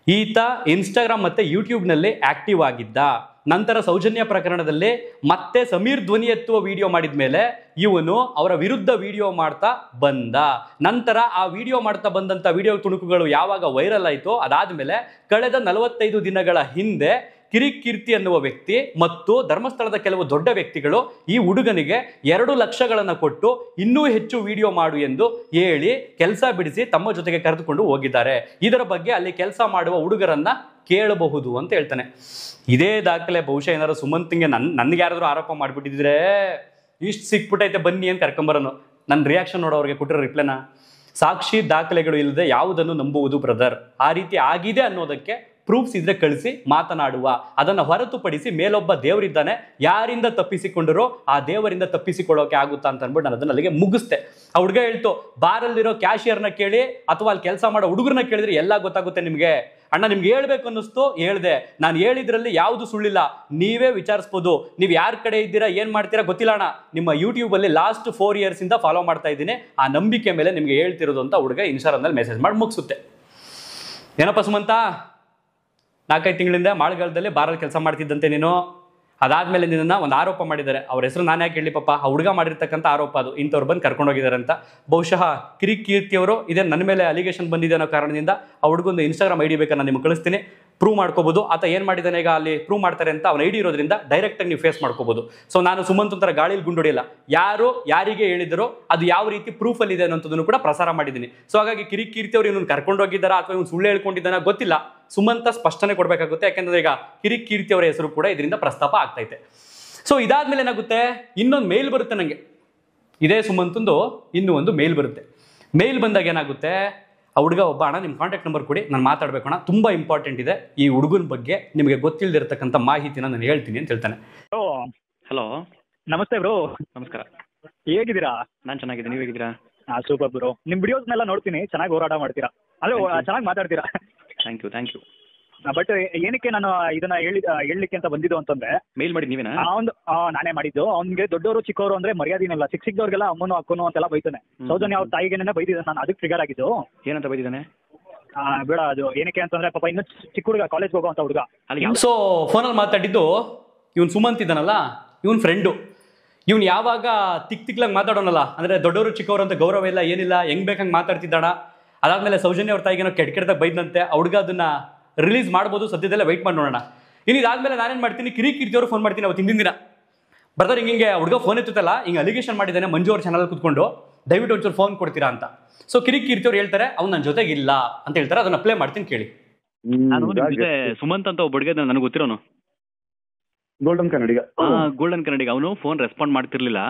ಈತ ಇನ್ಸ್ಟಾಗ್ರಾಮ್ ಮತ್ತು ಯೂಟ್ಯೂಬ್ನಲ್ಲಿ ಆ್ಯಕ್ಟಿವ್ ಆಗಿದ್ದ. ನಂತರ ಸೌಜನ್ಯ ಪ್ರಕರಣದಲ್ಲಿ ಮತ್ತೆ ಸಮೀರ್ ಧ್ವನಿ ಎತ್ತುವ ವಿಡಿಯೋ ಮಾಡಿದ ಮೇಲೆ ಇವನು ಅವರ ವಿರುದ್ಧ ವಿಡಿಯೋ ಮಾಡ್ತಾ ಬಂದ. ನಂತರ ಆ ವಿಡಿಯೋ ಮಾಡ್ತಾ ಬಂದಂಥ ವಿಡಿಯೋ ತುಣುಕುಗಳು ಯಾವಾಗ ವೈರಲ್ ಆಯಿತೋ ಅದಾದಮೇಲೆ ಕಳೆದ 45 ದಿನಗಳ ಹಿಂದೆ ಕಿರಿಕೀರ್ತಿ ಅನ್ನುವ ವ್ಯಕ್ತಿ ಮತ್ತು ಧರ್ಮಸ್ಥಳದ ಕೆಲವು ದೊಡ್ಡ ವ್ಯಕ್ತಿಗಳು ಈ ಹುಡುಗನಿಗೆ 2 ಲಕ್ಷಗಳನ್ನು ಕೊಟ್ಟು ಇನ್ನೂ ಹೆಚ್ಚು ವಿಡಿಯೋ ಮಾಡು ಎಂದು ಹೇಳಿ ಕೆಲಸ ಬಿಡಿಸಿ ತಮ್ಮ ಜೊತೆಗೆ ಕರೆದುಕೊಂಡು ಹೋಗಿದ್ದಾರೆ. ಇದರ ಬಗ್ಗೆ ಅಲ್ಲಿ ಕೆಲಸ ಮಾಡುವ ಹುಡುಗರನ್ನ ಕೇಳಬಹುದು ಅಂತ ಹೇಳ್ತಾನೆ. ಇದೇ ದಾಖಲೆ ಬಹುಶಃ ಏನಾದ್ರು ಸುಮಂತ್ಗೆ ನನ್ಗೆ ಯಾರಾದ್ರೂ ಆರೋಪ ಮಾಡಿಬಿಟ್ಟಿದ್ರೆ ಇಷ್ಟು ಸಿಕ್ಬಿಟ್ಟೈತೆ ಬನ್ನಿ ಅಂತ ಕರ್ಕೊಂಬರೋನು. ನನ್ನ ರಿಯಾಕ್ಷನ್ ನೋಡೋ ಅವ್ರಿಗೆ ಕೊಟ್ಟಿರೋ ರಿಪ್ಲೈನ, ಸಾಕ್ಷಿ ದಾಖಲೆಗಳು ಇಲ್ಲದೆ ಯಾವುದನ್ನು ನಂಬುವುದು ಬ್ರದರ್, ಆ ರೀತಿ ಆಗಿದೆ ಅನ್ನೋದಕ್ಕೆ ಪ್ರೂಫ್ಸ್ ಇದ್ರೆ ಕಳಿಸಿ ಮಾತನಾಡುವ, ಅದನ್ನು ಹೊರತುಪಡಿಸಿ ಮೇಲೊಬ್ಬ ದೇವರಿದ್ದಾನೆ, ಯಾರಿಂದ ತಪ್ಪಿಸಿಕೊಂಡರೋ ಆ ದೇವರಿಂದ ತಪ್ಪಿಸಿಕೊಳ್ಳೋಕೆ ಆಗುತ್ತಾ ಅಂತ ಅಂದ್ಬಿಟ್ಟು ನಾನು ಅದನ್ನ ಅಲ್ಲಿಗೆ ಮುಗಿಸ್ತೆ. ಆ ಹುಡುಗ ಹೇಳ್ತು, ಬಾರಲ್ಲಿರೋ ಕ್ಯಾಶಿಯರ್ನ ಕೇಳಿ ಅಥವಾ ಅಲ್ಲಿ ಕೆಲಸ ಮಾಡೋ ಹುಡುಗರನ್ನ ಕೇಳಿದ್ರೆ ಎಲ್ಲ ಗೊತ್ತಾಗುತ್ತೆ ನಿಮಗೆ. ಅಣ್ಣ ನಿಮ್ಗೆ ಹೇಳ್ಬೇಕು ಅನ್ನಿಸ್ತು ಹೇಳ್ದೆ, ನಾನು ಹೇಳಿದ್ರಲ್ಲಿ ಯಾವುದು ಸುಳ್ಳಿಲ್ಲ, ನೀವೇ ವಿಚಾರಿಸ್ಬೋದು. ನೀವು ಯಾರ ಕಡೆ ಇದ್ದೀರಾ ಏನು ಮಾಡ್ತೀರಾ ಗೊತ್ತಿಲ್ಲ ಅಣ್ಣ, ನಿಮ್ಮ ಯೂಟ್ಯೂಬಲ್ಲಿ ಲಾಸ್ಟ್ 4 years ಇಂದ ಫಾಲೋ ಮಾಡ್ತಾ ಇದ್ದೀನಿ, ಆ ನಂಬಿಕೆ ಮೇಲೆ ನಿಮ್ಗೆ ಹೇಳ್ತಿರೋದು ಅಂತ ಹುಡುಗ ಇನ್ಸ್ಟಾಗ್ರಾಮ್ನಲ್ಲಿ ಮೆಸೇಜ್ ಮಾಡಿ ಮುಗಿಸುತ್ತೆ. ಏನಪ್ಪ ಸುಮಂತ, 4-5 ತಿಂಗಳಿಂದ ಮಾಳ್ಗಾಲದಲ್ಲಿ ಬಾರಲ್ಲಿ ಕೆಲಸ ಮಾಡ್ತಿದ್ದಂತೆ ನೀನು, ಅದಾದ್ಮೇಲೆ ನಿನ್ನ ಒಂದು ಆರೋಪ ಮಾಡಿದ್ದಾರೆ. ಅವ್ರ ಹೆಸರು ನಾನು ಯಾಕೆ ಹೇಳಿ ಪಾಪ, ಆ ಹುಡುಗ ಮಾಡಿರ್ತಕ್ಕಂಥ ಆರೋಪ ಅದು, ಇಂಥವ್ರು ಬಂದು ಕರ್ಕೊಂಡೋಗಿದ್ದಾರೆ ಅಂತ. ಬಹುಶಃ ಕಿರಿಕೀರ್ತಿಯವರು ಇದೇ ನನ್ನ ಮೇಲೆ ಅಲಿಗೇಷನ್ ಬಂದಿದೆ ಅನ್ನೋ ಕಾರಣದಿಂದ ಆ ಹುಡುಗೊಂದು ಇನ್ಸ್ಟಾಗ್ರಾಮ್ ಐಡಿ ಬೇಕಾದ್ರೆ ನಾನು ನಿಮ್ಗೆ ಕಳಿಸ್ತೀನಿ, ಪ್ರೂವ್ ಮಾಡ್ಕೋಬಹುದು. ಆತ ಏನು ಮಾಡಿದ್ದಾನೆ ಈಗ ಅಲ್ಲಿ ಪ್ರೂವ್ ಮಾಡ್ತಾರೆ ಅಂತ ಅವನ ಐಡಿ ಇರೋದ್ರಿಂದ ಡೈರೆಕ್ಟಾಗಿ ನೀವು ಫೇಸ್ ಮಾಡ್ಕೋಬಹುದು. ಸೊ ನಾನು ಸುಮಂತ್ ಒಂಥರ ಗಾಳಿಲಿ ಗುಂಡೊಡಿಯಲ್ಲ, ಯಾರು ಯಾರಿಗೆ ಹೇಳಿದರೋ ಅದು ಯಾವ ರೀತಿ ಪ್ರೂಫಲ್ಲಿ ಇದೆ ಅನ್ನೋಂಥದ್ದನ್ನು ಕೂಡ ಪ್ರಸಾರ ಮಾಡಿದ್ದೀನಿ. ಸೊ ಹಾಗಾಗಿ ಕಿರಿಕೀರ್ತಿಯವರು ಇವನು ಕರ್ಕೊಂಡೋಗಿದ್ದಾರಾ ಅಥವಾ ಇವನು ಸುಳ್ಳು ಹೇಳ್ಕೊಂಡಿದ್ದಾನ ಗೊತ್ತಿಲ್ಲ, ಸುಮಂತ ಸ್ಪಷ್ಟನೆ ಕೊಡಬೇಕಾಗುತ್ತೆ. ಯಾಕೆಂದ್ರೆ ಈಗ ಕಿರಿಕೀರ್ತಿಯವರ ಹೆಸರು ಕೂಡ ಇದರಿಂದ ಪ್ರಸ್ತಾಪ ಆಗ್ತೈತೆ. ಸೊ ಇದಾದ್ಮೇಲೆ ಏನಾಗುತ್ತೆ, ಇನ್ನೊಂದು ಮೇಲ್ ಬರುತ್ತೆ ನನಗೆ, ಇದೇ ಸುಮಂತಂದು ಇನ್ನೂ ಒಂದು ಮೇಲ್ ಬರುತ್ತೆ. ಮೇಲ್ ಬಂದಾಗ ಏನಾಗುತ್ತೆ, ಆ ಹುಡುಗ ಒಬ್ಬ ಅಣ್ಣ ನಿಮ್ಮ ಕಾಂಟ್ಯಾಕ್ಟ್ ನಂಬರ್ ಕೊಡಿ, ನಾನು ಮಾತಾಡ್ಬೇಕು ಅಣ್ಣ, ತುಂಬ ಇಂಪಾರ್ಟೆಂಟ್ ಇದೆ ಈ ಹುಡುಗನ ಬಗ್ಗೆ ನಿಮಗೆ ಗೊತ್ತಿಲ್ಲದಿರ್ತಕ್ಕಂಥ ಮಾಹಿತಿನ ನಾನು ಹೇಳ್ತೀನಿ ಅಂತ ಹೇಳ್ತಾನೆ. ಹಲೋ ನಮಸ್ತೆ ಬ್ರೋ. ನಮಸ್ಕಾರ. ಹೇಗಿದ್ದೀರಾ? ನಾನು ಚೆನ್ನಾಗಿದ್ದೀನಿ, ನೀವು ಹೇಗಿದ್ದೀರಾ? Super bro. ನಿಮ್ಮ ವಿಡಿಯೋಸ್ನೆಲ್ಲ ನೋಡ್ತೀನಿ, ಚೆನ್ನಾಗಿ ಹೋರಾಟ ಮಾಡ್ತೀರಾ, ಅಂದ್ರೆ ಚೆನ್ನಾಗಿ ಮಾತಾಡ್ತೀರಾ. Thank you. ಬಟ್ ಏನಕ್ಕೆ ನಾನು ಇದನ್ನ ಹೇಳಲಿಕ್ಕೆ ಅಂತ ಬಂದಿದ್ದು ಅಂತಂದ್ರೆ, ಮೇಲ್ ಮಾಡಿ ನೀವೇನಾ? ನಾನೇ ಮಾಡಿದ್ದು. ಅವ್ನಿಗೆ ದೊಡ್ಡವರು ಚಿಕ್ಕವರು ಅಂದ್ರೆ ಮರ್ಯಾದಿನಲ್ಲ, ಸಿಕ್ದವ್ರಿಗೆಲ್ಲ ಅಮ್ಮನು ಅಕ್ಕನು ಅಂತೆಲ್ಲ ಬೈತಾನೆ. ಸೌಜನ್ಯ ಅವ್ರ ತಾಯಿಗೆನೇ ಬೈದಿದ್ದಾನೆ. ನಾನು ಅದಕ್ಕೆ ಟ್ರಿಗರ್ ಆಗಿದ್ದು. ಏನಂತ ಬೈದಿದ್ದಾನೆ? ಬೇಡ, ಅದು ಏನಕ್ಕೆ ಅಂತಂದ್ರೆ ಪಾಪ ಇನ್ನು ಚಿಕ್ಕ ಹುಡುಗ, ಕಾಲೇಜ್ಗೆ ಹೋಗುವಂತ ಹುಡುಗ. ಸೊ ಫೋನಲ್ಲಿ ಮಾತಾಡಿದ್ದು ಇವನು ಸುಮಂತ್ ಇದ್ದಾನಲ್ಲ, ಇವನ್ ಫ್ರೆಂಡು. ಇವ್ನು ಯಾವಾಗ ತಿಕ್ಲಾಗಿ ಮಾತಾಡೋನಲ್ಲ, ಅಂದ್ರೆ ದೊಡ್ಡವರು ಚಿಕ್ಕವರು ಅಂತ ಗೌರವ ಇಲ್ಲ, ಏನಿಲ್ಲ, ಹೆಂಗ್ ಬೇಕಂಗೆ ಮಾತಾಡ್ತಿದ್ದಾಣ. ಅದಾದ್ಮೇಲೆ ಸೌಜನ್ಯ ಅವ್ರ ತಾಯಿಗೇನೋ ಕೆಟ್ಟದಾಗ ಬೈದಂತೆ. ಆ ಹುಡುಗ ಅದನ್ನ ರಿಲೀಸ್ ಮಾಡ್ಬೋದು, ಸದ್ಯದಲ್ಲೇ ವೆಯ್ಟ್ ಮಾಡಿ ನೋಡೋಣ. ಇನ್ನು ಇದಾದ್ಮೇಲೆ ನಾನೇನು ಮಾಡ್ತೀನಿ, ಕಿರಿಕಿರ್ತಿಯವರು ಫೋನ್ ಮಾಡ್ತೀನಿ. ಅವತ್ತು ಹಿಂದಿನ ದಿನ ಬರ್ತಾರೆ, ಹಿಂಗೆ ಹುಡುಗ ಫೋನ್ ಎತ್ತುತ್ತಲ್ಲ, ಹಿಂಗೆ ಅಲಿಗೇಷನ್ ಮಾಡಿದ್ದಾನೆ ಮಂಜು ಅವ್ರ ಚಾನಲ್ ಕೂತ್ಕೊಂಡು, ದಯವಿಟ್ಟು ಒಂಚೂರು ಫೋನ್ ಕೊಡ್ತೀರಾ ಅಂತ. ಸೊ ಕಿರಿಕಿರ್ತಿಯವ್ರು ಹೇಳ್ತಾರೆ ಅವ್ನು ನನ್ನ ಜೊತೆಗಿಲ್ಲ ಅಂತ ಹೇಳ್ತಾರೆ. ಅದನ್ನ ಅಪ್ಲೈ ಮಾಡ್ತೀನಿ ಕೇಳಿ. ನಾನು ಸುಮಂತ್ ಅಂತ ಒಬ್ಬ ಹುಡುಗ ನನಗೆ ಗೊತ್ತಿರೋನು, ಗೋಲ್ಡನ್ ಕನ್ನಡಿಗ. ಅವನು ಫೋನ್ ರೆಸ್ಪಾಂಡ್ ಮಾಡ್ತಿರ್ಲಿಲ್ಲ.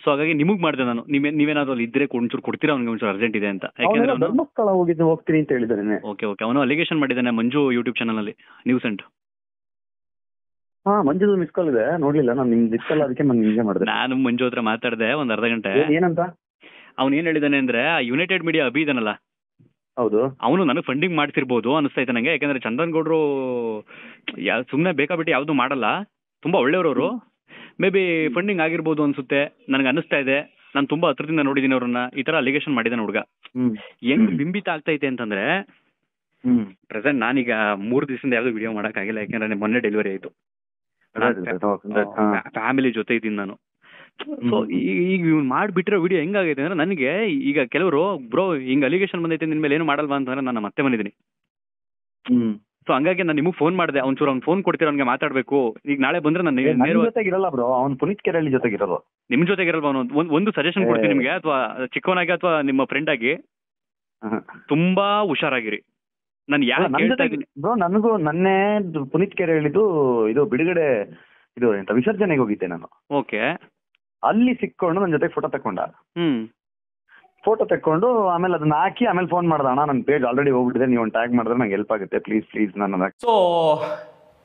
ಸೊ ಹಾಗಾಗಿ ನಿಮಗ್ ಮಾಡಿದೆ ನಾನು. ನೀವೇನಾದ್ರು ಅಲ್ಲಿ ಇದ್ರೆ ಒಂಚೂರು ಕೊಡ್ತೀರಾ, ಅವ್ನಿಗೆ ಒಂಚೂರು ಅರ್ಜೆಂಟ್ ಇದೆ ಅಂತ. ಯಾಕಂದ್ರೆ ಧರ್ಮಸ್ಥಳ ಹೋಗ್ತೀನಿ ಅಂತ ಹೇಳಿದಾನೆ. ಓಕೆ. ಅವನು ಅಲಿಗೇಷನ್ ಮಾಡಿದ್ದಾನೆ ಮಂಜು ಯೂಟ್ಯೂಬ್ ಚಾನಲ್ ಅಲ್ಲಿ, news and. Manju miss call ಇದೆ, ನೋಡ್ಲಿಲ್ಲ ನಾನು. ನಿಮ್ದು ಇತ್ತಲ್ಲ, ಅದಕ್ಕೆ ನಾನು ನಿಮ್ಗೆ ಮಾಡಿದೆ. ನಾನು ಮಂಜು ಹತ್ರ ಮಾತಾಡಿದೆ ಒಂದ್ ಅರ್ಧ ಗಂಟೆ. ಏನಂತ? ಅವ್ನು ಏನ್ ಹೇಳಿದಾನೆ ಅಂದ್ರೆ, ಯುನೈಟೆಡ್ ಮೀಡಿಯಾ ಅಭಿ ಇದಾನಲ್ಲ, ಹೌದು, ಅವನು ನನಗೆ ಫಂಡಿಂಗ್ ಮಾಡ್ತಿರ್ಬೋದು ಅನಿಸ್ತೈತೆ ನಂಗೆ. ಯಾಕಂದ್ರೆ ಚಂದನ್ ಗೌಡ್ರು ಸುಮ್ಮನೆ ಬೇಕಾಬಿಟ್ಟು ಯಾವ್ದು ಮಾಡಲ್ಲ, ತುಂಬಾ ಒಳ್ಳೆಯವರು. ಮೇ ಬಿ ಫಂಡಿಂಗ್ ಆಗಿರ್ಬೋದು ಅನ್ಸುತ್ತೆ, ನನಗೆ ಅನಿಸ್ತಾ ಇದೆ. ನಾನು ತುಂಬಾ ಹತ್ರದಿಂದ ನೋಡಿದೀನಿ ಅವ್ರನ್ನ. ಈ ತರ ಅಲಿಗೇಷನ್ ಮಾಡಿದಾನೆ ಹುಡುಗ. ಹೆಂಗ್ ಬಿಂಬಿತ ಆಗ್ತೈತೆ ಅಂತಂದ್ರೆ, ಪ್ರೆಸೆಂಟ್ ನಾನೀಗ 3 ದಿವಸದಿಂದ ಯಾವ್ದು ವಿಡಿಯೋ ಮಾಡಕ್ ಆಗಿಲ್ಲ, ಯಾಕಂದ್ರೆ ಮೊನ್ನೆ ಡೆಲಿವರಿ ಆಯ್ತು. ಫ್ಯಾಮಿಲಿ ಜೊತೆ ಇದ್ದೀನಿ ನಾನು. ಸೊ ಈಗ ಇವ್ನು ಮಾಡ್ಬಿಟ್ಟಿರೋ ವಿಡಿಯೋ ಹೆಂಗಾಗೈತೆ ಅಂದ್ರೆ, ನನಗೆ ಈಗ ಕೆಲವರು ಬ್ರೋ ಹಿಂಗ್ ಅಲಿಗೇಷನ್ ಬಂದೈತೆ ನಿನ್ ಮೇಲೆ ಏನು ಮಾಡಲ್ವಾ ಅಂತಂದ್ರೆ, ನಾನು ಮತ್ತೆ ಬಂದಿದ್ದೀನಿ. ಸೊ ಹಂಗಾಗಿ ನಾನು ನಿಮಗೆ ಫೋನ್ ಮಾಡಿದೆ, ಒಂಚೂರು ಅವ್ನು ಫೋನ್ ಕೊಡ್ತೀರ, ಅವ್ನಿಗೆ ಮಾತಾಡ್ಬೇಕು. ಈಗ ನಾಳೆ ಬಂದ್ರೆ ನಾನು ಜೊತೆಗಿರಲ್ಲ ಬ್ರೋ, ಅವ್ನು ಪುನೀತ್ ಕೆರೆಹಳ್ಳಿ ಜೊತೆಗಿರೋದು. ನಿಮ್ ಜೊತೆಗಿರಲ್ವಾ? ಒಂದು ಸಜೆಷನ್ ಕೊಡ್ತೀನಿ ನಿಮ್ಗೆ, ಅಥವಾ ಚಿಕ್ಕವನಾಗಿ ಅಥವಾ ನಿಮ್ಮ ಫ್ರೆಂಡ್ ಆಗಿ, ತುಂಬಾ ಹುಷಾರಾಗಿರಿ. ನಾನು ಯಾಕೆ ಬ್ರೋ, ನನಗೂ ನನ್ನೇ ಪುನೀತ್ ಕೆರೆಹಳ್ಳಿದು ಇದು ಬಿಡುಗಡೆ, ಇದು ಎಂತ ವಿಸರ್ಜನೆಗೆ ಹೋಗಿದ್ದೆ ನಾನು. ಓಕೆ. ಅಲ್ಲಿ ಸಿಕ್ಕೊಂಡು ನನ್ನ ಜೊತೆ ಫೋಟೋ ತಕೊಂಡ. ಫೋಟೋ ತಕೊಂಡು ಆಮೇಲೆ ಅದನ್ನ ಹಾಕಿ ಆಮೇಲೆ ಫೋನ್ ಮಾಡ್ದ, ಅಣ್ಣ ನನ್ನ ಪೇಜ್ ಆಲ್ರೆಡಿ ಹೋಗ್ಬಿಟ್ಟಿದೆ, ನೀವು ಒಂದು ಟ್ಯಾಗ್ ಮಾಡಿದ್ರೆ ನಂಗೆ ಹೆಲ್ಪ್ ಆಗುತ್ತೆ, ಪ್ಲೀಸ್ ನನ್ನ. ಸೊ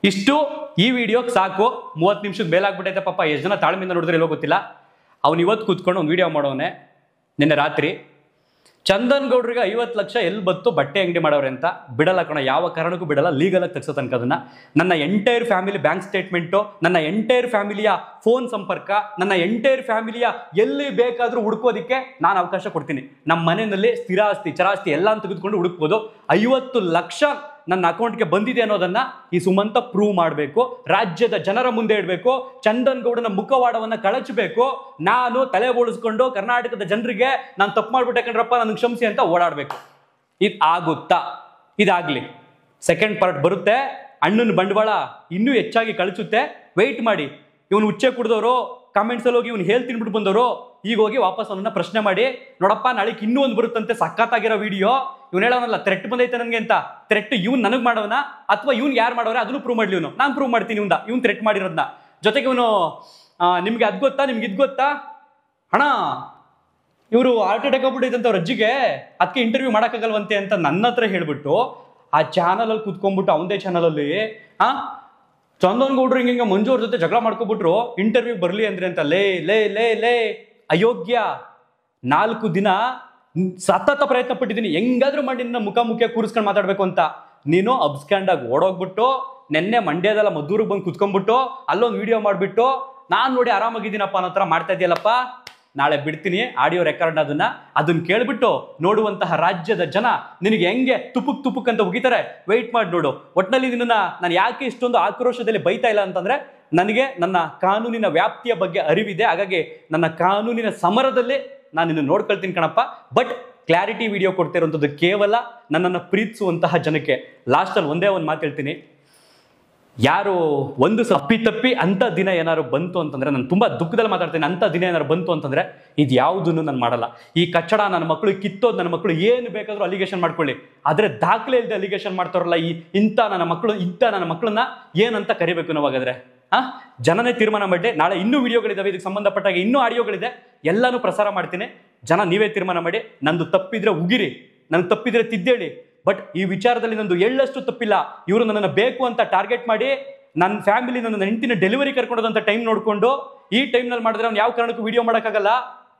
ಇಷ್ಟು ಈ ವಿಡಿಯೋಗೆ ಸಾಕು. 30 ನಿಮಿಷದ ಮೇಲಾಗ್ಬಿಟ್ಟೈತೆ. ಪಾಪ ಎಷ್ಟು ಜನ ತಾಳ್ಮೆಯಿಂದ ನೋಡಿದ್ರೆ ಎಲ್ಲೋ ಗೊತ್ತಿಲ್ಲ. ಅವ್ನು ಇವತ್ತು ಕೂತ್ಕೊಂಡು ಒಂದು ವಿಡಿಯೋ ಮಾಡೋನೆ. ನಿನ್ನೆ ರಾತ್ರಿ ಚಂದನ್ ಗೌಡ್ರಿಗೆ 50 ಲಕ್ಷ ಎಲ್ಲಿ ಬತ್ತು ಬಟ್ಟೆ ಅಂಗಡಿ ಮಾಡೋರೆ ಅಂತ. ಬಿಡಲ್ಲ ಕಣ, ಯಾವ ಕಾರಣಕ್ಕೂ ಬಿಡಲ್ಲ. ಲೀಗಲಾಗಿ ತೆಗ್ಸೋ ತನಕ ಅದನ್ನ. ನನ್ನ ಎಂಟೈರ್ ಫ್ಯಾಮಿಲಿ ಬ್ಯಾಂಕ್ ಸ್ಟೇಟ್ಮೆಂಟು, ನನ್ನ ಎಂಟೈರ್ ಫ್ಯಾಮಿಲಿಯ ಫೋನ್ ಸಂಪರ್ಕ, ನನ್ನ ಎಂಟೈರ್ ಫ್ಯಾಮಿಲಿಯ ಎಲ್ಲಿ ಬೇಕಾದರೂ ಹುಡುಕೋದಿಕ್ಕೆ ನಾನು ಅವಕಾಶ ಕೊಡ್ತೀನಿ. ನಮ್ಮ ಮನೆಯಲ್ಲಿ ಸ್ಥಿರ ಆಸ್ತಿ ಚರಾಸ್ತಿ ಎಲ್ಲ ತೆಗೆದುಕೊಂಡು ಹುಡುಕ್ಬೋದು. 50 ಲಕ್ಷ ನನ್ನ ಅಕೌಂಟ್ಗೆ ಬಂದಿದೆ ಅನ್ನೋದನ್ನ ಈ ಸುಮಂತ ಪ್ರೂವ್ ಮಾಡಬೇಕು. ರಾಜ್ಯದ ಜನರ ಮುಂದೆ ಇಡಬೇಕು. ಚಂದನ್ ಗೌಡನ ಮುಖವಾಡವನ್ನ ಕಳಚಬೇಕು. ನಾನು ತಲೆ ಬೋಳಿಸ್ಕೊಂಡು ಕರ್ನಾಟಕದ ಜನರಿಗೆ ನಾನು ತಪ್ಪು ಮಾಡ್ಬಿಟ್ಟೆ ಕಣ್ರಪ್ಪ, ನನಗೆ ಕ್ಷಮಿಸಿ ಅಂತ ಓಡಾಡಬೇಕು. ಇದು ಆಗುತ್ತಾ? ಇದಾಗ್ಲಿ. ಸೆಕೆಂಡ್ ಪಾರ್ಟ್ ಬರುತ್ತೆ. ಅಣ್ಣನ ಬಂಡವಾಳ ಇನ್ನೂ ಹೆಚ್ಚಾಗಿ ಕಳಿಸುತ್ತೆ. ವೆಯ್ಟ್ ಮಾಡಿ. ಇವನು ಉಚ್ಚೆ ಕುಡಿದವರು ಕಾಮೆಂಟ್ಸ್ ಅಲ್ಲಿ ಹೋಗಿ ಇವ್ನು ಹೇಳ್ತಿನ್ಬಿಟ್ಟು ಬಂದವರು ಈಗ ಹೋಗಿ ವಾಪಸ್ ಅವನನ್ನ ಪ್ರಶ್ನೆ ಮಾಡಿ, ನೋಡಪ್ಪ ನಾಳೆಗೆ ಇನ್ನೂ ಒಂದು ಬರುತ್ತಂತೆ ಸಖತ್ತಾಗಿರೋ ವಿಡಿಯೋ. ಇವ್ನು ಹೇಳೋನಲ್ಲ ಥ್ರೆಟ್ ಬಂದೈತೆ ನನಗೆ ಅಂತ. ಥ್ರೆಟ್ ಇವ್ನು ನನಗೆ ಮಾಡೋನ ಅಥವಾ ಇವ್ನು ಯಾರು ಮಾಡೋರೆ ಅದನ್ನು ಪ್ರೂವ್ ಮಾಡ್ಲಿ. ಇವನು ನಾನು ಪ್ರೂವ್ ಮಾಡ್ತೀನಿ ಇವ್ನು ಥ್ರೆಟ್ ಮಾಡಿರೋದನ್ನ. ಜೊತೆಗೆ ಇವನು ನಿಮ್ಗೆ ಅದು ಗೊತ್ತಾ, ನಿಮ್ಗೆ ಇದು ಗೊತ್ತಾ ಅಣ್ಣ, ಇವರು ಹಾರ್ಟ್ ಅಟ್ಯಾಕ್ ಆಗ್ಬಿಟ್ಟೈತೆ ಅವ್ರ ಅಜ್ಜಿಗೆ, ಅದಕ್ಕೆ ಇಂಟರ್ವ್ಯೂ ಮಾಡೋಕ್ಕಾಗಲ್ವಂತೆ ಅಂತ ನನ್ನ ಹತ್ರ ಹೇಳ್ಬಿಟ್ಟು ಆ ಚಾನಲಲ್ಲಿ ಕೂತ್ಕೊಂಡ್ಬಿಟ್ಟು ಅವನದೇ ಚಾನಲಲ್ಲಿ ಚಂದನ್ ಗೌಡ್ರು ಹಿಂಗೆ ಮಂಜು ಅವ್ರ ಜೊತೆ ಜಗಳ ಮಾಡ್ಕೊಬಿಟ್ರು ಇಂಟರ್ವ್ಯೂ ಬರಲಿ ಅಂದ್ರೆ ಅಂತ. ಲೇ ಲೇ ಲೇ ಲೇ ಅಯೋಗ್ಯ, 4 ದಿನ ಸತತ ಪ್ರಯತ್ನ ಪಟ್ಟಿದ್ದೀನಿ ಹೆಂಗಾದ್ರೂ ಮಾಡಿ ನಿನ್ನ ಮುಖಾಮುಖಿಯ ಕೂರಿಸ್ಕೊಂಡು ಮಾತಾಡ್ಬೇಕು ಅಂತ. ನೀನು ಅಬ್ಸ್ಕ್ಯಾಂಡ್ ಆಗಿ ಓಡೋಗ್ಬಿಟ್ಟು ನೆನ್ನೆ ಮಂಡ್ಯದಲ್ಲ ಮದ್ದೂರಿಗೆ ಬಂದು ಕುತ್ಕೊಂಡ್ಬಿಟ್ಟು ಅಲ್ಲೊಂದು ವಿಡಿಯೋ ಮಾಡಿಬಿಟ್ಟು ನಾನು ನೋಡಿ ಆರಾಮಾಗಿದ್ದೀನಪ್ಪ ಅನ್ನೋ ಥರ ಮಾಡ್ತಾ ಇದೆಯಲ್ಲಪ್ಪ. ನಾಳೆ ಬಿಡ್ತೀನಿ ಆಡಿಯೋ ರೆಕಾರ್ಡ್, ಅದನ್ನ ಕೇಳ್ಬಿಟ್ಟು ನೋಡುವಂತಹ ರಾಜ್ಯದ ಜನ ನಿನಗೆ ಹೆಂಗೆ ತುಪುಕ್ ಅಂತ ಉಗಿತಾರೆ. ವೆಯ್ಟ್ ಮಾಡಿ ನೋಡು. ಒಟ್ಟಿನಲ್ಲಿ ನಿನ್ನ ನಾನು ಯಾಕೆ ಇಷ್ಟೊಂದು ಆಕ್ರೋಶದಲ್ಲಿ ಬೈತಾ ಇಲ್ಲ ಅಂತಂದ್ರೆ, ನನಗೆ ನನ್ನ ಕಾನೂನಿನ ವ್ಯಾಪ್ತಿಯ ಬಗ್ಗೆ ಅರಿವಿದೆ. ಹಾಗಾಗಿ ನನ್ನ ಕಾನೂನಿನ ಸಮರದಲ್ಲಿ ನಾನು ನಿನ್ನ ನೋಡ್ಕೊಳ್ತೀನಿ ಕಣಪ್ಪ. ಬಟ್ ಕ್ಲಾರಿಟಿ ವಿಡಿಯೋ ಕೊಡ್ತಿರೋಂಥದ್ದು ಕೇವಲ ನನ್ನನ್ನು ಪ್ರೀತಿಸುವಂತಹ ಜನಕ್ಕೆ. ಲಾಸ್ಟಲ್ಲಿ ಒಂದೇ ಒಂದು ಮಾತು ಹೇಳ್ತೀನಿ, ಯಾರು ಒಂದು ತಪ್ಪಿ ಅಂಥ ದಿನ ಏನಾದ್ರು ಬಂತು ಅಂತಂದ್ರೆ, ನಾನು ತುಂಬ ದುಃಖದಲ್ಲಿ ಮಾತಾಡ್ತೀನಿ, ಅಂಥ ದಿನ ಏನಾದ್ರು ಬಂತು ಅಂತಂದ್ರೆ ಇದು ಯಾವುದನ್ನು ನಾನು ಮಾಡಲ್ಲ. ಈ ಕಚ್ಚಡ ನನ್ನ ಮಕ್ಕಳು ಕಿತ್ತೋದು, ನನ್ನ ಮಕ್ಕಳು ಏನು ಬೇಕಾದರೂ ಅಲಿಗೇಷನ್ ಮಾಡ್ಕೊಳ್ಳಿ, ಆದರೆ ದಾಖಲೆ ಇಲ್ಲದೆ ಅಲಿಗೇಷನ್ ಮಾಡ್ತಾರಲ್ಲ ಇಂಥ ನನ್ನ ಮಕ್ಕಳನ್ನ ಏನಂತ ಕರಿಬೇಕು ನಾವು? ಹಾಗಾದ್ರೆ ಜನನೇ ತೀರ್ಮಾನ ಮಾಡಿ. ನಾಳೆ ಇನ್ನೂ ವಿಡಿಯೋಗಳಿದಾವೆ ಇದಕ್ಕೆ ಸಂಬಂಧಪಟ್ಟಾಗ, ಇನ್ನೂ ಆಡಿಯೋಗಳಿದೆ, ಎಲ್ಲಾನು ಪ್ರಸಾರ ಮಾಡ್ತೀನಿ. ಜನ ನೀವೇ ತೀರ್ಮಾನ ಮಾಡಿ. ನಂದು ತಪ್ಪಿದ್ರೆ ಉಗಿರಿ, ನನ್ ತಪ್ಪಿದ್ರೆ ತಿದ್ದೇಳಿ. ಬಟ್ ಈ ವಿಚಾರದಲ್ಲಿ ನಂದು ಎಳ್ಳಷ್ಟು ತಪ್ಪಿಲ್ಲ. ಇವರು ನನ್ನನ್ನು ಬೇಕು ಅಂತ ಟಾರ್ಗೆಟ್ ಮಾಡಿ ನನ್ನ ಫ್ಯಾಮಿಲಿ, ನನ್ನ ಹೆಂಡತಿನ ಡೆಲಿವರಿ ಕರ್ಕೊಂಡೋದಂತ ಟೈಮ್ ನೋಡ್ಕೊಂಡು ಈ ಟೈಮ್ನಲ್ಲಿ ಮಾಡಿದ್ರೆ ಅವ್ನು ಯಾವ ಕಾರಣಕ್ಕೂ ವಿಡಿಯೋ ಮಾಡೋಕ್ಕಾಗಲ್ಲ,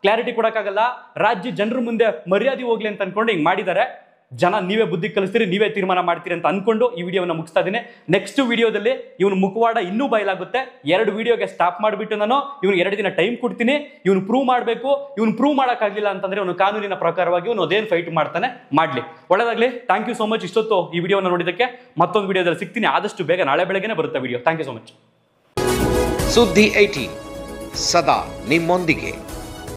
ಕ್ಲಾರಿಟಿ ಕೊಡೋಕ್ಕಾಗಲ್ಲ, ರಾಜ್ಯ ಜನರ ಮುಂದೆ ಮರ್ಯಾದೆ ಹೋಗ್ಲಿ ಅಂತ ಅನ್ಕೊಂಡು ಹಿಂಗೆ ಮಾಡಿದ್ದಾರೆ. ಜನ ನೀವೇ ಬುದ್ಧಿ ಕಲಿಸ್ತೀರಿ, ನೀವೇ ತೀರ್ಮಾನ ಮಾಡ್ತೀರಿ ಅಂತ ಅನ್ಕೊಂಡು ಈ ವಿಡಿಯೋವನ್ನು ಮುಗಿಸ್ತಾ ಇದ್ದೀನಿ. ನೆಕ್ಸ್ಟ್ ವಿಡಿಯೋದಲ್ಲಿ ಇವನು ಮುಖವಾಡ ಇನ್ನೂ ಬಯಲಾಗುತ್ತೆ. 2 ವಿಡಿಯೋಗೆ ಸ್ಟಾಪ್ ಮಾಡಿಬಿಟ್ಟು ನಾನು ಇವನು 2 ದಿನ ಟೈಮ್ ಕೊಡ್ತೀನಿ. ಇವನು ಪ್ರೂವ್ ಮಾಡಬೇಕು. ಇವನು ಪ್ರೂವ್ ಮಾಡೋಕ್ಕಾಗಲಿಲ್ಲ ಅಂತಂದ್ರೆ ಅವನು ಕಾನೂನಿನ ಪ್ರಕಾರವಾಗಿ ಇವನು ಅದೇನು ಫೈಟ್ ಮಾಡ್ತಾನೆ ಮಾಡಲಿ. ಒಳ್ಳೆದಾಗಲಿ. ಥ್ಯಾಂಕ್ ಯು ಸೋ ಮಚ್ ಇಷ್ಟೊತ್ತು ಈ ವಿಡಿಯೋನ ನೋಡಿದ್ದಕ್ಕೆ. ಮತ್ತೊಂದು ವಿಡಿಯೋದಲ್ಲಿ ಸಿಗ್ತೀನಿ ಆದಷ್ಟು ಬೇಗ. ನಾಳೆ ಬೆಳಗ್ಗೆನೇ ಬರುತ್ತೆ video. Thank you so much. ಸುದ್ದಿ 18 ಸದಾ ನಿಮ್ಮೊಂದಿಗೆ.